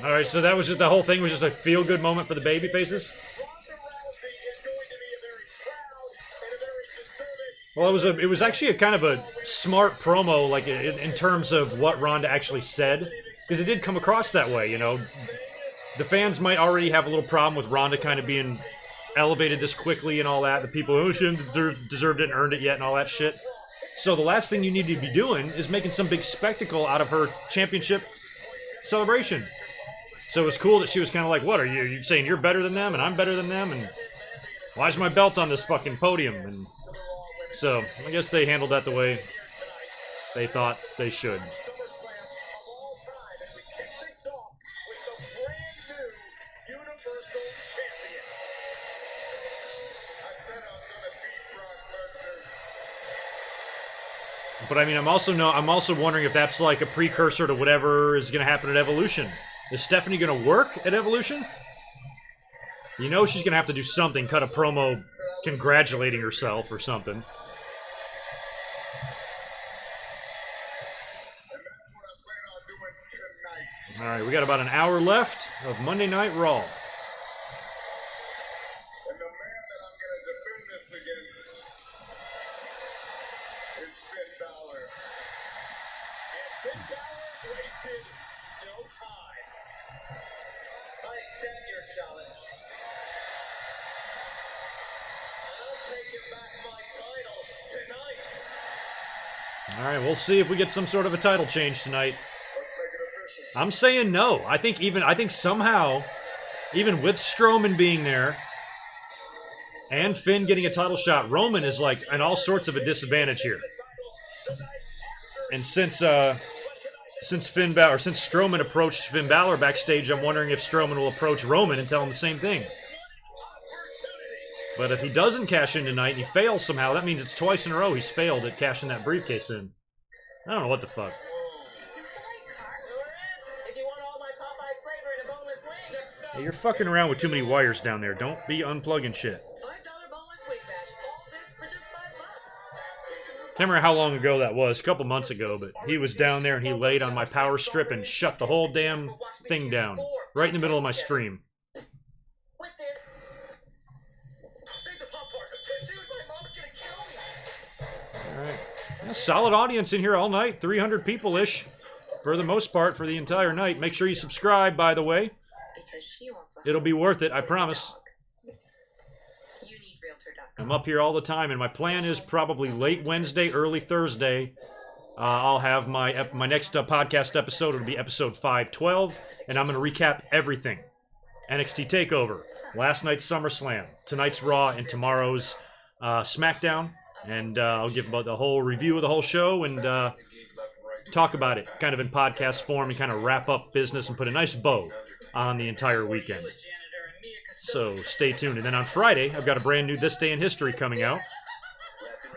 All right, so that was just the whole thing was just a feel-good moment for the baby faces. Ronda Rousey is going to be a very proud and a very deserving. Well, it was actually a kind of a smart promo, like in terms of what Ronda actually said, because it did come across that way. You know, the fans might already have a little problem with Ronda kind of being elevated this quickly and all that. The people who shouldn't deserved it and earned it yet and all that shit. So the last thing you need to be doing is making some big spectacle out of her championship celebration. So it was cool that she was kind of like, what, are you saying you're better than them and I'm better than them? And why's my belt on this fucking podium? And so I guess they handled that the way they thought they should. SummerSlam of all time, and we kick things off with the brand new Universal Champion. I said I was gonna beat Brock Lesnar. But I mean, I'm also wondering if that's like a precursor to whatever is going to happen at Evolution. Is Stephanie going to work at Evolution? You know she's going to have to do something, cut a promo congratulating herself or something. And that's what I plan on doing tonight. All right, we got about an hour left of Monday Night Raw. And the man that I'm gonna defend this against is Finn Balor. And Finn Balor wasted no time. I accept your challenge. And I'm taking back my title tonight. All right, we'll see if we get some sort of a title change tonight. Let's make it official. I'm saying no. I think somehow, even with Strowman being there, and Finn getting a title shot. Roman is like in all sorts of a disadvantage here. And since Strowman approached Finn Balor backstage, I'm wondering if Strowman will approach Roman and tell him the same thing. But if he doesn't cash in tonight and he fails somehow, that means it's twice in a row he's failed at cashing that briefcase in. I don't know what the fuck. Hey, you're fucking around with too many wires down there. Don't be unplugging shit. $5 boneless wing bash. All this for just $5. Can't remember how long ago that was, a couple months ago, but he was down there and he laid on my power strip and shut the whole damn thing down. Right in the middle of my stream. With this. Save the pop tart. Dude, my mom's gonna kill me. Alright. Yeah, solid audience in here all night. 300 people-ish. For the most part, for the entire night. Make sure you subscribe, by the way. It'll be worth it, I promise. I'm up here all the time, and my plan is probably late Wednesday, early Thursday. I'll have my next podcast episode. It'll be episode 512, and I'm going to recap everything. NXT TakeOver, last night's SummerSlam, tonight's Raw, and tomorrow's SmackDown. And I'll give about the whole review of the whole show and talk about it kind of in podcast form and kind of wrap up business and put a nice bow on the entire weekend. So stay tuned. And then on Friday, I've got a brand new This Day in History coming out.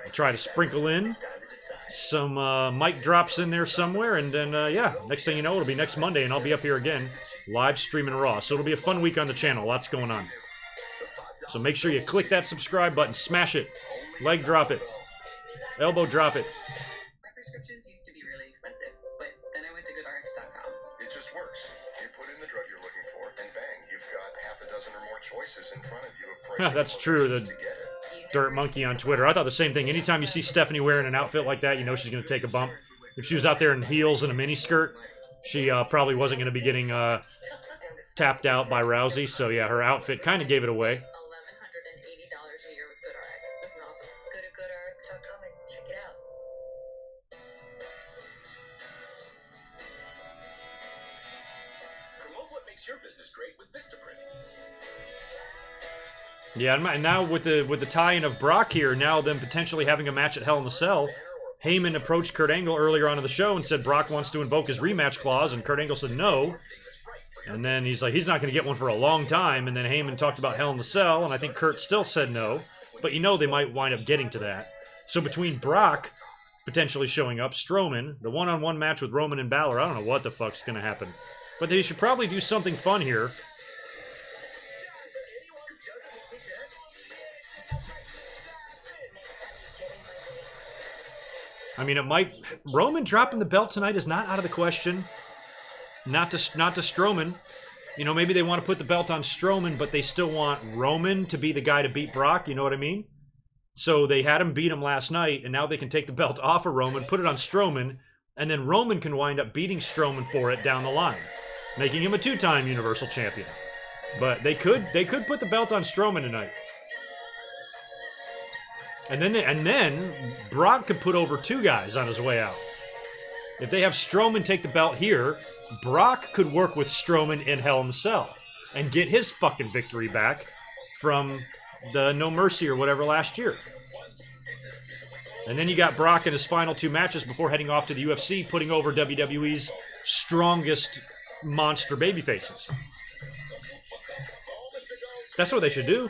I'll try to sprinkle in some mic drops in there somewhere. And then, yeah, next thing you know, it'll be next Monday, and I'll be up here again, live streaming Raw. So it'll be a fun week on the channel. Lots going on. So make sure you click that subscribe button. Smash it. Leg drop it. Elbow drop it. My prescriptions used to be really expensive, but then I went to GoodRx.com. It just works. You put in the drug you're looking for, and bang, you've got half a dozen or more choices in front of you of pricing. That's true. The Dirt Monkey on Twitter. I thought the same thing. Anytime you see Stephanie wearing an outfit like that, you know she's going to take a bump. If she was out there in heels and a miniskirt, she probably wasn't going to be getting tapped out by Rousey. So yeah, her outfit kind of gave it away. $1,180 a year with GoodRx. This is awesome. Go to GoodRx.com and check it out. Promote what makes your business great with Vistaprint. Yeah, and now with the tie-in of Brock here, now them potentially having a match at Hell in the Cell, Heyman approached Kurt Angle earlier on in the show and said Brock wants to invoke his rematch clause, and Kurt Angle said no. And then he's like, he's not going to get one for a long time, and then Heyman talked about Hell in the Cell, and I think Kurt still said no. But you know they might wind up getting to that. So between Brock potentially showing up, Strowman, the one-on-one match with Roman and Balor, I don't know what the fuck's going to happen. But they should probably do something fun here. I mean, it might... Roman dropping the belt tonight is not out of the question. Not to Strowman. You know, maybe they want to put the belt on Strowman, but they still want Roman to be the guy to beat Brock. You know what I mean? So they had him beat him last night, and now they can take the belt off of Roman, put it on Strowman, and then Roman can wind up beating Strowman for it down the line, making him a two-time Universal Champion. But they could put the belt on Strowman tonight. And then Brock could put over two guys on his way out. If they have Strowman take the belt here, Brock could work with Strowman in Hell in the Cell and get his fucking victory back from the No Mercy or whatever last year. And then you got Brock in his final two matches before heading off to the UFC, putting over WWE's strongest monster babyfaces. That's what they should do.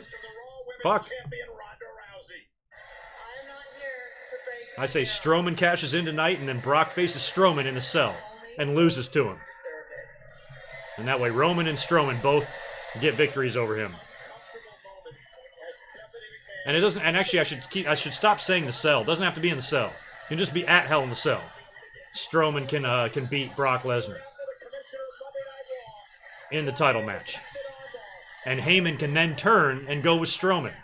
Fuck. I say Strowman cashes in tonight, and then Brock faces Strowman in the Cell and loses to him. And that way Roman and Strowman both get victories over him. And it doesn't. And actually, I should stop saying the Cell. It doesn't have to be in the Cell. It can just be at Hell in the Cell. Strowman can beat Brock Lesnar in the title match, and Heyman can then turn and go with Strowman.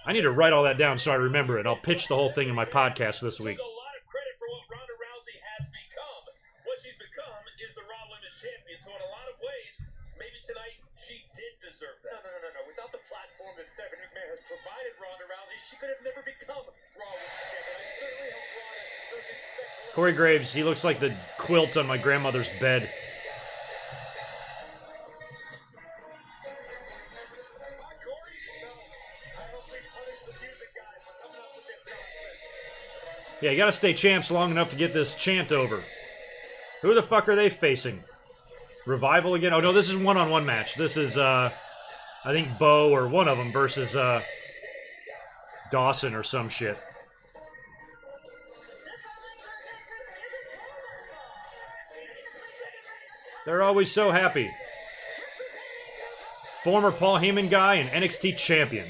I need to write all that down so I remember it. I'll pitch the whole thing in my podcast this week. A lot of credit for what Ronda Rousey has become. What she's become is the Raw Women's Champion. So in a lot of ways, maybe tonight she did deserve that. No. Without the platform that Stephanie McMahon has provided Ronda Rousey, she could have never become Raw Women's Champion. I certainly hope Ronda doesn't expect... Corey Graves, he looks like the quilt on my grandmother's bed. Yeah, you gotta stay champs long enough to get this chant over. Who the fuck are they facing? Revival again? Oh, no, this is one-on-one match. This is, I think Bo or one of them versus, Dawson or some shit. They're always so happy. Former Paul Heyman guy and NXT champion.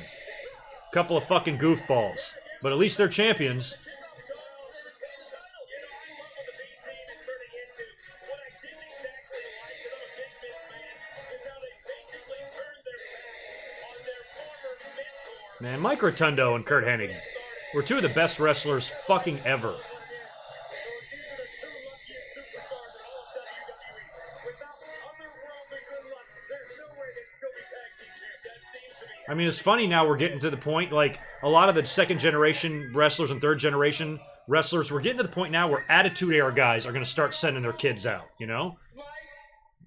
Couple of fucking goofballs. But at least they're champions. Man, Mike Rotundo and Kurt Hennig were two of the best wrestlers fucking ever. I mean, it's funny now we're getting to the point, like, a lot of the second-generation wrestlers and third-generation wrestlers, we're getting to the point now where Attitude-Era guys are going to start sending their kids out, you know?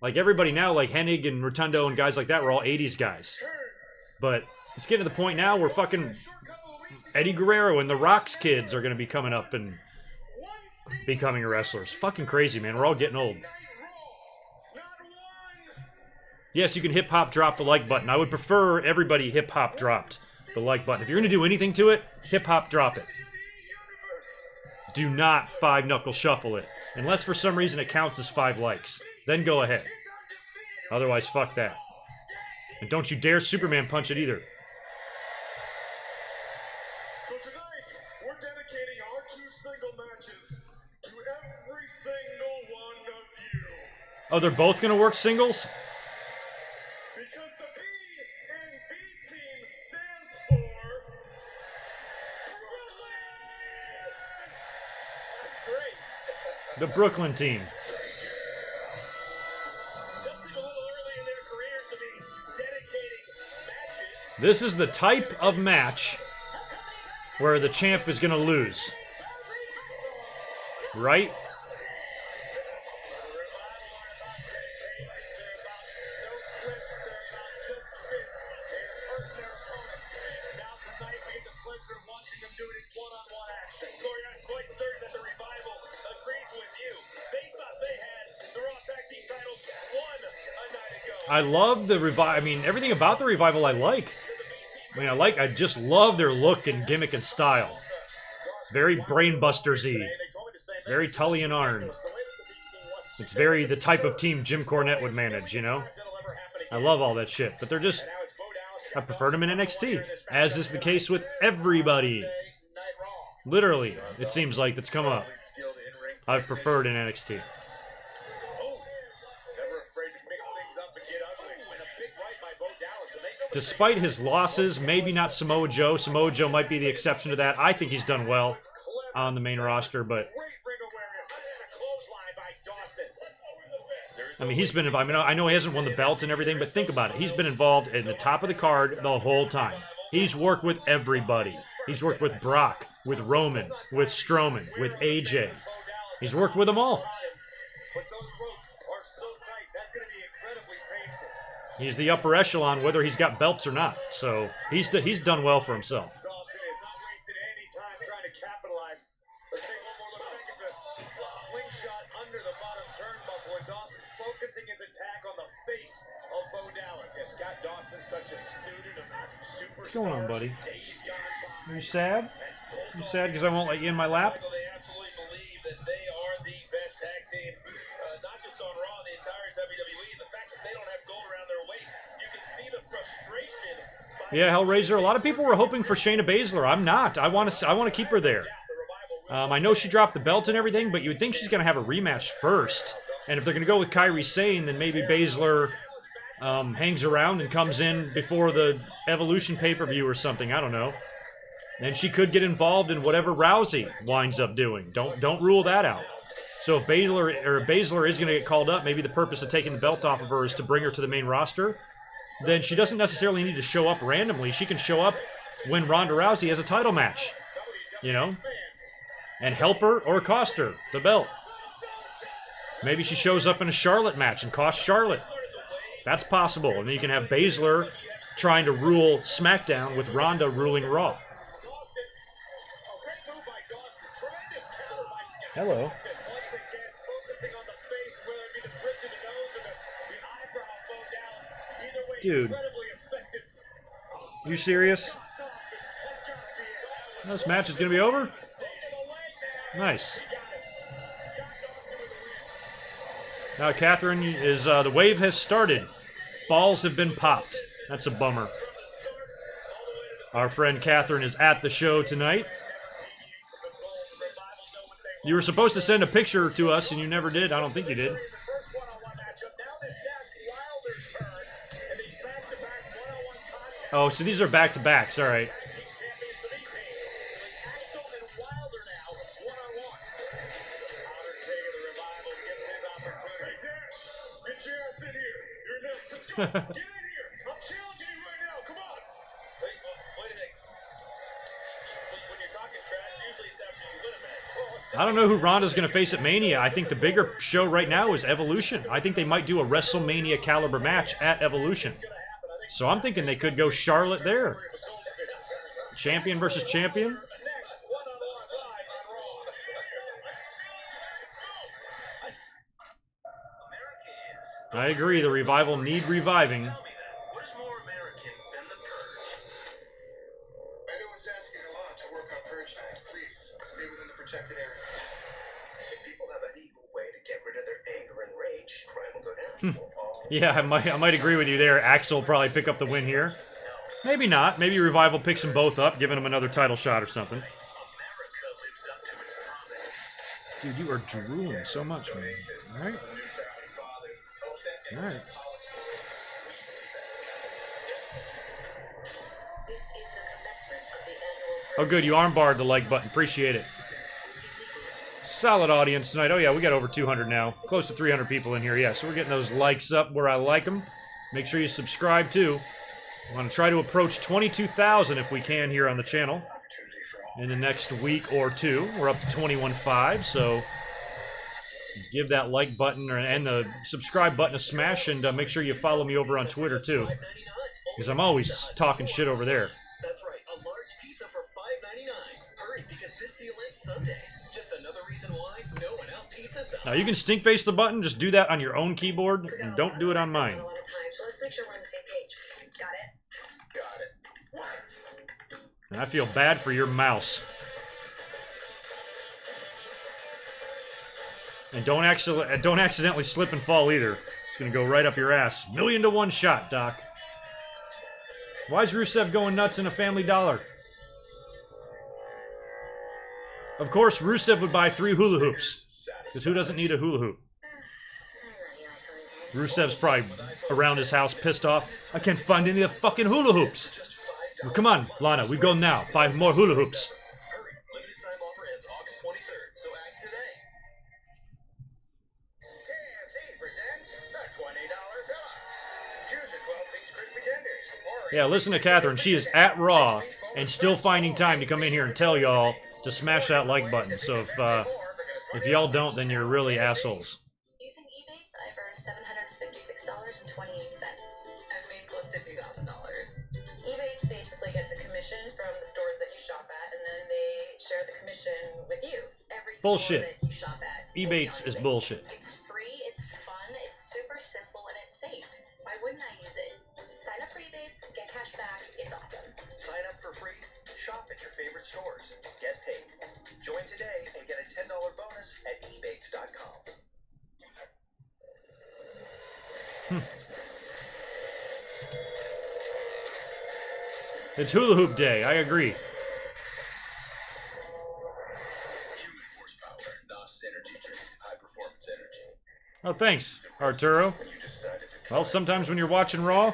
Like, everybody now, like Hennig and Rotundo and guys like that, were all 80s guys. But it's getting to the point now where fucking Eddie Guerrero and the Rock's kids are going to be coming up and becoming wrestlers. Fucking crazy, man. We're all getting old. Yes, you can hip-hop drop the like button. I would prefer everybody hip-hop dropped the like button. If you're going to do anything to it, hip-hop drop it. Do not 5-knuckle shuffle it. Unless for some reason it counts as 5 likes. Then go ahead. Otherwise, fuck that. And don't you dare Superman punch it either. So tonight, we're dedicating our 2 single matches to every single one of you. Oh, they're both going to work singles? Because the B in B team stands for Brooklyn! That's great. The Brooklyn team. Does seem a little early in their careers to be dedicating matches. This is the type of match where the champ is going to lose. Right? I love the Revival. I mean, everything about the Revival I like. I just love their look and gimmick and style. It's very Brainbusters-y. It's very Tully and Arn. It's very the type of team Jim Cornette would manage, you know? I love all that shit, but they're just... I preferred them in NXT, as is the case with everybody. Literally, it seems like that's come up. I've preferred in NXT. Despite his losses, maybe not Samoa Joe. Samoa Joe might be the exception to that. I think he's done well on the main roster, but... I mean, he's been... I mean, I know he hasn't won the belt and everything, but think about it. He's been involved in the top of the card the whole time. He's worked with everybody. He's worked with Brock, with Roman, with Strowman, with AJ. He's worked with them all. He's the upper echelon, whether he's got belts or not. So he's done well for himself. Dawson has not wasted any time trying to capitalize. Let's take one more look back at the slingshot under the bottom turnbuckle, and Dawson focusing his attack on the face of Bo Dallas. Yeah, Scott Dawson, such a student of superstars. What's going on, buddy? Are you sad? You sad because I won't let you in my lap? They absolutely believe that they are the best tag team, not just on Raw, the entire WWE. The fact that they don't have gold around their waist, you can see the frustration. Yeah, Hellraiser. A lot of people were hoping for Shayna Baszler. I'm not. I want to keep her there. I know she dropped the belt and everything, but you would think she's going to have a rematch first. And if they're going to go with Kairi Sane, then maybe Baszler hangs around and comes in before the Evolution pay-per-view or something. I don't know. And she could get involved in whatever Rousey winds up doing. Don't rule that out. So if Baszler is going to get called up, maybe the purpose of taking the belt off of her is to bring her to the main roster. Then she doesn't necessarily need to show up randomly. She can show up when Ronda Rousey has a title match, you know, and help her or cost her the belt. Maybe she shows up in a Charlotte match and costs Charlotte. That's possible. And then you can have Baszler trying to rule SmackDown with Ronda ruling Raw. Hello. Once again, focusing on the face, whether it be the bridge of the nose or the eyebrow of Bo Dallas. Either way, Dude. incredibly effective. You serious? Dawson, that's gotta be it. This match is going to be over? Into the leg there. Nice. He got it. Scott Dawson with the win. Now, Catherine, is the wave has started. Balls have been popped. That's a bummer. Our friend Catherine is at the show tonight. You were supposed to send a picture to us, and you never did. I don't think you did. The first one-on-one matchup. Now this Dash Wilder's turn. And these back-to-back one-on-one contests. Oh, so these are back-to-backs. All right. Tag team champions for these teams. Axel and Wilder now, one-on-one. Outer King of the Revival gets his opportunity. Hey, Dash, get your ass in here. You're next. Let's go. Get in here. I'm challenging you right now. Come on. Wait a second. When you're talking trash, usually it's after you win a match. I don't know who Ronda's going to face at Mania. I think the bigger show right now is Evolution. I think they might do a WrestleMania caliber match at Evolution. So I'm thinking they could go Charlotte there. Champion versus champion. Next, one-on-one live on Raw. I agree. The Revival need reviving. What is more American than the purge? I know it's asking a lot to work on Purge Night. Please, stay within the protected area. If people have a legal way to get rid of their anger and rage, crime will go down. We'll all Yeah, I might agree with you there. Axel will probably pick up the win here. Maybe not. Maybe Revival picks them both up, giving them another title shot or something. America lives up to its promise. Dude, you are drooling so much, man. All right. All right. This is the commencement of the annual Oh, good. You armbarred the like button. Appreciate it. Solid audience tonight. Oh, yeah, we got over 200 now. Close to 300 people in here. Yeah, so we're getting those likes up where I like them. Make sure you subscribe, too. I want to try to approach 22,000 if we can here on the channel in the next week or two. We're up to 21.5, so give that like button and the subscribe button a smash, and make sure you follow me over on Twitter, too, because I'm always talking shit over there. That's right, a large pizza for $5.99. Hurry, because this deal ends Sunday. Just another reason why no one else pizza's the Now, you can stink face the button. Just do that on your own keyboard, and don't do it on mine. A lot of time, so let's make sure we're on the same page. Got it? Got it. And I feel bad for your mouse. And don't accidentally slip and fall either. It's gonna go right up your ass. 1,000,000 to 1 shot, Doc. Why is Rusev going nuts in a Family Dollar? Of course, Rusev would buy 3 hula hoops. Because who doesn't need a hula hoop? Rusev's probably around his house pissed off. I can't find any of the fucking hula hoops. Well, come on, Lana, we go now. Buy more hula hoops. Hurry, limited time offer ends August 23rd, so act today. KFC presents the $20 fill-ups. Choose the 12-piece crispy tenders. Or Yeah, listen to Catherine. She is at Raw and still finding time to come in here and tell y'all to smash that like button. So if y'all don't, then you're really assholes. Using Ebates, I've earned $756.28. I've made close to $2,000. Ebates basically gets a commission from the stores that you shop at, and then they share the commission with you. Every store Bullshit. that you shop at. Ebates is bullshit. It's free, it's fun, it's super simple, and it's safe. Why wouldn't I use it? Sign up for Ebates, get cash back, it's awesome. Sign up for free, shop at your favorite stores, get paid. Join today and get a $10 bonus at ebates.com. It's hula hoop day. I agree. human horsepower, NOS energy drink, high performance energy. Oh, thanks, Arturo. When you decided to Well, sometimes when you're watching Raw,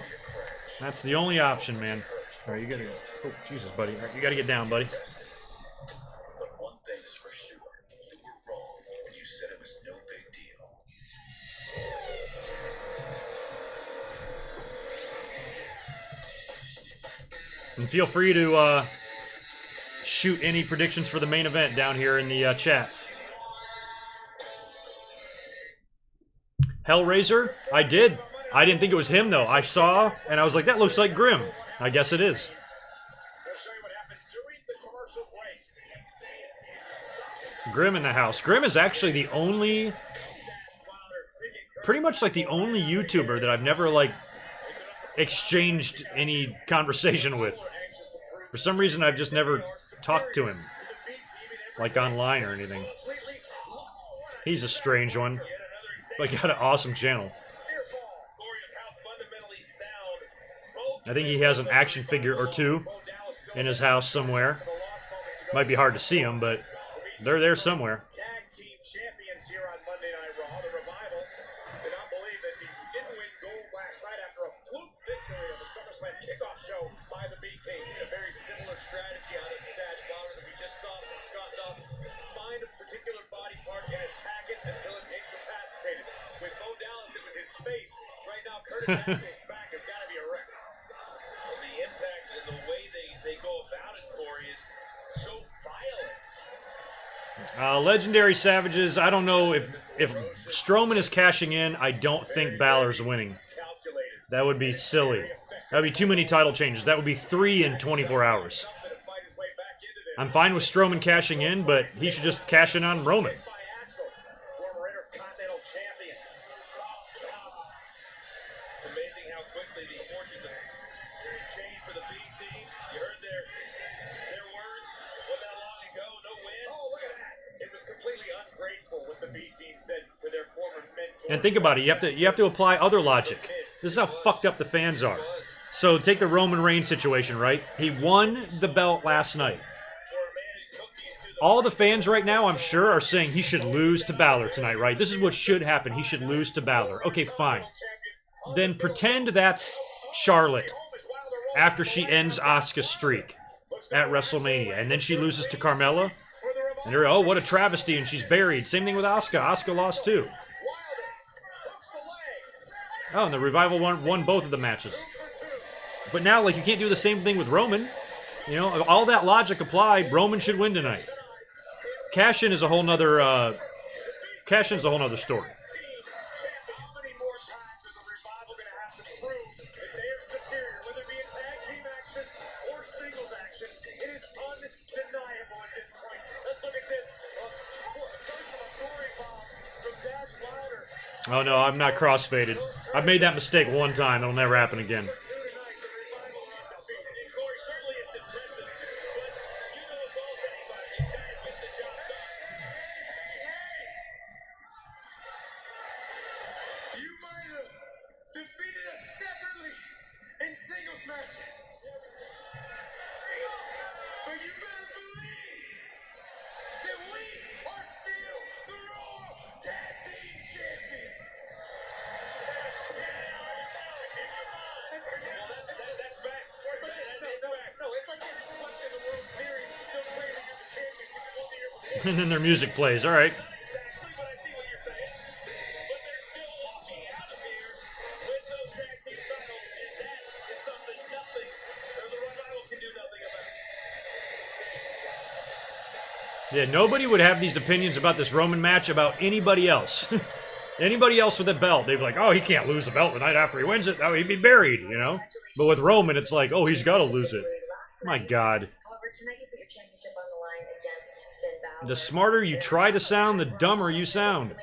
that's the only option, man. All right, you gotta. Oh, Jesus, buddy. All right, you gotta get down, buddy. But one thing's for sure, you were wrong when you said it was no big deal. And feel free to shoot any predictions for the main event down here in the chat. Hellraiser? I did. I didn't think it was him, though. I saw, and I was like, that looks like Grimm. I guess it is. We'll show you what happened during the commercial break. Grim in the house. Grim is actually the only, pretty much like the only YouTuber that I've never like exchanged any conversation with. For some reason, I've just never talked to him, like online or anything. He's a strange one, but got an awesome channel. I think he has an action figure or two in his house somewhere. Might be hard to see them, but they're there somewhere. Tag team champions here on Monday Night Raw. The Revival did not believe that he didn't win gold last night after a fluke victory of the SummerSlam kickoff show by the B team. A very similar strategy out of Dash Wilder that we just saw from Scott Dawson. Find a particular body part and attack it until it's incapacitated. With Bo Dallas, it was his face. Right now, Curtis Axel's back has got to be a wreck. Well, the impact and the way they go about it, Corey, is so violent. Legendary Savages, I don't know if Strowman is cashing in. I don't think Balor's winning. That would be silly. That would be too many title changes. That would be 3 in 24 hours. I'm fine with Strowman cashing in, but he should just cash in on Roman. Former Intercontinental Champion. It's amazing how quickly the fortunes have changed for the B team. You heard their words. Wasn't that long ago? No wins. Oh, look at that! It was completely ungrateful what the B team said to their former mentor. And think about it. You have to apply other logic. This is how fucked up the fans are. So take the Roman Reigns situation, right? He won the belt last night. All the fans right now, I'm sure, are saying he should lose to Balor tonight, right? This is what should happen. He should lose to Balor. Okay, fine. Then pretend that's Charlotte after she ends Asuka's streak at WrestleMania. And then she loses to Carmella. And they're, oh, what a travesty, and she's buried. Same thing with Asuka. Asuka lost too. Oh, and the Revival won both of the matches. But now, like, you can't do the same thing with Roman. You know, all that logic applied, Roman should win tonight. Cash-in is a whole nother, cash-in's a whole nother story. Oh no, I'm not crossfaded. I've made that mistake one time. It'll never happen again. And then their music plays. All right. Yeah, nobody would have these opinions about this Roman match about anybody else. Anybody else with a belt, they'd be like, oh, he can't lose the belt the night after he wins it. Oh, he'd be buried, you know? But with Roman, it's like, oh, he's got to lose it. My God. The smarter you try to sound, the dumber you sound.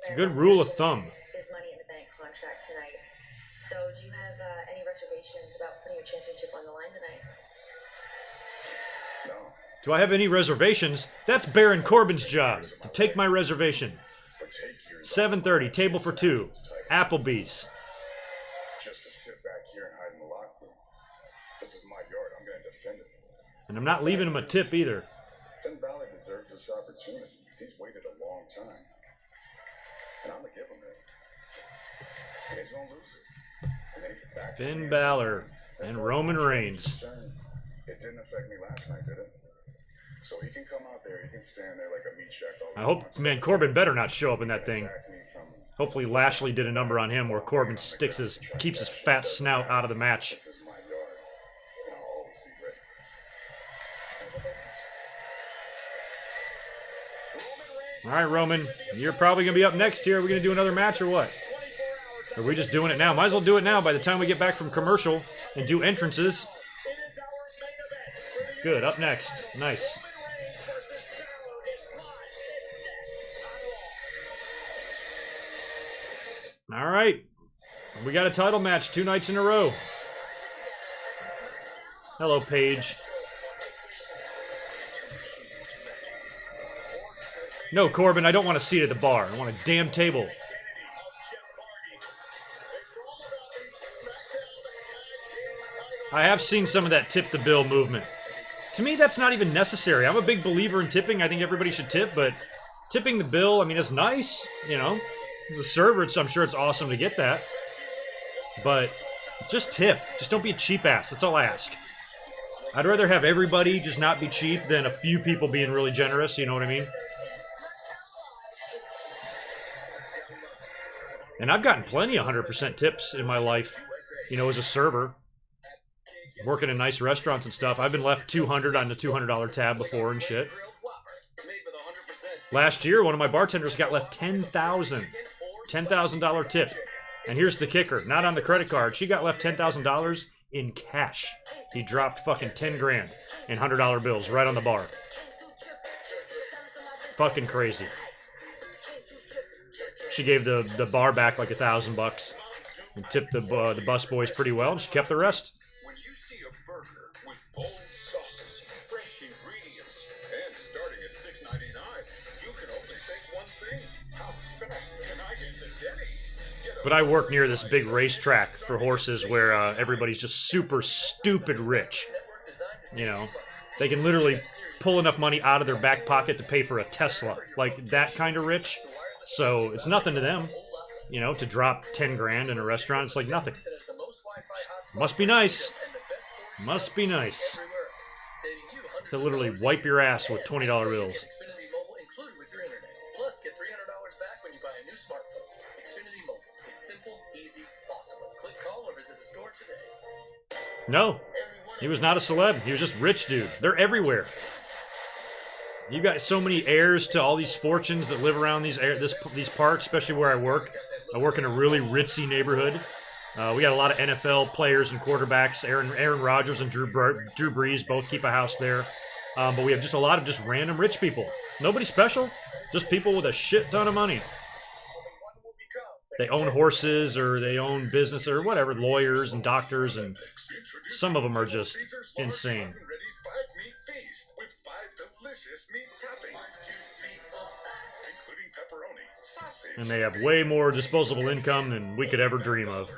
It's a good rule of thumb. His Money in the Bank contract tonight. So, do you have any reservations about putting your championship on the line tonight? No. Do I have any reservations? That's Baron Corbin's job, to take my reservation. 7:30, table for two. Applebee's. Just to sit back here and hide in the locker room. This is my yard. I'm going to defend it. And I'm not leaving him a tip either. Finn Balor deserves this opportunity. He's waited a long time. And I'm going to give him it. And he's going to lose it. And then he's back Finn Balor and Roman Reigns. It didn't affect me last night, did it? So he can come out there, he can stand there like a meat check all I hope, man, Corbin better not show up in that thing. Hopefully Lashley did a number on him where Corbin keeps his fat snout out of the match. This is my yard, and I'll always be ready. All right, Roman, you're probably going to be up next here. Are we going to do another match or what? Or are we just doing it now? Might as well do it now by the time we get back from commercial and do entrances. Good, up next. Nice. right. We got a title match 2 nights in a row. Hello, Paige. No, Corbin, I don't want a seat at the bar. I want a damn table. I have seen some of that tip the bill movement. To me, that's not even necessary. I'm a big believer in tipping. I think everybody should tip, but tipping the bill, I mean, it's nice, you know. As a server, I'm sure it's awesome to get that. But just tip. Just don't be a cheap ass. That's all I ask. I'd rather have everybody just not be cheap than a few people being really generous, you know what I mean? And I've gotten plenty of 100% tips in my life, you know, as a server. Working in nice restaurants and stuff. I've been left $200 on the $200 tab before and shit. Last year, one of my bartenders got left $10,000 tip. And here's the kicker. Not on the credit card. She got left $10,000 in cash. He dropped fucking 10 grand in $100 bills right on the bar. Fucking crazy. She gave the bar back like $1,000 and tipped the bus boys pretty well, and she kept the rest. When you see a burger with bold sauces, fresh ingredients, and starting at $6.99, you can only think one thing: how fast can I get to Denny's? But I work near this big racetrack for horses where everybody's just super stupid rich. You know, they can literally pull enough money out of their back pocket to pay for a Tesla, like that kind of rich. So it's nothing to them, you know, to drop 10 grand in a restaurant. It's like nothing. Must be nice. Must be nice to literally wipe your ass with $20 bills. Plus, get $300 back when you buy a new smartphone. Xfinity Mobile. It's simple, easy, awesome. Click, call, or visit the store today. No, he was not a celeb. He was just rich dude. They're everywhere. You got so many heirs to all these fortunes that live around these parts, especially where I work. I work in a really ritzy neighborhood. We got a lot of NFL players and quarterbacks. Aaron Rodgers and Drew Brees both keep a house there. But we have just a lot of just random rich people. Nobody special, just people with a shit ton of money. They own horses or they own business or whatever, lawyers and doctors, and some of them are just insane. And they have way more disposable income than we could ever dream of.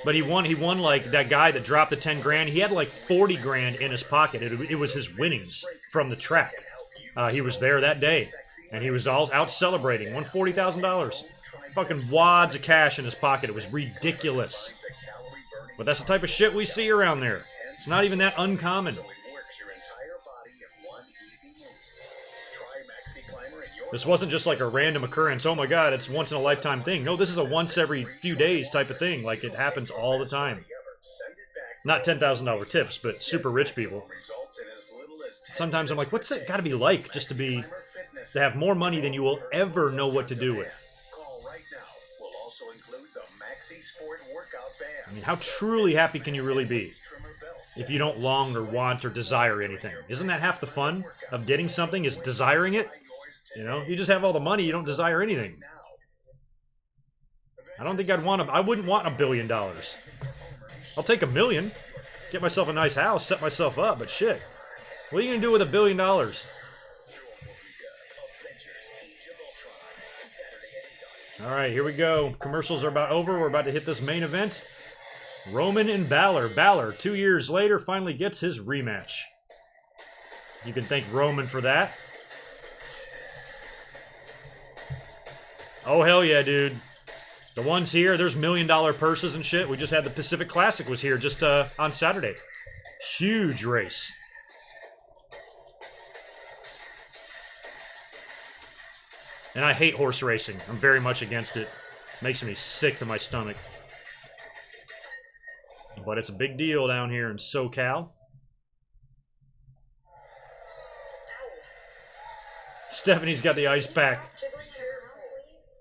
But he won like that guy that dropped the 10 grand. He had like 40 grand in his pocket. It was his winnings from the track. He was there that day, and he was all out celebrating. Won $40,000. Fucking wads of cash in his pocket. It was ridiculous. But that's the type of shit we see around there. It's not even that uncommon. This wasn't just like a random occurrence. Oh my god, it's once in a lifetime thing. No, this is a once every few days type of thing. Like it happens all the time. Not $10,000 tips, but super rich people. Sometimes I'm like, what's it got to be like just to have more money than you will ever know what to do with? I mean, how truly happy can you really be if you don't long or want or desire anything? Isn't that half the fun of getting something, is desiring it? You know, you just have all the money, you don't desire anything. I don't think I wouldn't want $1 billion. I'll take $1 million, get myself a nice house, set myself up, but shit. What are you going to do with $1 billion? Alright, here we go. Commercials are about over. We're about to hit this main event. Roman and Balor. Balor, 2 years later, finally gets his rematch. You can thank Roman for that. Oh, hell yeah, dude. The ones here, there's $1 million purses and shit. We just had the Pacific Classic was here just on Saturday. Huge race. And I hate horse racing. I'm very much against it. Makes me sick to my stomach. But it's a big deal down here in SoCal. Stephanie's got the ice pack.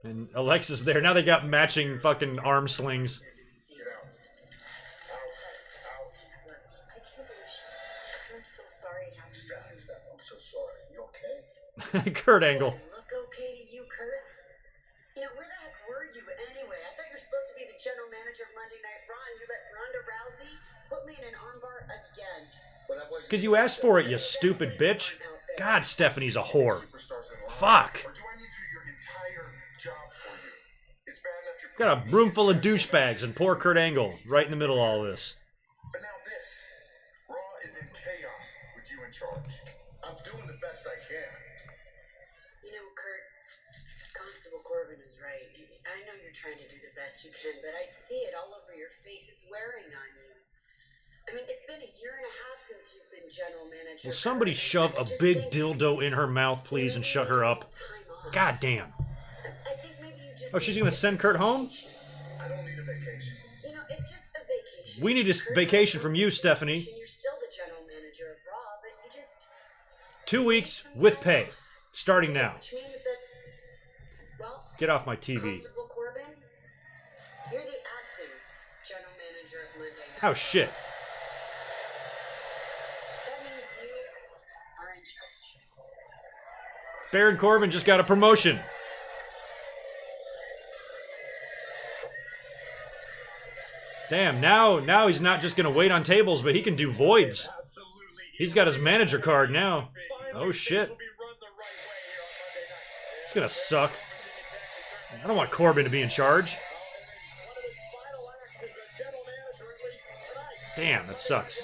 And Alexa's there. Now they got matching fucking arm slings. I'm so sorry. I'm so sorry. You okay? Kurt Angle. Look okay to you, Kurt? You know, where the heck were you anyway? I thought you were supposed to be the general manager of Monday Night Raw, and you let Ronda Rousey put me in an armbar again. Well, that wasn't Because you asked for it, you stupid bitch. God, Stephanie's a whore. Fuck. Or do I need to do your entire job for you? It's bad enough you're Got a room full of douchebags and poor Kurt Angle right in the middle of all this. But now this. Raw is in chaos with you in charge. I'm doing the best I can. You know, Kurt, Constable Corbin is right. I know you're trying to do the best you can, but I see it all over your face. It's wearing on you. I mean, it's been a year and a half since you've been general manager. Will somebody Kurt, shove I a just big think dildo in her mouth, please, and shut her up? time off. God damn. I think maybe you just Oh, she's gonna send Kurt home? I don't need a vacation. You know, it's just a vacation. We need a Kurt, vacation from you, Stephanie. You're still the general manager of Raw, but you just 2 weeks with pay. Starting now. which means that, well, Get off my TV. Constable Corbin, you're the acting general manager of Monday Night. Oh, shit. That means you are in charge. Baron Corbin just got a promotion. Damn, now he's not just gonna wait on tables, but he can do voids. He's got his manager card now. Oh shit. It's gonna suck. I don't want Corbin to be in charge. Damn, that sucks.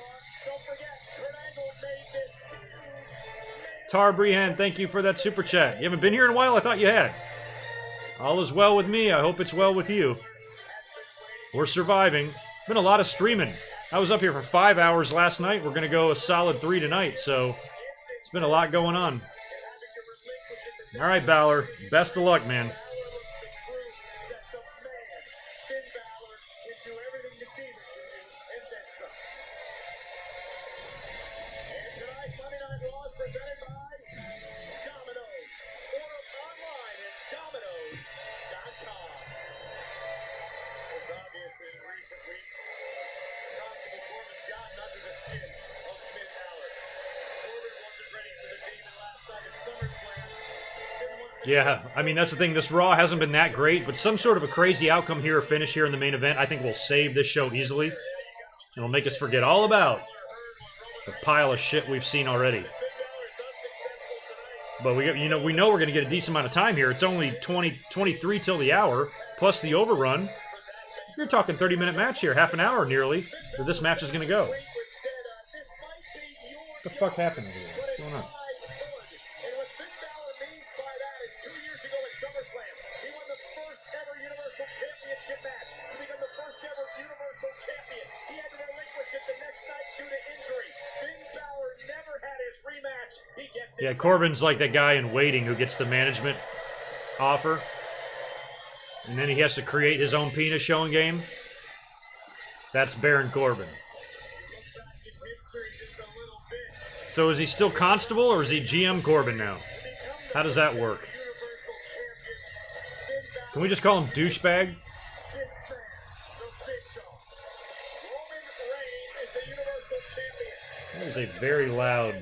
Tar Brehan, thank you for that super chat. You haven't been here in a while? I thought you had. All is well with me. I hope it's well with you. We're surviving. Been a lot of streaming. I was up here for 5 hours last night. We're going to go a solid 3 tonight, so it's been a lot going on. All right, Balor. Best of luck, man. Yeah, I mean, that's the thing. This Raw hasn't been that great, but some sort of a crazy outcome here or finish here in the main event, I think will save this show easily. It'll make us forget all about the pile of shit we've seen already. But we know we're going to get a decent amount of time here. It's only 23 till the hour, plus the overrun. You're talking 30-minute match here, half an hour nearly, that this match is going to go. What the fuck happened here? What's going on? Yeah, Corbin's like that guy in waiting who gets the management offer. And then he has to create his own penis showing game. That's Baron Corbin. So is he still Constable or is he GM Corbin now? How does that work? Can we just call him Douchebag? That is a very loud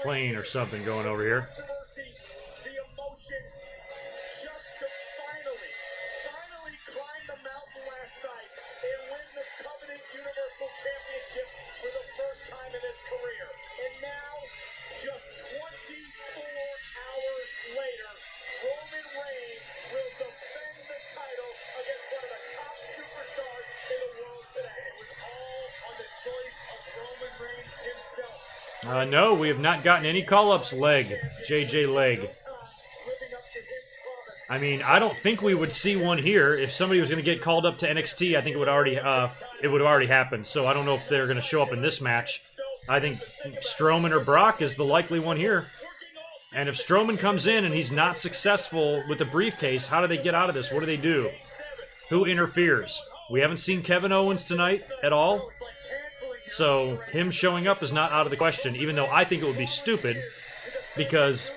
plane or something going over here. No, we have not gotten any call-ups, Leg. JJ Leg. I mean, I don't think we would see one here. If somebody was going to get called up to NXT, I think it would have already happened. So I don't know if they're going to show up in this match. I think Strowman or Brock is the likely one here. And if Strowman comes in and he's not successful with the briefcase, how do they get out of this? What do they do? Who interferes? We haven't seen Kevin Owens tonight at all. So him showing up is not out of the question, even though I think it would be stupid, because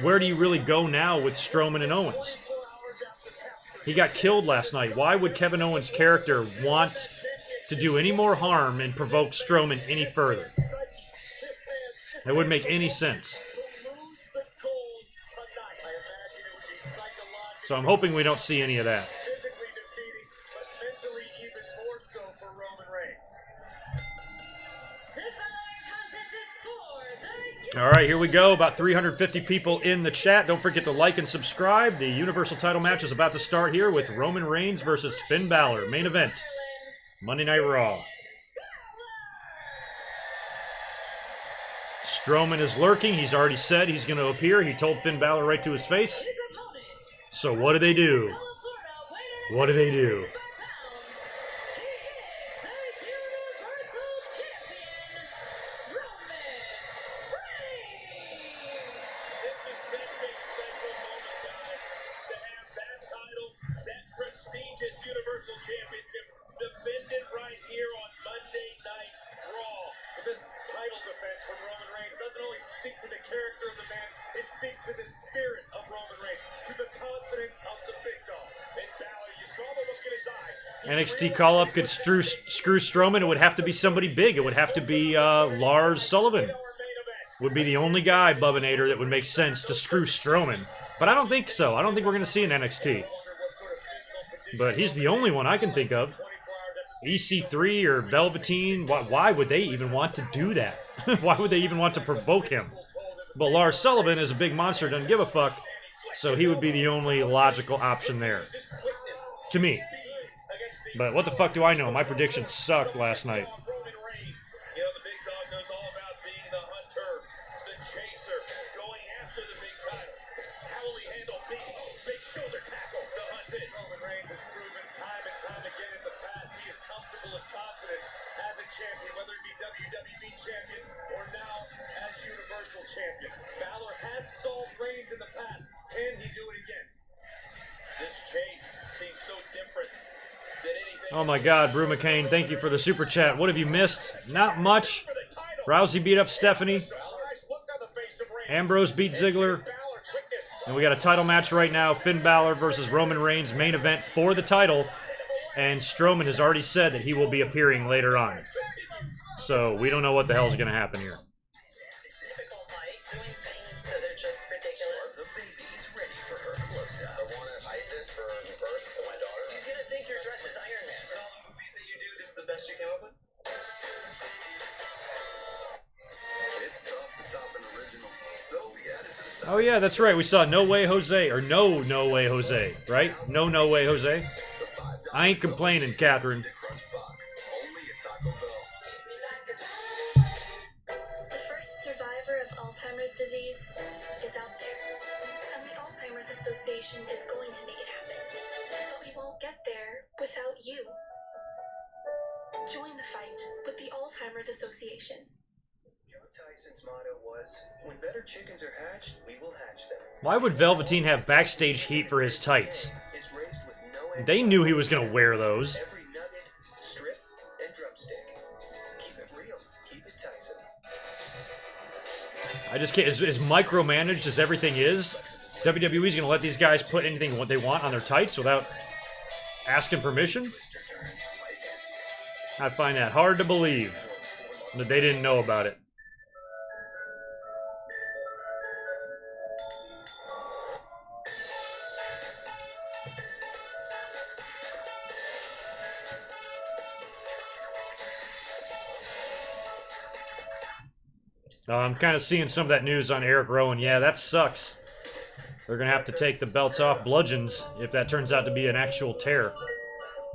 where do you really go now with Strowman and Owens? He got killed last night. Why would Kevin Owens' character want to do any more harm and provoke Strowman any further? That wouldn't make any sense. So I'm hoping we don't see any of that. Physically defeating, but mentally even more so for Roman Reigns. The following contest is for the All right, here we go. About 350 people in the chat. Don't forget to like and subscribe. The Universal title match is about to start here with Roman Reigns versus Finn Balor. Main event, Monday Night Raw. Strowman is lurking. He's already said he's going to appear. He told Finn Balor right to his face. So what do they do? What do they do? Universal Championship defended right here on Monday Night Raw. This title defense from Roman Reigns doesn't only speak to the character of the man, it speaks to the spirit of Roman Reigns, to the confidence of the big dog. And Balor, you saw the look in his eyes. NXT call-up could screw Strowman. It would have to be somebody big. It would have to be Lars Sullivan. Would be the only guy, Bubbinator, that would make sense to screw Strowman. But I don't think so. I don't think we're going to see an NXT. But he's the only one I can think of. EC3 or Velveteen, why would they even want to do that? Why would they even want to provoke him? But Lars Sullivan is a big monster, doesn't give a fuck, so he would be the only logical option there. To me. But what the fuck do I know? My predictions sucked last night. Champion, whether it be WWE champion or now as Universal champion. Balor has solved Reigns in the past. Can he do it again? This chase seems so different than anything. Oh my God, Brew McCain, thank you for the super chat. What have you missed? Not much. Rousey beat up Stephanie. Ambrose beat Ziggler. And we got a title match right now. Finn Balor versus Roman Reigns, main event for the title. And Strowman has already said that he will be appearing later on. So we don't know what the hell is going to happen here. Typical Mike doing things that are just ridiculous. The baby's ready for her close-up. I want to hide this for birth for my daughter. He's going to think you're dressed as Iron Man. For all the movies that you do, this is the best you came up with? It's tough to top an original. So we added to the... Oh yeah, that's right. We saw No Way Jose, or No Way Jose, right? No Way Jose. I ain't complaining, Catherine. The first survivor of Alzheimer's disease is out there, and the Alzheimer's Association is going to make it happen. But we won't get there without you. Join the fight with the Alzheimer's Association. Joe Tyson's motto was, when better chickens are hatched, we will hatch them. Why would Velveteen have backstage heat for his tights? Is raised with no They knew he was going to wear those. every nugget, strip, and drumstick. Keep it real. Keep it Tyson. I just can't. As micromanaged as everything is, WWE's going to let these guys put anything what they want on their tights without asking permission? I find that hard to believe that they didn't know about it. I'm kind of seeing some of that news on Eric Rowan. Yeah, that sucks. They're going to have to take the belts off bludgeons if that turns out to be an actual tear.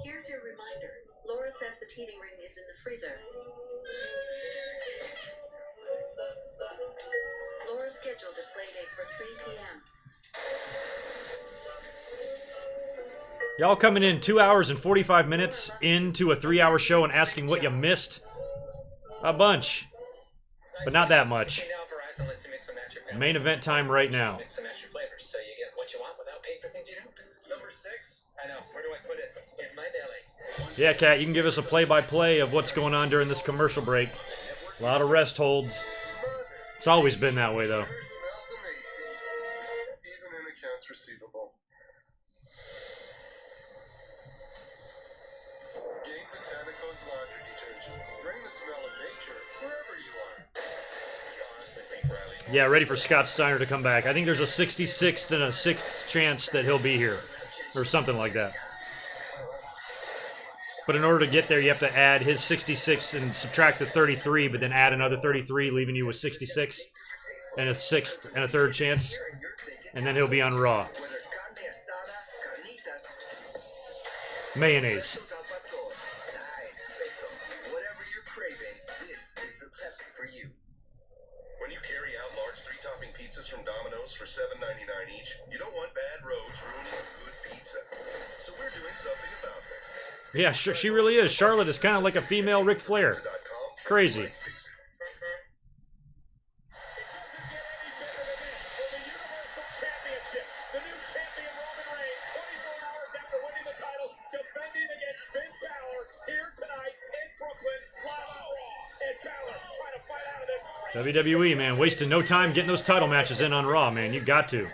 Here's your reminder. Laura says the teething ring is in the freezer. Laura's scheduled a play date for 3 p.m. Y'all coming in 2 hours and 45 minutes into a 3-hour show and asking what you missed? A bunch. But not that much. Main event time right now. Mix and match your flavors, so you get what you want without paying for things you don't. Number 6. I know. Where do I put it? In my belly. Yeah, Kat, you can give us a play-by-play of what's going on during this commercial break. A lot of rest holds. It's always been that way, though. Smells amazing, even in accounts receivable. Gain Botanicals laundry detergent. Bring the smell of nature wherever you are. Yeah, ready for Scott Steiner to come back. I think there's a 66th and a 6th chance that he'll be here. Or something like that. But in order to get there, you have to add his 66 and subtract the 33, but then add another 33, leaving you with 66 and a 6th and a 3rd chance. And then he'll be on Raw. Mayonnaise. Whatever you're craving, this is the Pepsi for you. When you carry out large 3-topping pizzas from Domino's for $7.99 each, you don't want bad roads ruining good pizza. So we're doing something about that. Yeah, sure, she really is. Charlotte is kind of like a female Ric Flair. Crazy. WWE, man, wasting no time getting those title matches in on Raw, man. You got to.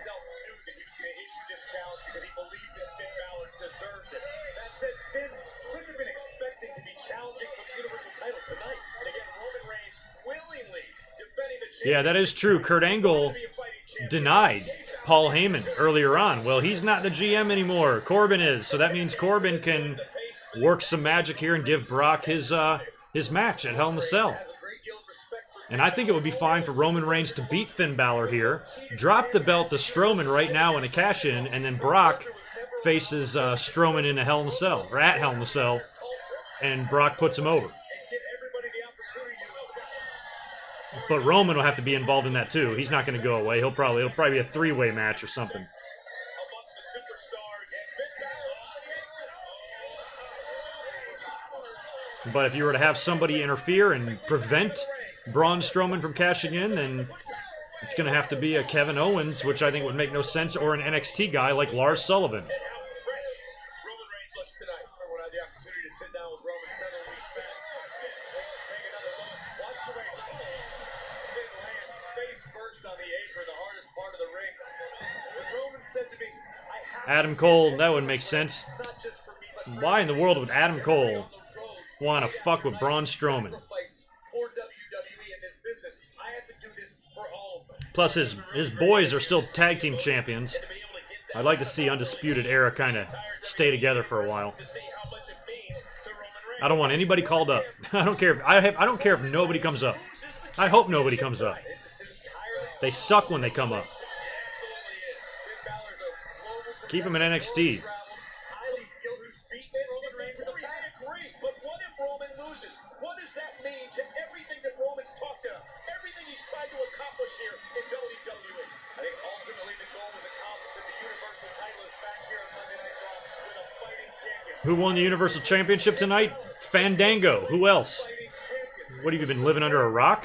Yeah, that is true. Kurt Angle denied Paul Heyman earlier on. Well, he's not the GM anymore. Corbin is. So that means Corbin can work some magic here and give Brock his match at Hell in a Cell. And I think it would be fine for Roman Reigns to beat Finn Balor here, drop the belt to Strowman right now in a cash-in, and then Brock faces Strowman in a Hell in a Cell, or at Hell in a Cell, and Brock puts him over. But Roman will have to be involved in that too. He's not going to go away. It'll probably be a 3-way match or something. But if you were to have somebody interfere and prevent Braun Strowman from cashing in, then it's going to have to be a Kevin Owens, which I think would make no sense, or an NXT guy like Lars Sullivan. Adam Cole, that would make sense. Why in the world would Adam Cole want to fuck with Braun Strowman? Plus, his boys are still tag team champions. I'd like to see Undisputed Era kind of stay together for a while. I don't want anybody called up. I don't care if nobody comes up. I hope nobody comes up. They suck when they come up. Keep them in NXT. What does that mean to everything that Roman's talked about, everything he's tried to accomplish here in WWE? I think ultimately the goal was accomplished, and the Universal title is back here on Monday Night Raw with a fighting champion. Who won the Universal Championship tonight? Fandango. Who else? What have you been living under a rock?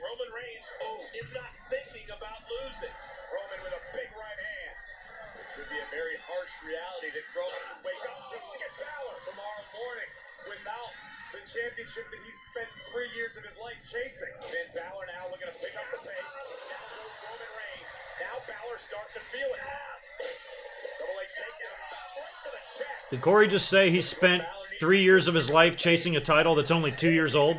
Roman Reigns is not thinking about losing. Roman with a big right hand. It could be a very harsh reality that Roman could wake up to. Look at Balor tomorrow morning without the championship that he spent 3 years of his life chasing. Then Balor now looking to pick up the pace. Down goes Roman Reigns. Now Balor starting to feel it. Double leg takedown. Stop right to the chest. Did Corey just say he spent 3 years of his life chasing a title that's only 2 years old?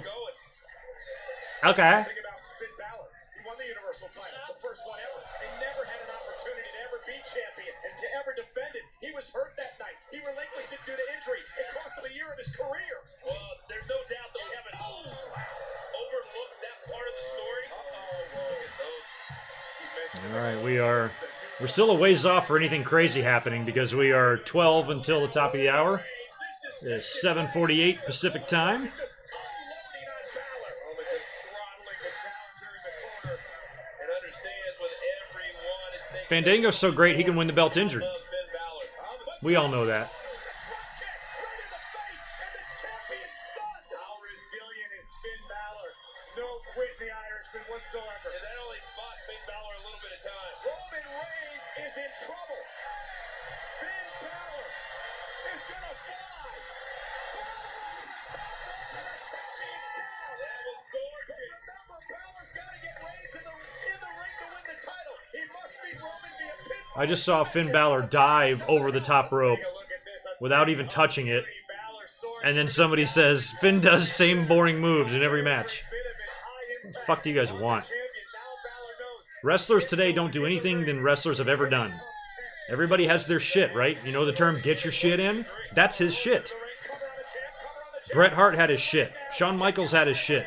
Okay. Think about Finn Balor. He won the Universal title, the first one ever, and never had an opportunity to ever be champion and to ever defend it. He was hurt that night. He relinquished it due to injury. It cost him a year of his career. Well, there's no doubt that we haven't overlooked that part of the story. All right, we're still a ways off for anything crazy happening because we are 12 until the top of the hour. It's 7:48 Pacific time. Fandango's so great he can win the belt injured. We all know that. How resilient is Finn Balor? No quit in the Irishman whatsoever. And that only bought Finn Balor a little bit of time. Roman Reigns is in trouble. Finn Balor is gonna fly. That was gorgeous. Remember, Balor's gotta get Reigns in the ring to win the title. He must beat Roman via pinfall. I just saw Finn Balor dive over the top rope without even touching it. And then somebody says, Finn does same boring moves in every match. What the fuck do you guys want? Wrestlers today don't do anything than wrestlers have ever done. Everybody has their shit, right? You know the term get your shit in? That's his shit. Bret Hart had his shit. Shawn Michaels had his shit.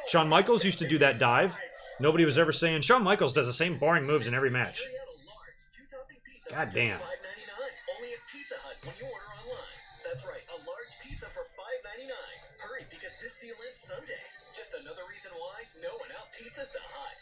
Shawn Michaels used to do that dive. Nobody was ever saying, Shawn Michaels does the same boring moves in every match. God damn. Only at Pizza Hut when you order online. That's right, a large pizza for $5.99. Hurry, because this deal ends Sunday. Just another reason why no one out pizzas the Hut.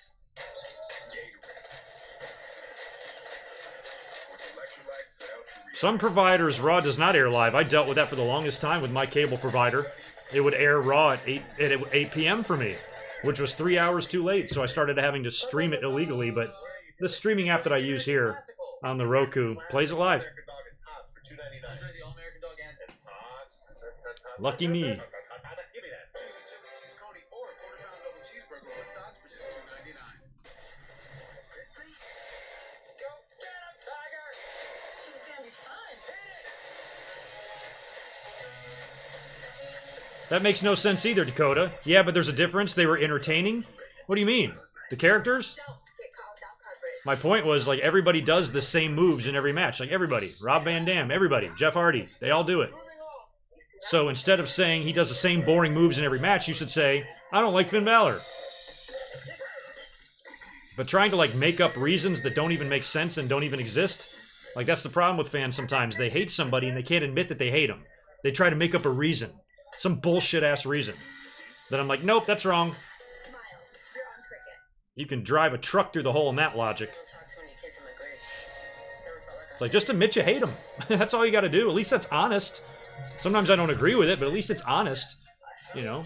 Some providers, Raw does not air live. I dealt with that for the longest time with my cable provider. It would air Raw at 8 p.m. for me, which was 3 hours too late, so I started having to stream it illegally, but the streaming app that I use here on the Roku plays it live. Lucky me. That makes no sense either, Dakota. Yeah, but there's a difference. They were entertaining. What do you mean? The characters? My point was, like, everybody does the same moves in every match. Like, everybody. Rob Van Dam, everybody. Jeff Hardy. They all do it. So instead of saying he does the same boring moves in every match, you should say, I don't like Finn Balor. But trying to, like, make up reasons that don't even make sense and don't even exist, like, that's the problem with fans sometimes. They hate somebody and they can't admit that they hate them. They try to make up a reason. Some bullshit-ass reason. Then I'm like, nope, that's wrong. You can drive a truck through the hole in that logic. It's like, just admit you hate them. That's all you gotta do. At least that's honest. Sometimes I don't agree with it, but at least it's honest. You know?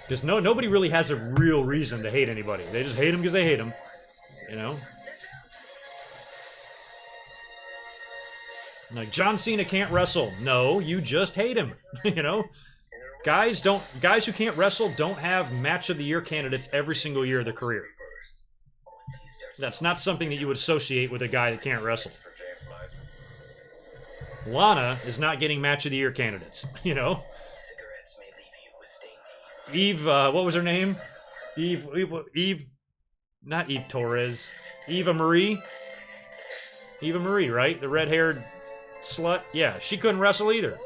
Because nobody really has a real reason to hate anybody. They just hate them because they hate them. You know? Like, John Cena can't wrestle. No, you just hate him. You know? Guys who can't wrestle don't have match of the year candidates every single year of their career. That's not something that you would associate with a guy that can't wrestle. Lana is not getting match of the year candidates, you know? Eve, what was her name? Eve, not Eve Torres. Eva Marie? Eva Marie, right? The red-haired slut? Yeah, she couldn't wrestle either.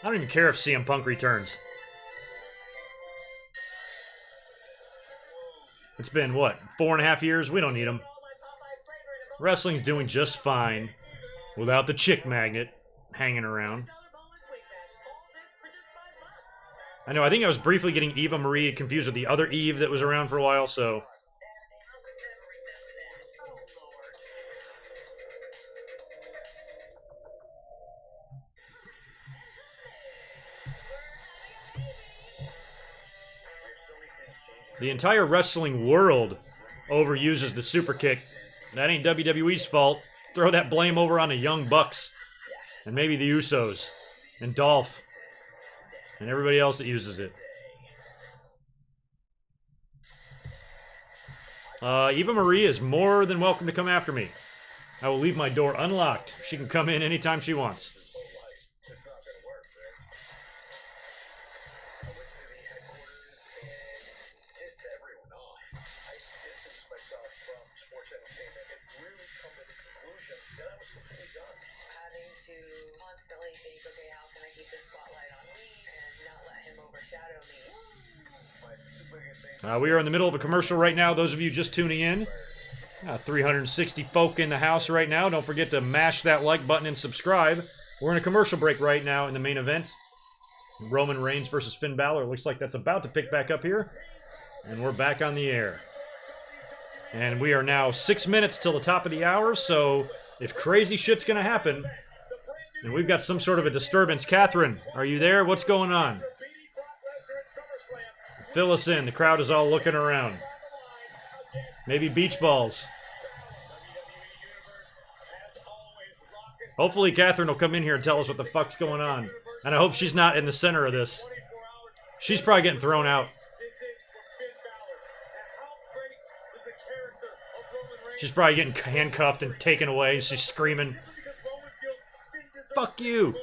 I don't even care if CM Punk returns. It's been, what, 4.5 years? We don't need him. Wrestling's doing just fine without the chick magnet hanging around. I know, I think I was briefly getting Eva Marie confused with the other Eve that was around for a while, so... The entire wrestling world overuses the super kick. That ain't WWE's fault. Throw that blame over on the Young Bucks. And maybe the Usos. And Dolph. And everybody else that uses it. Eva Marie is more than welcome to come after me. I will leave my door unlocked. She can come in anytime she wants. We are in the middle of a commercial right now. Those of you just tuning in, 360 folk in the house right now. Don't forget to mash that like button and subscribe. We're in a commercial break right now in the main event. Roman Reigns versus Finn Balor. Looks like that's about to pick back up here. And we're back on the air. And we are now 6 minutes till the top of the hour, so if crazy shit's going to happen, and we've got some sort of a disturbance. Catherine, are you there? What's going on? Fill us in. The crowd is all looking around. Maybe beach balls. Hopefully Catherine will come in here and tell us what the fuck's going on. And I hope she's not in the center of this. She's probably getting thrown out. She's probably getting handcuffed and taken away. She's screaming, "Fuck you!"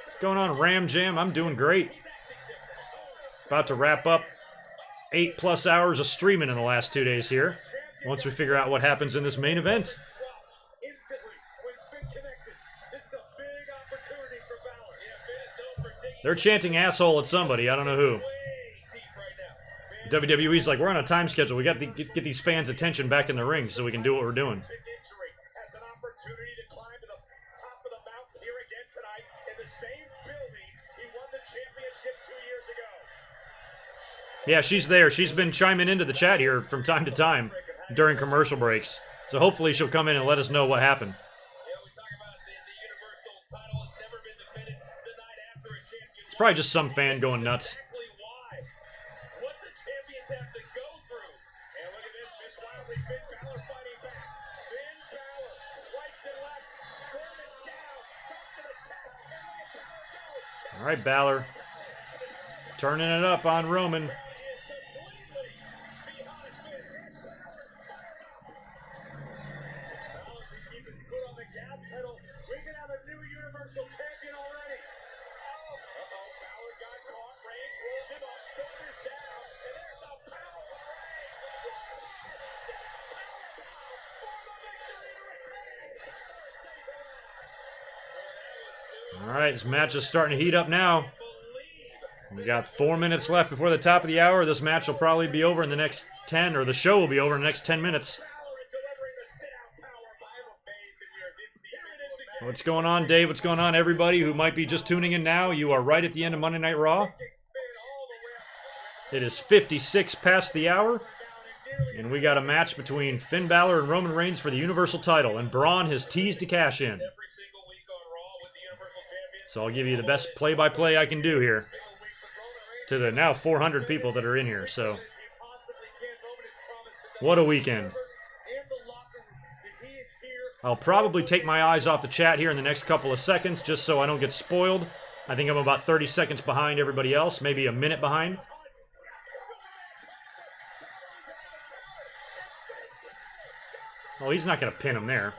What's going on, Ram Jam? I'm doing great. About to wrap up 8+ hours of streaming in the last 2 days here. Once we figure out what happens in this main event. They're chanting asshole at somebody. I don't know who. WWE's like, we're on a time schedule. We got to get these fans' attention back in the ring so we can do what we're doing. Yeah, she's there. She's been chiming into the chat here from time to time during commercial breaks. So hopefully she'll come in and let us know what happened. It's probably just some fan going nuts. All right, Balor. Turning it up on Roman. All right, this match is starting to heat up now. We got 4 minutes left before the top of the hour. This match will probably be over in the next 10, or the show will be over in the next 10 minutes. What's going on, Dave? What's going on, everybody who might be just tuning in now? You are right at the end of Monday Night Raw. It is 56 past the hour, and we got a match between Finn Balor and Roman Reigns for the Universal title, and Braun has teased to cash in. So I'll give you the best play-by-play I can do here to the now 400 people that are in here. So what a weekend. I'll probably take my eyes off the chat here in the next couple of seconds just so I don't get spoiled. I think I'm about 30 seconds behind everybody else, maybe a minute behind. Oh, he's not going to pin him there.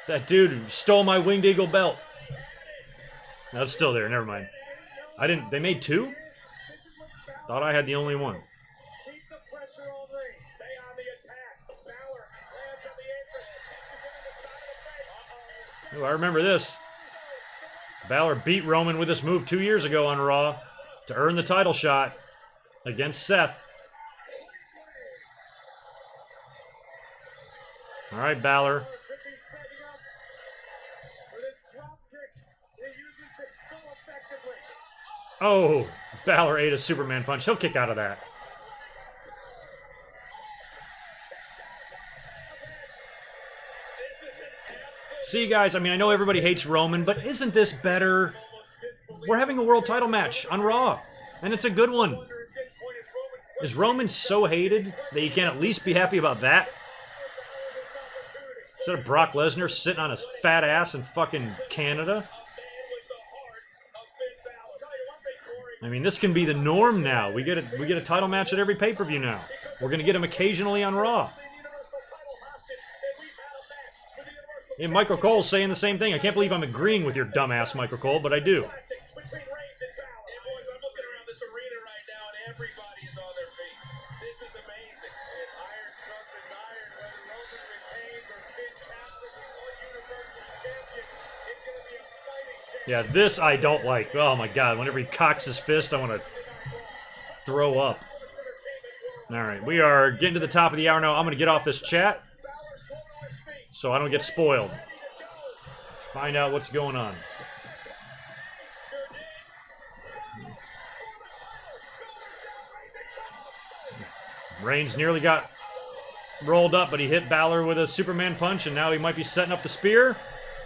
That dude stole my Winged Eagle belt. No, it's still there. Never mind. I didn't. They made two? Thought I had the only one. Ooh, I remember this. Balor beat Roman with this move 2 years ago on Raw to earn the title shot against Seth. All right, Balor. Oh, Balor ate a Superman punch. He'll kick out of that. See, guys, I mean, I know everybody hates Roman, but isn't this better? We're having a world title match on Raw, and it's a good one. Is Roman so hated that you can't at least be happy about that? Instead of Brock Lesnar sitting on his fat ass in fucking Canada? I mean, this can be the norm now. We get a title match at every pay-per-view now. We're going to get them occasionally on Raw. And Michael Cole's saying the same thing. I can't believe I'm agreeing with your dumbass, Michael Cole, but I do. Yeah, this I don't like. Oh my god, whenever he cocks his fist, I want to throw up. Alright, we are getting to the top of the hour now. I'm going to get off this chat so I don't get spoiled. Find out what's going on. Reigns nearly got rolled up, but he hit Balor with a Superman punch, and now he might be setting up the spear.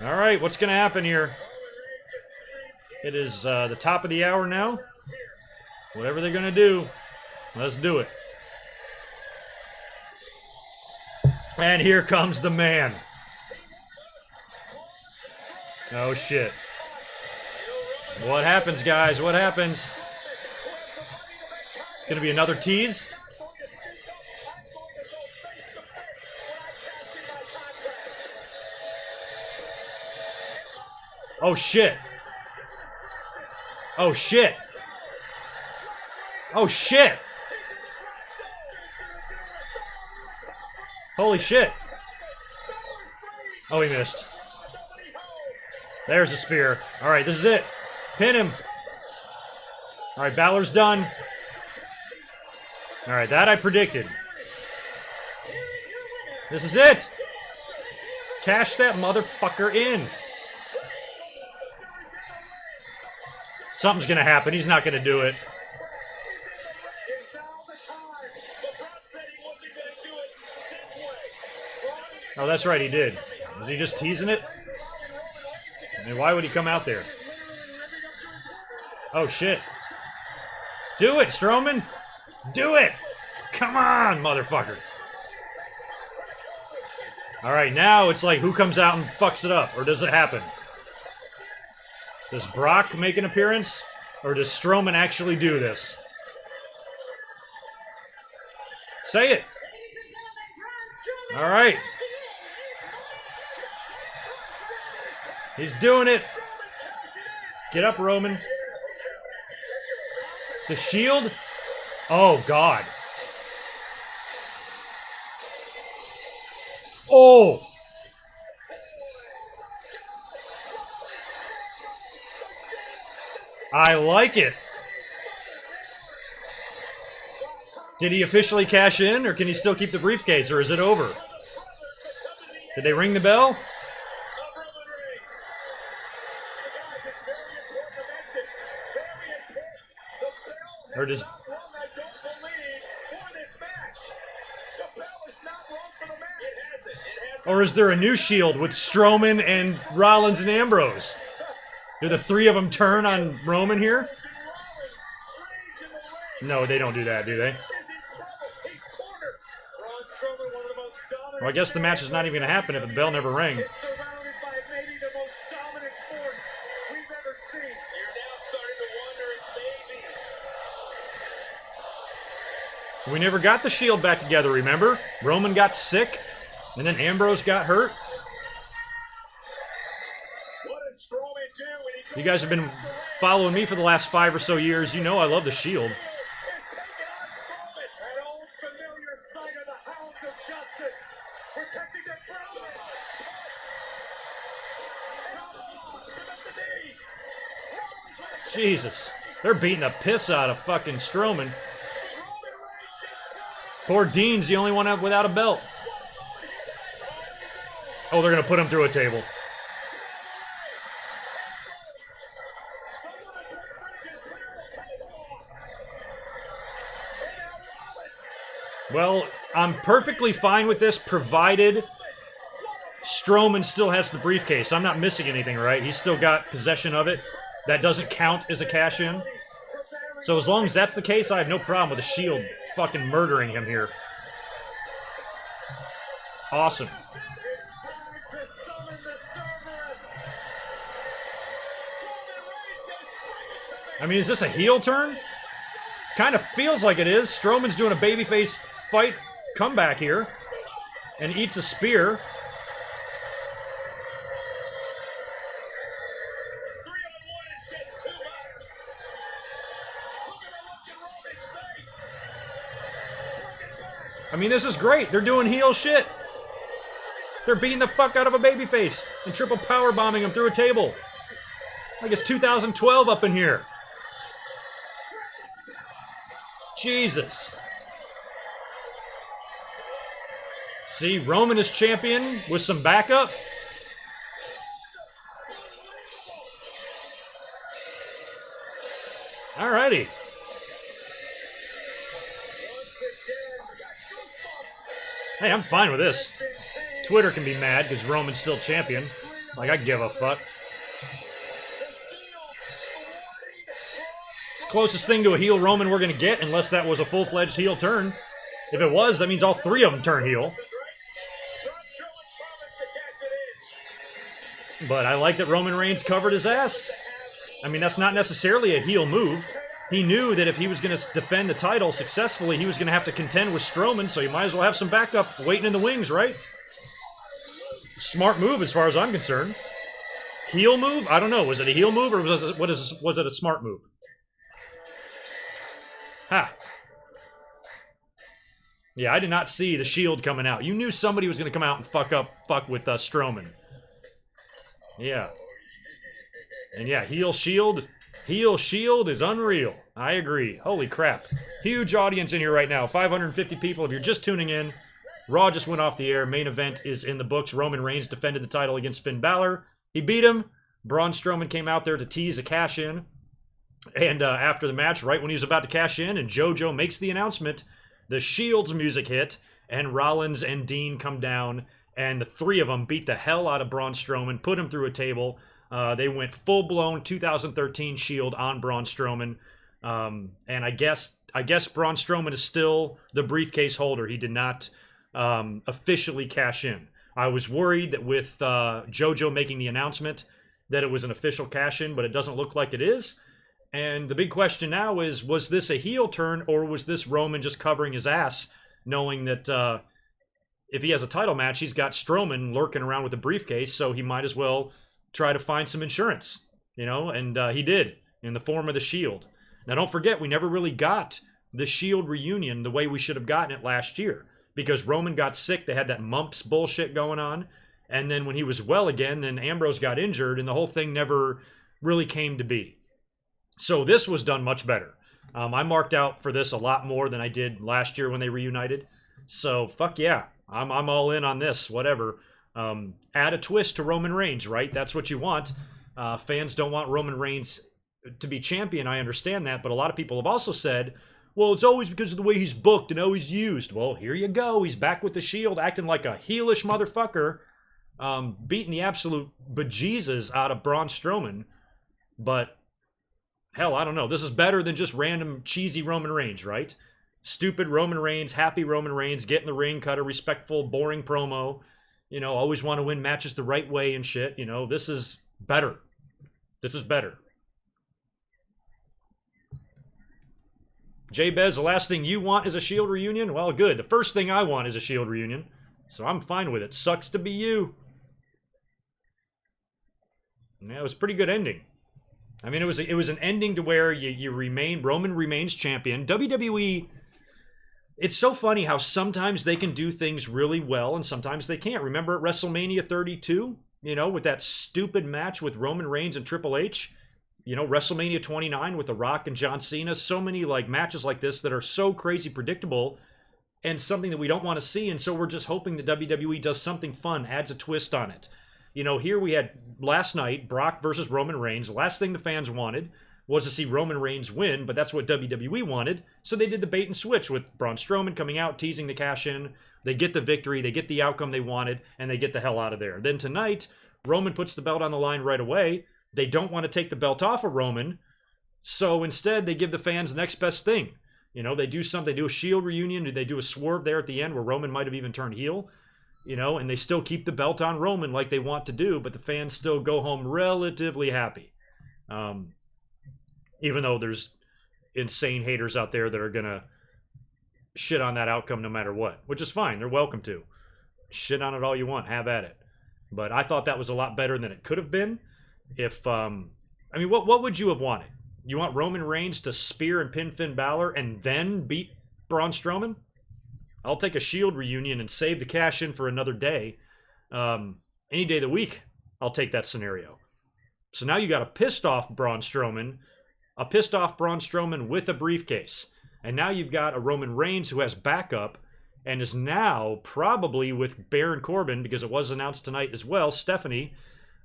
All right, what's going to happen here? It is the top of the hour now. Whatever they're going to do, let's do it. And here comes the man. Oh, shit. What happens, guys? What happens? It's going to be another tease. Oh, shit. Oh, shit. Oh, shit. Holy shit. Oh, he missed. There's a spear. All right, this is it. Pin him. All right, Balor's done. All right, that I predicted. This is it. Cash that motherfucker in. Something's going to happen. He's not going to do it. Oh, that's right, he did. Was he just teasing it? I mean, why would he come out there? Oh, shit. Do it, Strowman! Do it! Come on, motherfucker! Alright, now it's like, who comes out and fucks it up? Or does it happen? Does Brock make an appearance? Or does Strowman actually do this? Say it! Alright. He's doing it. Get up, Roman. The Shield? Oh, God. Oh! I like it. Did he officially cash in, or can he still keep the briefcase, or is it over? Did they ring the bell? Or does... Or is there a new Shield with Strowman and Rollins and Ambrose? Do the three of them turn on Roman here? No, they don't do that, do they? Well, I guess the match is not even going to happen if the bell never rang. We never got the Shield back together, remember? Roman got sick, and then Ambrose got hurt. You guys have been following me for the last 5 or so years. You know I love the Shield. Jesus. They're beating the piss out of fucking Strowman. Poor Dean's the only one without a belt. Oh, they're going to put him through a table. Well, I'm perfectly fine with this, provided Strowman still has the briefcase. I'm not missing anything, right? He's still got possession of it. That doesn't count as a cash-in. So as long as that's the case, I have no problem with the Shield fucking murdering him here. Awesome. I mean, is this a heel turn? Kind of feels like it is. Strowman's doing a babyface fight comeback here. And eats a spear. I mean, this is great. They're doing heel shit. They're beating the fuck out of a babyface and triple power bombing him through a table. Like it's 2012 up in here. Jesus. See, Roman is champion with some backup. Alrighty. Hey, I'm fine with this. Twitter can be mad because Roman's still champion. Like, I give a fuck. It's the closest thing to a heel Roman we're going to get, unless that was a full-fledged heel turn. If it was, that means all three of them turn heel. But I like that Roman Reigns covered his ass. I mean, that's not necessarily a heel move. He knew that if he was going to defend the title successfully, he was going to have to contend with Strowman, so you might as well have some backup waiting in the wings, right? Smart move as far as I'm concerned. Heel move? I don't know. Was it a heel move or was it a smart move? Ha. Yeah, I did not see the Shield coming out. You knew somebody was going to come out and fuck with Strowman. Yeah. And yeah, heel Shield is unreal. I agree. Holy crap. Huge audience in here right now. 550 people. If you're just tuning in, Raw just went off the air. Main event is in the books. Roman Reigns defended the title against Finn Balor. He beat him. Braun Strowman came out there to tease a cash-in. And after the match, right when he was about to cash in and JoJo makes the announcement, the Shield's music hit, and Rollins and Dean come down, and the three of them beat the hell out of Braun Strowman, put him through a table. They went full-blown 2013 Shield on Braun Strowman. And I guess Braun Strowman is still the briefcase holder. He did not officially cash in. I was worried that with JoJo making the announcement that it was an official cash-in, but it doesn't look like it is. And the big question now is, was this a heel turn, or was this Roman just covering his ass, knowing that if he has a title match, he's got Strowman lurking around with a briefcase, so he might as well try to find some insurance, you know? And he did, in the form of the Shield. Now, don't forget, we never really got the Shield reunion the way we should have gotten it last year, because Roman got sick. They had that mumps bullshit going on. And then when he was well again, then Ambrose got injured, and the whole thing never really came to be. So this was done much better. I marked out for this a lot more than I did last year when they reunited. So, fuck yeah. I'm all in on this, whatever. Add a twist to Roman Reigns, right? That's what you want. Fans don't want Roman Reigns to be champion, I understand that, but a lot of people have also said, well, it's always because of the way he's booked and how he's used. Well, here you go. He's back with the Shield, acting like a heelish motherfucker, beating the absolute bejesus out of Braun Strowman. But, hell, I don't know. This is better than just random cheesy Roman Reigns, right? Stupid Roman Reigns, happy Roman Reigns, get in the ring, cut a respectful, boring promo. You know, always want to win matches the right way and shit. You know, this is better. This is better. J-Bez, the last thing you want is a Shield reunion? Well, good. The first thing I want is a Shield reunion. So I'm fine with it. Sucks to be you. Yeah, it was a pretty good ending. I mean, it was an ending to where Roman remains champion. WWE, it's so funny how sometimes they can do things really well and sometimes they can't. Remember at WrestleMania 32? You know, with that stupid match with Roman Reigns and Triple H? You know, WrestleMania 29 with The Rock and John Cena. So many like matches like this that are so crazy predictable and something that we don't want to see. And so we're just hoping that WWE does something fun, adds a twist on it. You know, here we had last night, Brock versus Roman Reigns. The last thing the fans wanted was to see Roman Reigns win, but that's what WWE wanted. So they did the bait and switch with Braun Strowman coming out, teasing the cash-in. They get the victory, they get the outcome they wanted, and they get the hell out of there. Then tonight, Roman puts the belt on the line right away. They don't want to take the belt off of Roman, so instead they give the fans the next best thing. You know, they do something, they do a Shield reunion, they do a swerve there at the end where Roman might have even turned heel, you know, and they still keep the belt on Roman like they want to do, but the fans still go home relatively happy. Even though there's insane haters out there that are going to shit on that outcome no matter what, which is fine. They're welcome to. Shit on it all you want. Have at it. But I thought that was a lot better than it could have been. If, I mean, what would you have wanted? You want Roman Reigns to spear and pin Finn Balor and then beat Braun Strowman? I'll take a Shield reunion and save the cash in for another day. Any day of the week, I'll take that scenario. So now you got a pissed off Braun Strowman with a briefcase. And now you've got a Roman Reigns who has backup and is now probably with Baron Corbin, because it was announced tonight as well. Stephanie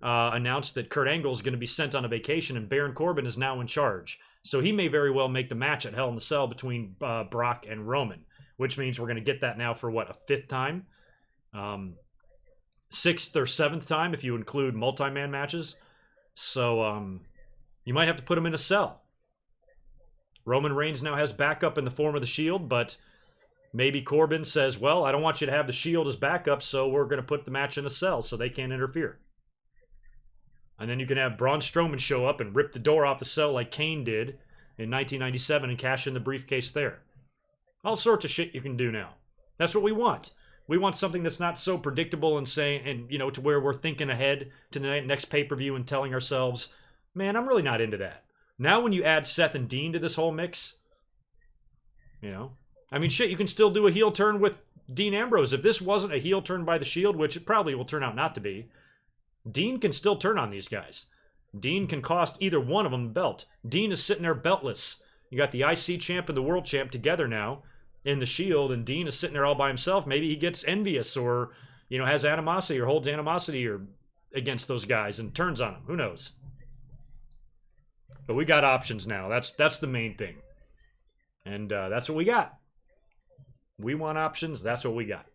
announced that Kurt Angle is going to be sent on a vacation and Baron Corbin is now in charge. So he may very well make the match at Hell in the Cell between Brock and Roman, which means we're going to get that now for, what, a 5th time? 6th or 7th time if you include multi-man matches. So you might have to put him in a cell. Roman Reigns now has backup in the form of the Shield, but maybe Corbin says, well, I don't want you to have the Shield as backup, so we're going to put the match in a cell so they can't interfere. And then you can have Braun Strowman show up and rip the door off the cell like Kane did in 1997 and cash in the briefcase there. All sorts of shit you can do now. That's what we want. We want something that's not so predictable and saying, and you know, to where we're thinking ahead to the next pay-per-view and telling ourselves, man, I'm really not into that. Now when you add Seth and Dean to this whole mix, you know, I mean, shit, you can still do a heel turn with Dean Ambrose. If this wasn't a heel turn by the Shield, which it probably will turn out not to be, Dean can still turn on these guys. Dean can cost either one of them the belt. Dean is sitting there beltless. You got the IC champ and the world champ together now in the Shield, and Dean is sitting there all by himself. Maybe he gets envious or, you know, has animosity or holds animosity or against those guys and turns on them. Who knows? But we got options now. That's the main thing. And that's what we got. We want options. That's what we got.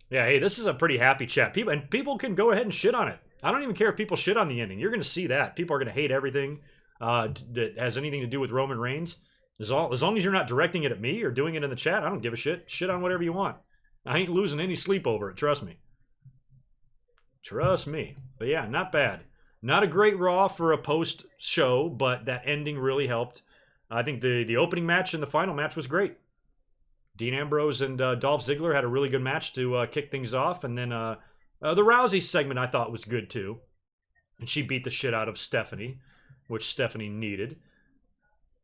Yeah, hey, this is a pretty happy chat. People can go ahead and shit on it. I don't even care if people shit on the ending. You're going to see that. People are going to hate everything that has anything to do with Roman Reigns. As long as you're not directing it at me or doing it in the chat, I don't give a shit. Shit on whatever you want. I ain't losing any sleep over it. Trust me. Trust me. But yeah, not bad. Not a great Raw for a post-show, but that ending really helped. I think the opening match and the final match was great. Dean Ambrose and Dolph Ziggler had a really good match to kick things off. And then the Rousey segment I thought was good too. And she beat the shit out of Stephanie, which Stephanie needed.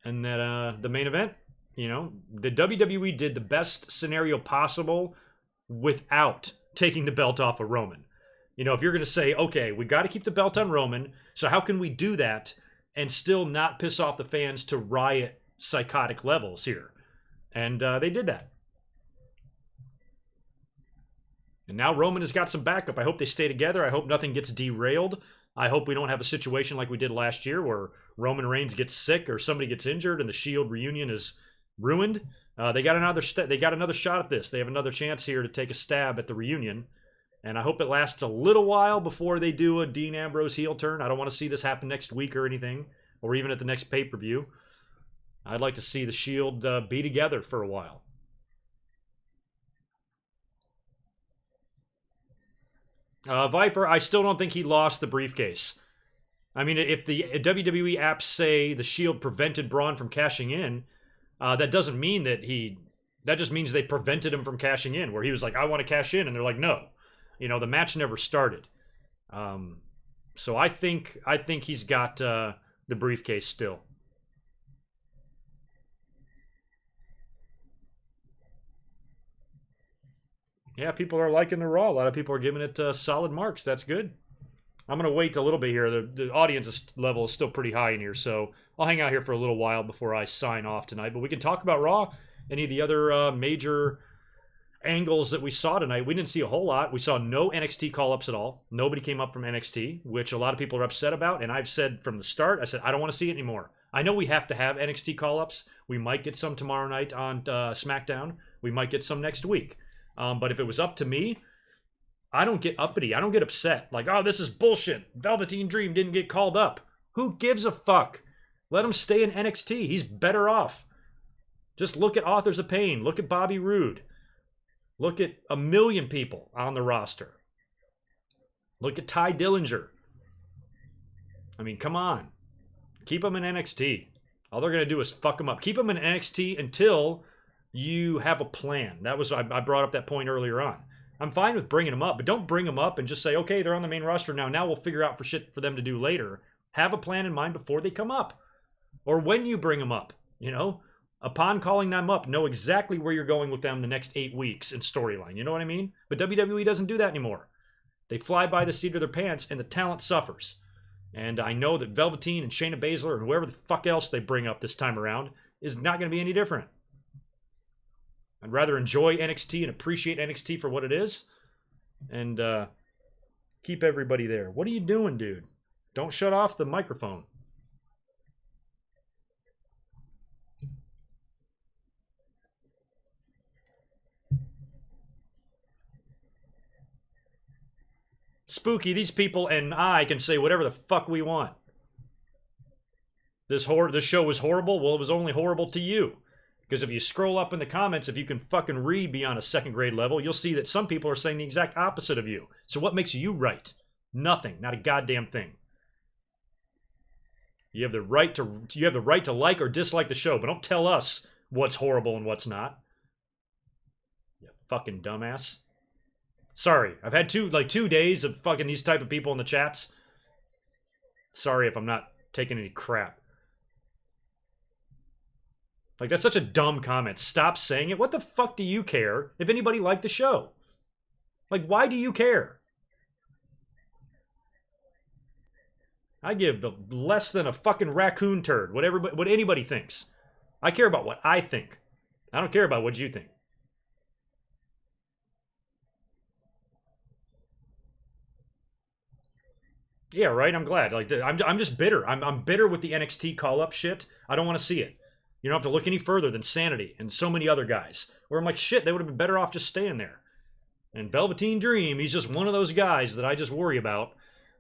And then the main event, you know, the WWE did the best scenario possible without taking the belt off of Roman. You know, if you're going to say, okay, we got to keep the belt on Roman, so how can we do that and still not piss off the fans to Riot psychotic levels here? And they did that. And now Roman has got some backup. I hope they stay together. I hope nothing gets derailed. I hope we don't have a situation like we did last year where Roman Reigns gets sick or somebody gets injured and the Shield reunion is ruined. They got another shot at this. They have another chance here to take a stab at the reunion. And I hope it lasts a little while before they do a Dean Ambrose heel turn. I don't want to see this happen next week or anything, or even at the next pay-per-view. I'd like to see the Shield be together for a while. Viper, I still don't think he lost the briefcase. I mean, if the WWE apps say the Shield prevented Braun from cashing in, that doesn't mean that that just means they prevented him from cashing in, where he was like, I want to cash in, and they're like, no. You know, the match never started. So I think he's got the briefcase still. Yeah, people are liking the Raw. A lot of people are giving it solid marks. That's good. I'm going to wait a little bit here. The audience level is still pretty high in here, so I'll hang out here for a little while before I sign off tonight. But we can talk about Raw, any of the other major angles that we saw tonight. We didn't see a whole lot. We saw no NXT call-ups at all. Nobody came up from NXT, which a lot of people are upset about. And I've said from the start, I said, I don't want to see it anymore. I know we have to have NXT call-ups. We might get some tomorrow night on SmackDown. We might get some next week. But if it was up to me, I don't get uppity. I don't get upset. Like, oh, this is bullshit. Velveteen Dream didn't get called up. Who gives a fuck? Let him stay in NXT. He's better off. Just look at Authors of Pain. Look at Bobby Roode. Look at a million people on the roster. Look at Ty Dillinger. I mean, come on. Keep them in NXT. All they're going to do is fuck them up. Keep them in NXT until you have a plan. That was, I brought up that point earlier on. I'm fine with bringing them up, but don't bring them up and just say, okay, they're on the main roster now. Now we'll figure out for shit for them to do later. Have a plan in mind before they come up. Or when you bring them up, you know? Upon calling them up, know exactly where you're going with them the next 8 weeks in storyline. You know what I mean? But WWE doesn't do that anymore. They fly by the seat of their pants, and the talent suffers. And I know that Velveteen and Shayna Baszler and whoever the fuck else they bring up this time around is not going to be any different. I'd rather enjoy NXT and appreciate NXT for what it is and keep everybody there. What are you doing, dude? Don't shut off the microphone. spooky. These people and I can say whatever the fuck we want. This show was horrible. Well, it was only horrible to you. Because if you scroll up in the comments, if you can fucking read beyond a second grade level, you'll see that some people are saying the exact opposite of you. So what makes you right? Nothing. Not a goddamn thing. You have the right to like or dislike the show, but don't tell us what's horrible and what's not. You fucking dumbass. Sorry, I've had 2 days of fucking these type of people in the chats. Sorry if I'm not taking any crap. Like, that's such a dumb comment. Stop saying it. What the fuck do you care if anybody liked the show? Like, why do you care? I give less than a fucking raccoon turd what anybody thinks. I care about what I think. I don't care about what you think. Yeah, right. I'm glad. Like, I'm just bitter. I'm bitter with the NXT call-up shit. I don't want to see it. You don't have to look any further than Sanity and so many other guys. Where I'm like, shit, they would have been better off just staying there. And Velveteen Dream, he's just one of those guys that I just worry about.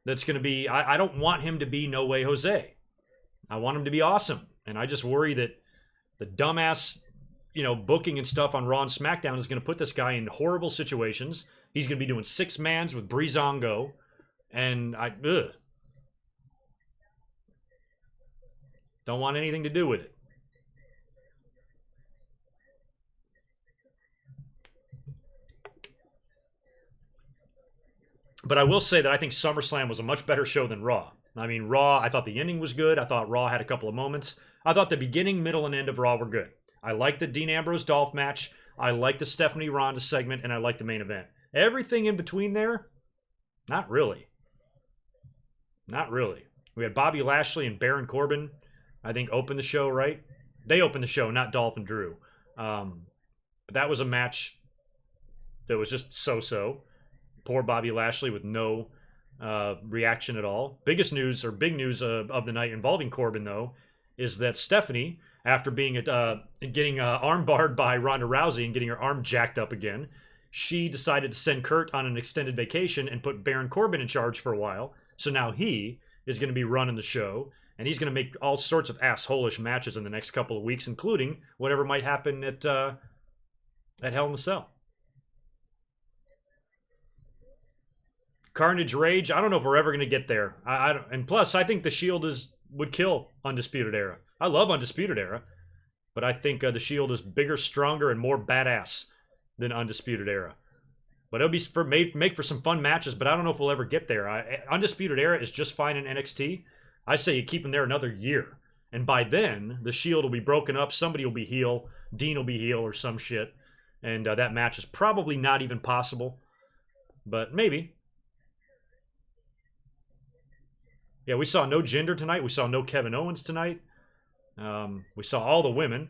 That's going to be, I don't want him to be No Way Jose. I want him to be awesome. And I just worry that the dumbass, booking and stuff on Raw and SmackDown is going to put this guy in horrible situations. He's going to be doing 6-mans with Breezango. And don't want anything to do with it. But I will say that I think SummerSlam was a much better show than Raw. I mean, Raw, I thought the ending was good. I thought Raw had a couple of moments. I thought the beginning, middle, and end of Raw were good. I liked the Dean Ambrose-Dolph match. I liked the Stephanie Ronda segment, and I liked the main event. Everything in between there, not really. Not really. We had Bobby Lashley and Baron Corbin, I think, open the show, right? They opened the show, not Dolph and Drew. But that was a match that was just so-so. Poor Bobby Lashley with no reaction at all. Big news of the night involving Corbin, though, is that Stephanie, after being getting armbarred by Ronda Rousey and getting her arm jacked up again, she decided to send Kurt on an extended vacation and put Baron Corbin in charge for a while. So now he is going to be running the show, and he's going to make all sorts of asshole-ish matches in the next couple of weeks, including whatever might happen at Hell in the Cell. Carnage Rage, I don't know if we're ever going to get there. And plus, I think the Shield would kill Undisputed Era. I love Undisputed Era, but I think the Shield is bigger, stronger, and more badass than Undisputed Era. But it'll be make for some fun matches, but I don't know if we'll ever get there. Undisputed Era is just fine in NXT. I say you keep them there another year. And by then, the Shield will be broken up. Somebody will be heel. Dean will be heel or some shit. And that match is probably not even possible. But maybe. Yeah, we saw no Jinder tonight. We saw no Kevin Owens tonight. We saw all the women.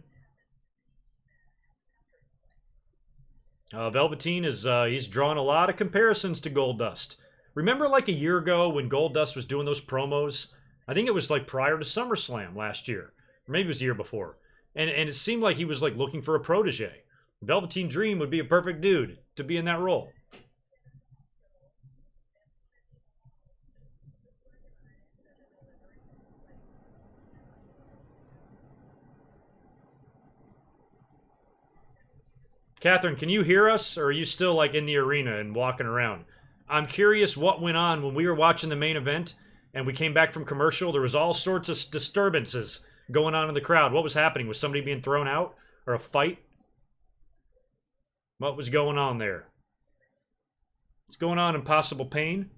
Velveteen he's drawn a lot of comparisons to Goldust. Remember like a year ago when Goldust was doing those promos? I think it was like prior to SummerSlam last year. Or maybe it was the year before. And it seemed like he was like looking for a protege. Velveteen Dream would be a perfect dude to be in that role. Catherine, can you hear us, or are you still like in the arena and walking around? I'm curious what went on when we were watching the main event and we came back from commercial. There was all sorts of disturbances going on in the crowd. What was happening? Was somebody being thrown out or a fight? What was going on there? What's going on, Impossible Pain?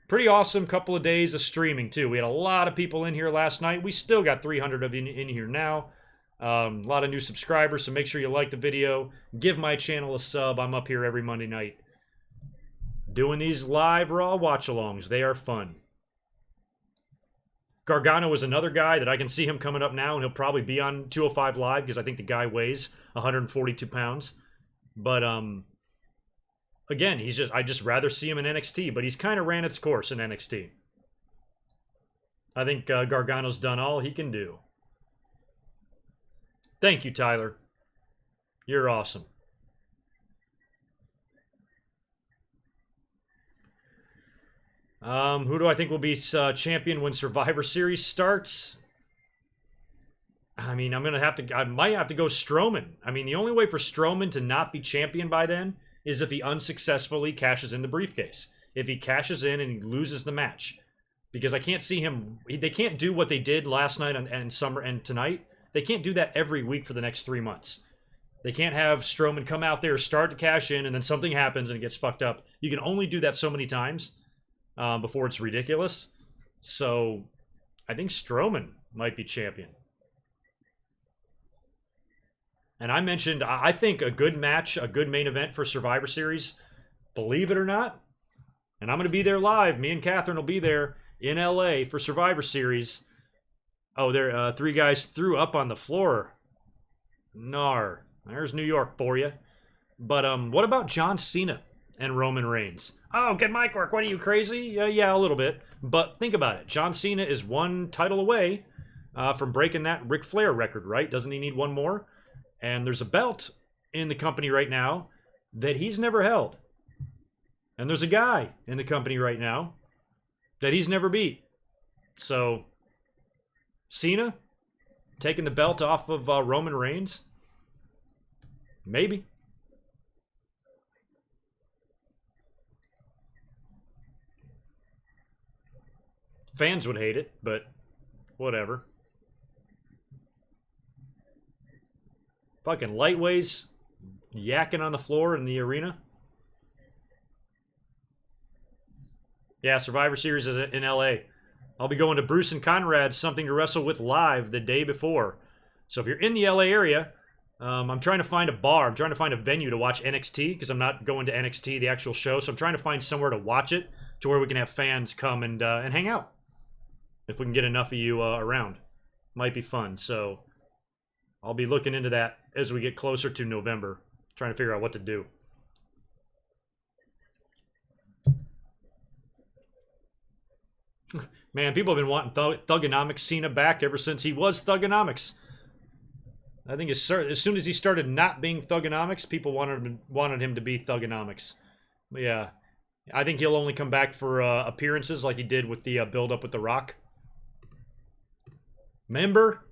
Pretty awesome couple of days of streaming, too. We had a lot of people in here last night. We still got 300 of you in here now. A lot of new subscribers, so make sure you like the video. Give my channel a sub. I'm up here every Monday night doing these live Raw watch-alongs. They are fun. Gargano is another guy that I can see him coming up now, and he'll probably be on 205 Live because I think the guy weighs 142 pounds. But, again, I'd just rather see him in NXT, but he's kind of ran its course in NXT. I think Gargano's done all he can do. Thank you, Tyler. You're awesome. Who do I think will be champion when Survivor Series starts? I mean, I might have to go Strowman. I mean, the only way for Strowman to not be champion by then is if he unsuccessfully cashes in the briefcase. If he cashes in and he loses the match. Because I can't see him, they can't do what they did last night and tonight. They can't do that every week for the next 3 months. They can't have Strowman come out there, start to cash in, and then something happens and it gets fucked up. You can only do that so many times before it's ridiculous. So, I think Strowman might be champion. And I mentioned, I think a good match, a good main event for Survivor Series, believe it or not, and I'm going to be there live. Me and Catherine will be there in LA for Survivor Series. Oh, there, 3 guys threw up on the floor. Nar. There's New York for you. But what about John Cena and Roman Reigns? Oh, GoodMicWork, what are you, crazy? Yeah, a little bit. But think about it. John Cena is 1 title away from breaking that Ric Flair record, right? Doesn't he need 1 more? And there's a belt in the company right now that he's never held. And there's a guy in the company right now that he's never beat. So, Cena taking the belt off of Roman Reigns? Maybe. Fans would hate it, but whatever. Fucking lightweights yakking on the floor in the arena. Yeah, Survivor Series is in LA. I'll be going to Bruce and Conrad's Something to Wrestle With live the day before. So if you're in the LA area, I'm trying to find a bar. I'm trying to find a venue to watch NXT because I'm not going to NXT, the actual show. So I'm trying to find somewhere to watch it to where we can have fans come and hang out. If we can get enough of you around. Might be fun. So I'll be looking into that as we get closer to November. Trying to figure out what to do. Man, people have been wanting Thugonomics Cena back ever since he was Thugonomics. I think as soon as he started not being Thugonomics, people wanted him to be Thugonomics. But yeah, I think he'll only come back for appearances like he did with the build-up with The Rock. Remember?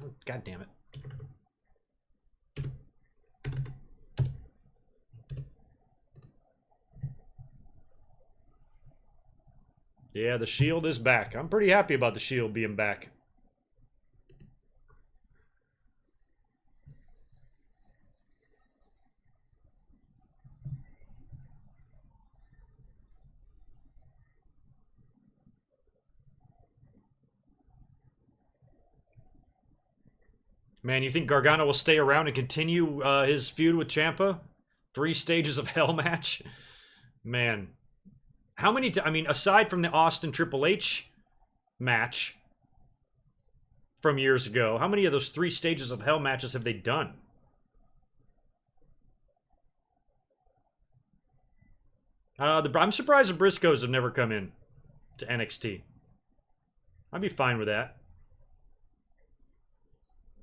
Oh, God damn it. Yeah, the Shield is back. I'm pretty happy about the Shield being back. Man, you think Gargano will stay around and continue his feud with Ciampa? 3 stages of hell match? Man. How many I mean, aside from the Austin Triple H match from years ago, how many of those 3 stages of hell matches have they done? I'm surprised the Briscoes have never come in to NXT. I'd be fine with that.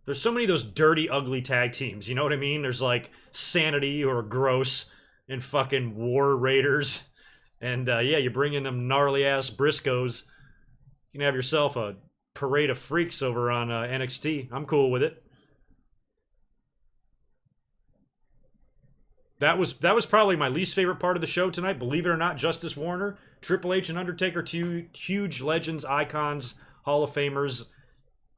There's so many of those dirty, ugly tag teams, you know what I mean? There's like Sanity or Gross and fucking War Raiders. And yeah, you bring in them gnarly-ass Briscoes. You can have yourself a parade of freaks over on NXT. I'm cool with it. That was probably my least favorite part of the show tonight. Believe it or not, Justice Warner, Triple H, and Undertaker, 2 huge legends, icons, Hall of Famers.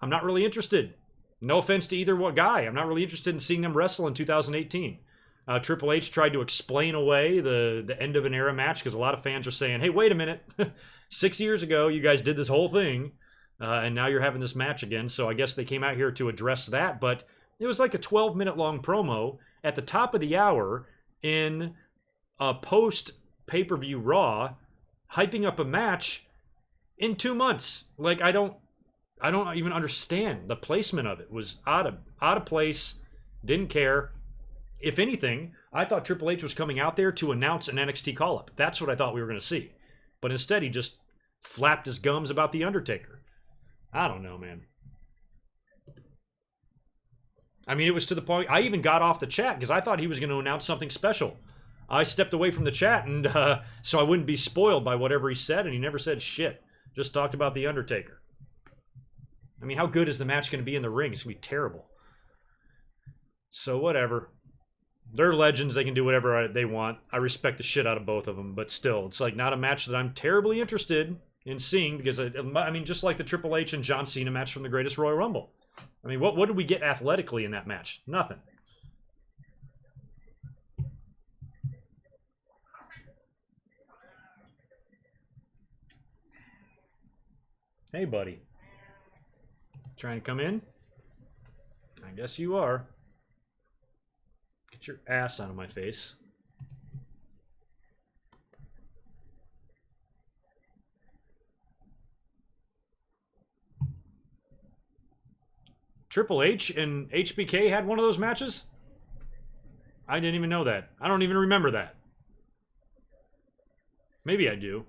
I'm not really interested. No offense to either guy. I'm not really interested in seeing them wrestle in 2018. Triple H tried to explain away the end of an era match because a lot of fans are saying, hey, wait a minute. 6 years ago, you guys did this whole thing, and now you're having this match again. So I guess they came out here to address that. But it was like a 12-minute long promo at the top of the hour in a post-pay-per-view Raw, hyping up a match in 2 months. Like, I don't even understand. The placement of it was out of place. Didn't care. If anything, I thought Triple H was coming out there to announce an NXT call-up. That's what I thought we were going to see. But instead, he just flapped his gums about The Undertaker. I don't know, man. I mean, it was to the point, I even got off the chat because I thought he was going to announce something special I stepped away from the chat, and so I wouldn't be spoiled by whatever he said, and he never said shit. Just talked about The Undertaker. I mean, how good is the match going to be in the ring? It's going to be terrible. So whatever. They're legends. They can do whatever they want. I respect the shit out of both of them, but still, it's like not a match that I'm terribly interested in seeing, because I mean, just like the Triple H and John Cena match from the Greatest Royal Rumble. I mean, what did we get athletically in that match? Nothing. Hey, buddy. Trying to come in? I guess you are. Get your ass out of my face. Triple H and HBK had one of those matches? I didn't even know that. I don't even remember that. Maybe I do.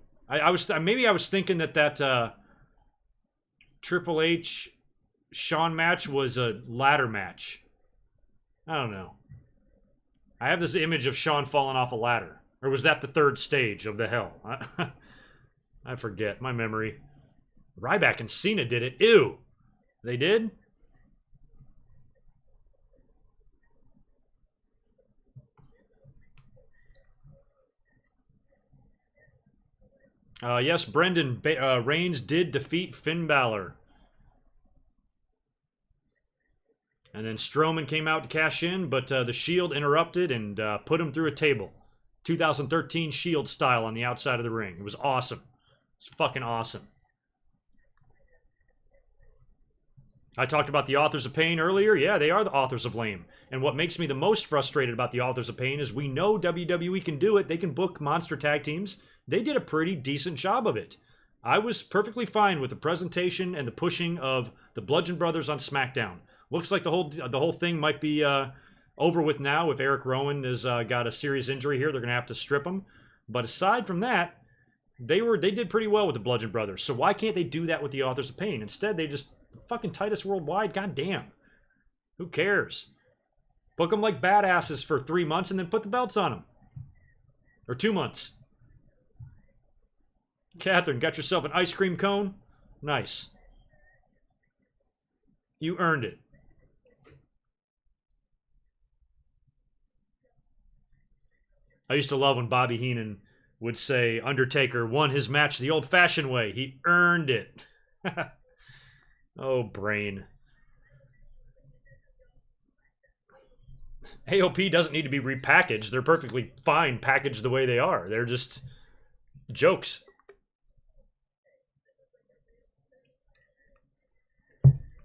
Maybe I was thinking that Triple H Shawn match was a ladder match. I don't know. I have this image of Shawn falling off a ladder. Or was that the third stage of the hell? I forget. My memory. Ryback and Cena did it. Ew. They did? Yes, Brendan Reigns did defeat Finn Balor. And then Strowman came out to cash in, but the Shield interrupted and put him through a table. 2013 Shield style on the outside of the ring. It was awesome. It's fucking awesome. I talked about the Authors of Pain earlier. Yeah, they are the Authors of Lame. And what makes me the most frustrated about the Authors of Pain is we know WWE can do it. They can book monster tag teams. They did a pretty decent job of it. I was perfectly fine with the presentation and the pushing of the Bludgeon Brothers on SmackDown. Looks like the whole thing might be over with now. If Eric Rowan has got a serious injury here, they're going to have to strip him. But aside from that, they did pretty well with the Bludgeon Brothers. So why can't they do that with the Authors of Pain? Instead, they just fucking Titus Worldwide. God damn. Who cares? Book them like badasses for 3 months and then put the belts on them. Or 2 months. Catherine, got yourself an ice cream cone? Nice. You earned it. I used to love when Bobby Heenan would say Undertaker won his match the old-fashioned way. He earned it. Oh, brain. AOP doesn't need to be repackaged. They're perfectly fine packaged the way they are. They're just jokes.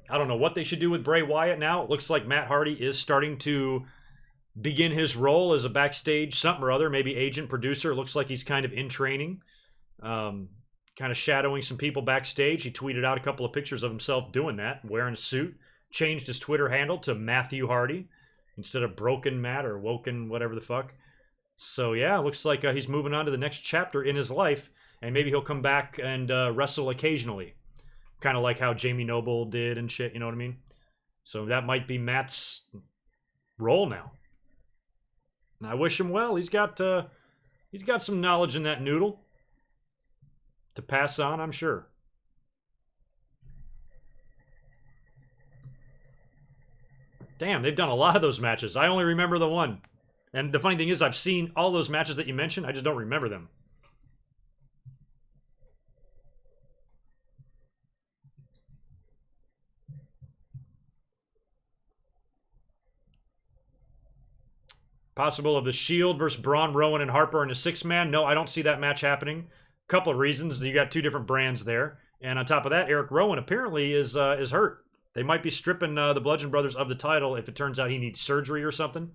I don't know what they should do with Bray Wyatt now. It looks like Matt Hardy is starting to begin his role as a backstage something or other, maybe agent, producer. It looks like he's kind of in training, kind of shadowing some people backstage. He tweeted out a couple of pictures of himself doing that, wearing a suit, changed his Twitter handle to Matthew Hardy instead of Broken Matt or Woken, whatever the fuck. So yeah, it looks like he's moving on to the next chapter in his life, and maybe he'll come back and wrestle occasionally. Kind of like how Jamie Noble did and shit, you know what I mean? So that might be Matt's role now. And I wish him well. He's got some knowledge in that noodle to pass on, I'm sure. Damn, they've done a lot of those matches. I only remember the one. And the funny thing is, I've seen all those matches that you mentioned. I just don't remember them. Possible of the Shield versus Braun, Rowan, and Harper in a six-man? No, I don't see that match happening. Couple of reasons. You got two different brands there. And on top of that, Eric Rowan apparently is hurt. They might be stripping the Bludgeon Brothers of the title if it turns out he needs surgery or something.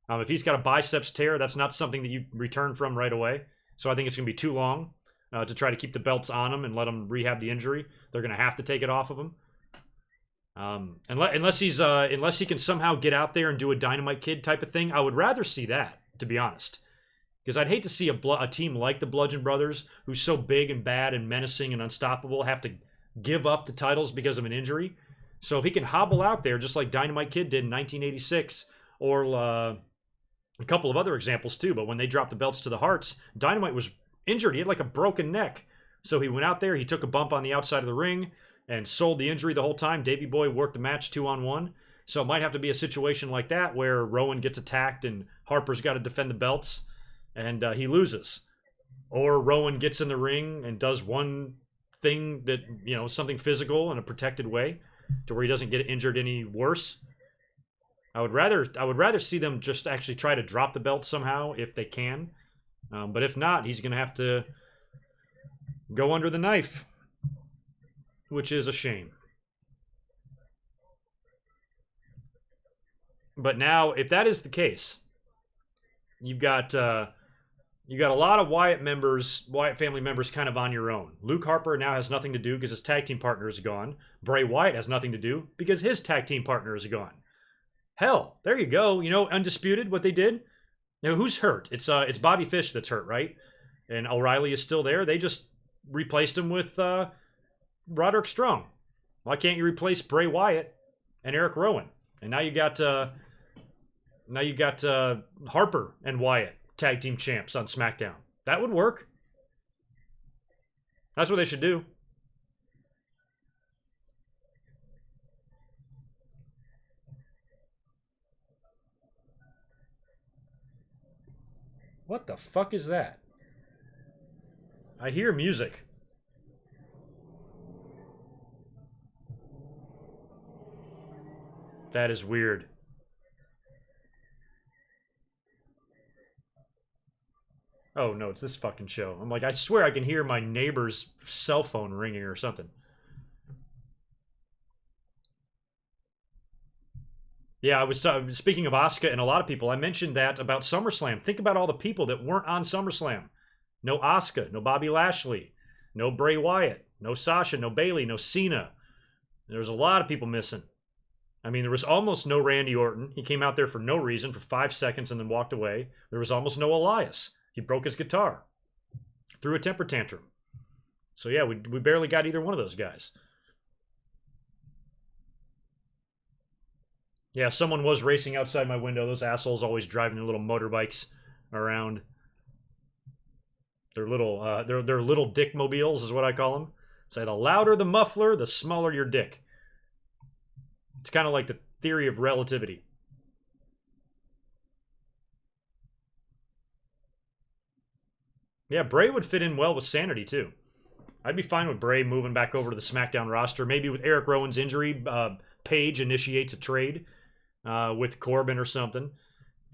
If he's got a biceps tear, that's not something that you return from right away. So I think it's going to be too long to try to keep the belts on him and let him rehab the injury. They're going to have to take it off of him. Unless he can somehow get out there and do a Dynamite Kid type of thing, I would rather see that, to be honest. Because I'd hate to see a team like the Bludgeon Brothers, who's so big and bad and menacing and unstoppable, have to give up the titles because of an injury. So if he can hobble out there just like Dynamite Kid did in 1986, or a couple of other examples too, but when they dropped the belts to the Harts, Dynamite was injured. He had like a broken neck. So he went out there, he took a bump on the outside of the ring and sold the injury the whole time. Davey Boy worked the match 2-on-1. So it might have to be a situation like that where Rowan gets attacked and Harper's got to defend the belts and he loses. Or Rowan gets in the ring and does one thing that, you know, something physical in a protected way to where he doesn't get injured any worse. I would rather see them just actually try to drop the belt somehow if they can. But if not, he's going to have to go under the knife, which is a shame. But now, if that is the case, you've got a lot of Wyatt family members kind of on your own. Luke Harper now has nothing to do because his tag team partner is gone. Bray Wyatt has nothing to do because his tag team partner is gone. Hell, there you go. You know, Undisputed, what they did. Now, who's hurt? It's Bobby Fish that's hurt, right? And O'Reilly is still there. They just replaced him with Roderick Strong. Why can't you replace Bray Wyatt and Eric Rowan? And now you got Harper and Wyatt tag team champs on SmackDown. That would work. That's what they should do. What the fuck is that? I hear music. That is weird. Oh no, it's this fucking show. I'm like, I swear I can hear my neighbor's cell phone ringing or something. Yeah, I was speaking of Asuka and a lot of people. I mentioned that about SummerSlam. Think about all the people that weren't on SummerSlam. No Asuka, no Bobby Lashley, no Bray Wyatt, no Sasha, no Bayley, no Cena. There's a lot of people missing. I mean, there was almost no Randy Orton. He came out there for no reason for 5 seconds and then walked away. There was almost no Elias. He broke his guitar. Threw a temper tantrum. So yeah, we barely got either one of those guys. Yeah, someone was racing outside my window. Those assholes always driving their little motorbikes around. They're little dick mobiles is what I call them. Say the louder the muffler, the smaller your dick. It's kind of like the theory of relativity. Yeah, Bray would fit in well with Sanity too. I'd be fine with Bray moving back over to the SmackDown roster. Maybe with Eric Rowan's injury, Paige initiates a trade with Corbin or something,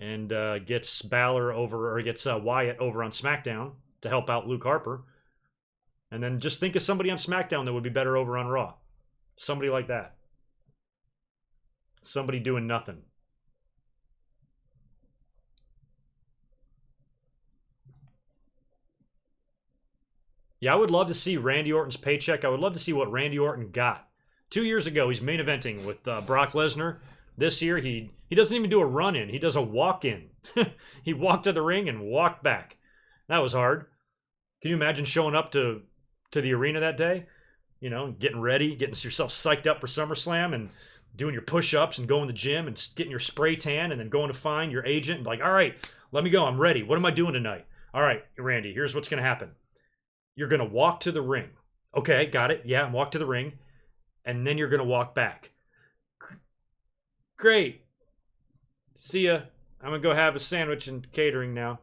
and gets Balor over, or gets Wyatt over on SmackDown to help out Luke Harper. And then just think of somebody on SmackDown that would be better over on Raw. Somebody like that. Somebody doing nothing. Yeah, I would love to see Randy Orton's paycheck. I would love to see what Randy Orton got. 2 years ago, he's main eventing with Brock Lesnar. This year, he doesn't even do a run-in. He does a walk-in. He walked to the ring and walked back. That was hard. Can you imagine showing up to the arena that day? You know, getting ready, getting yourself psyched up for SummerSlam and doing your push-ups and going to the gym and getting your spray tan and then going to find your agent and like, all right, let me go. I'm ready. What am I doing tonight? All right, Randy, here's what's going to happen. You're going to walk to the ring. Okay, got it. Yeah, walk to the ring. And then you're going to walk back. Great. See ya. I'm going to go have a sandwich and catering now.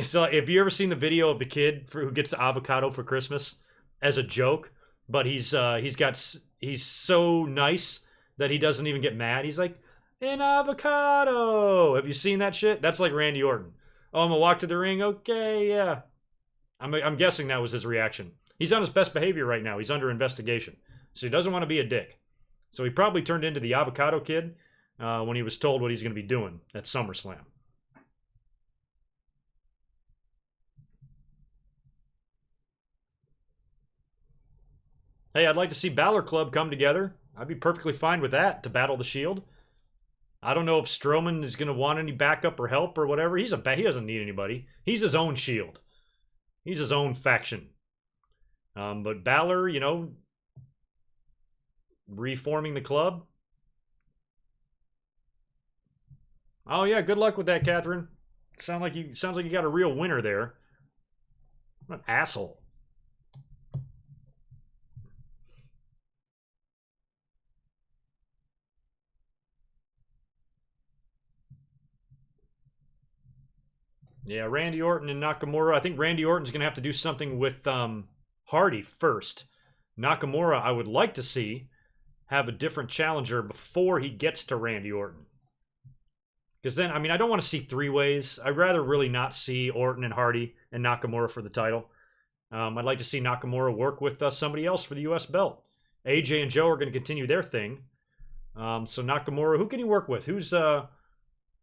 So, have you ever seen the video of the kid who gets the avocado for Christmas as a joke? But he's so nice that he doesn't even get mad. He's like, an avocado. Have you seen that shit? That's like Randy Orton. Oh, I'm going to walk to the ring? Okay, yeah. I'm guessing that was his reaction. He's on his best behavior right now. He's under investigation. So he doesn't want to be a dick. So he probably turned into the avocado kid when he was told what he's going to be doing at SummerSlam. Hey, I'd like to see Balor Club come together. I'd be perfectly fine with that to battle the Shield. I don't know if Strowman is going to want any backup or help or whatever. He doesn't need anybody. He's his own Shield. He's his own faction. But Balor, you know, reforming the club. Oh yeah, good luck with that, Catherine. Sounds like you got a real winner there. What an asshole. Yeah, Randy Orton and Nakamura. I think Randy Orton's going to have to do something with Hardy first. Nakamura, I would like to see have a different challenger before he gets to Randy Orton. Because then, I mean, I don't want to see three-ways. I'd rather really not see Orton and Hardy and Nakamura for the title. I'd like to see Nakamura work with somebody else for the U.S. belt. AJ and Joe are going to continue their thing. So Nakamura, who can he work with? Who's on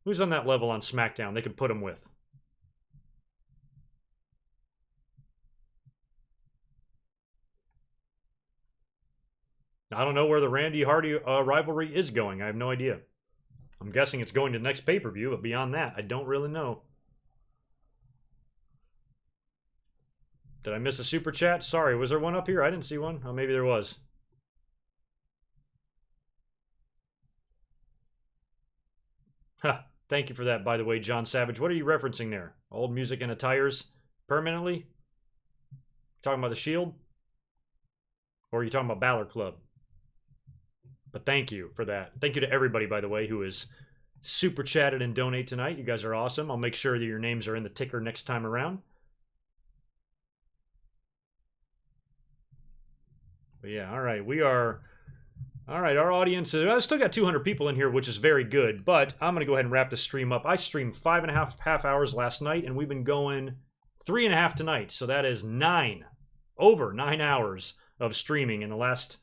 that level on SmackDown they can put him with? I don't know where the Randy Hardy rivalry is going. I have no idea. I'm guessing it's going to the next pay-per-view, but beyond that, I don't really know. Did I miss a super chat? Sorry, was there one up here? I didn't see one. Oh, maybe there was. Ha! Thank you for that, by the way, John Savage. What are you referencing there? Old music and attires permanently? Talking about the Shield? Or are you talking about Balor Club? But thank you for that. Thank you to everybody, by the way, who is super chatted and donate tonight. You guys are awesome. I'll make sure that your names are in the ticker next time around. But yeah, all right. Our audience, I still got 200 people in here, which is very good. But I'm going to go ahead and wrap the stream up. I streamed 5.5 hours last night, and we've been going 3.5 tonight. So that is over 9 hours of streaming in the last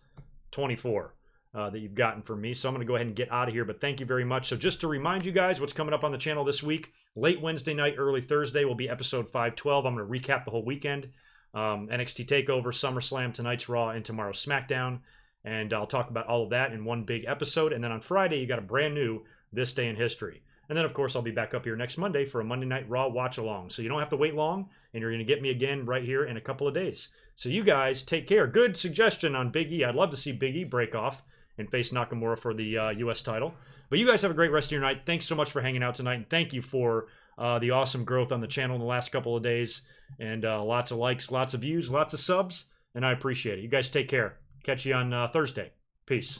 24. That you've gotten from me. So I'm going to go ahead and get out of here, but thank you very much. So just to remind you guys what's coming up on the channel this week, late Wednesday night, early Thursday will be episode 512. I'm going to recap the whole weekend. NXT TakeOver, SummerSlam, tonight's Raw, and tomorrow's SmackDown. And I'll talk about all of that in one big episode. And then on Friday, you got a brand new This Day in History. And then, of course, I'll be back up here next Monday for a Monday Night Raw watch-along. So you don't have to wait long, and you're going to get me again right here in a couple of days. So you guys take care. Good suggestion on Big E. I'd love to see Big E break off and face Nakamura for the U.S. title. But you guys have a great rest of your night. Thanks so much for hanging out tonight. And thank you for the awesome growth on the channel in the last couple of days. And lots of likes, lots of views, lots of subs. And I appreciate it. You guys take care. Catch you on Thursday. Peace.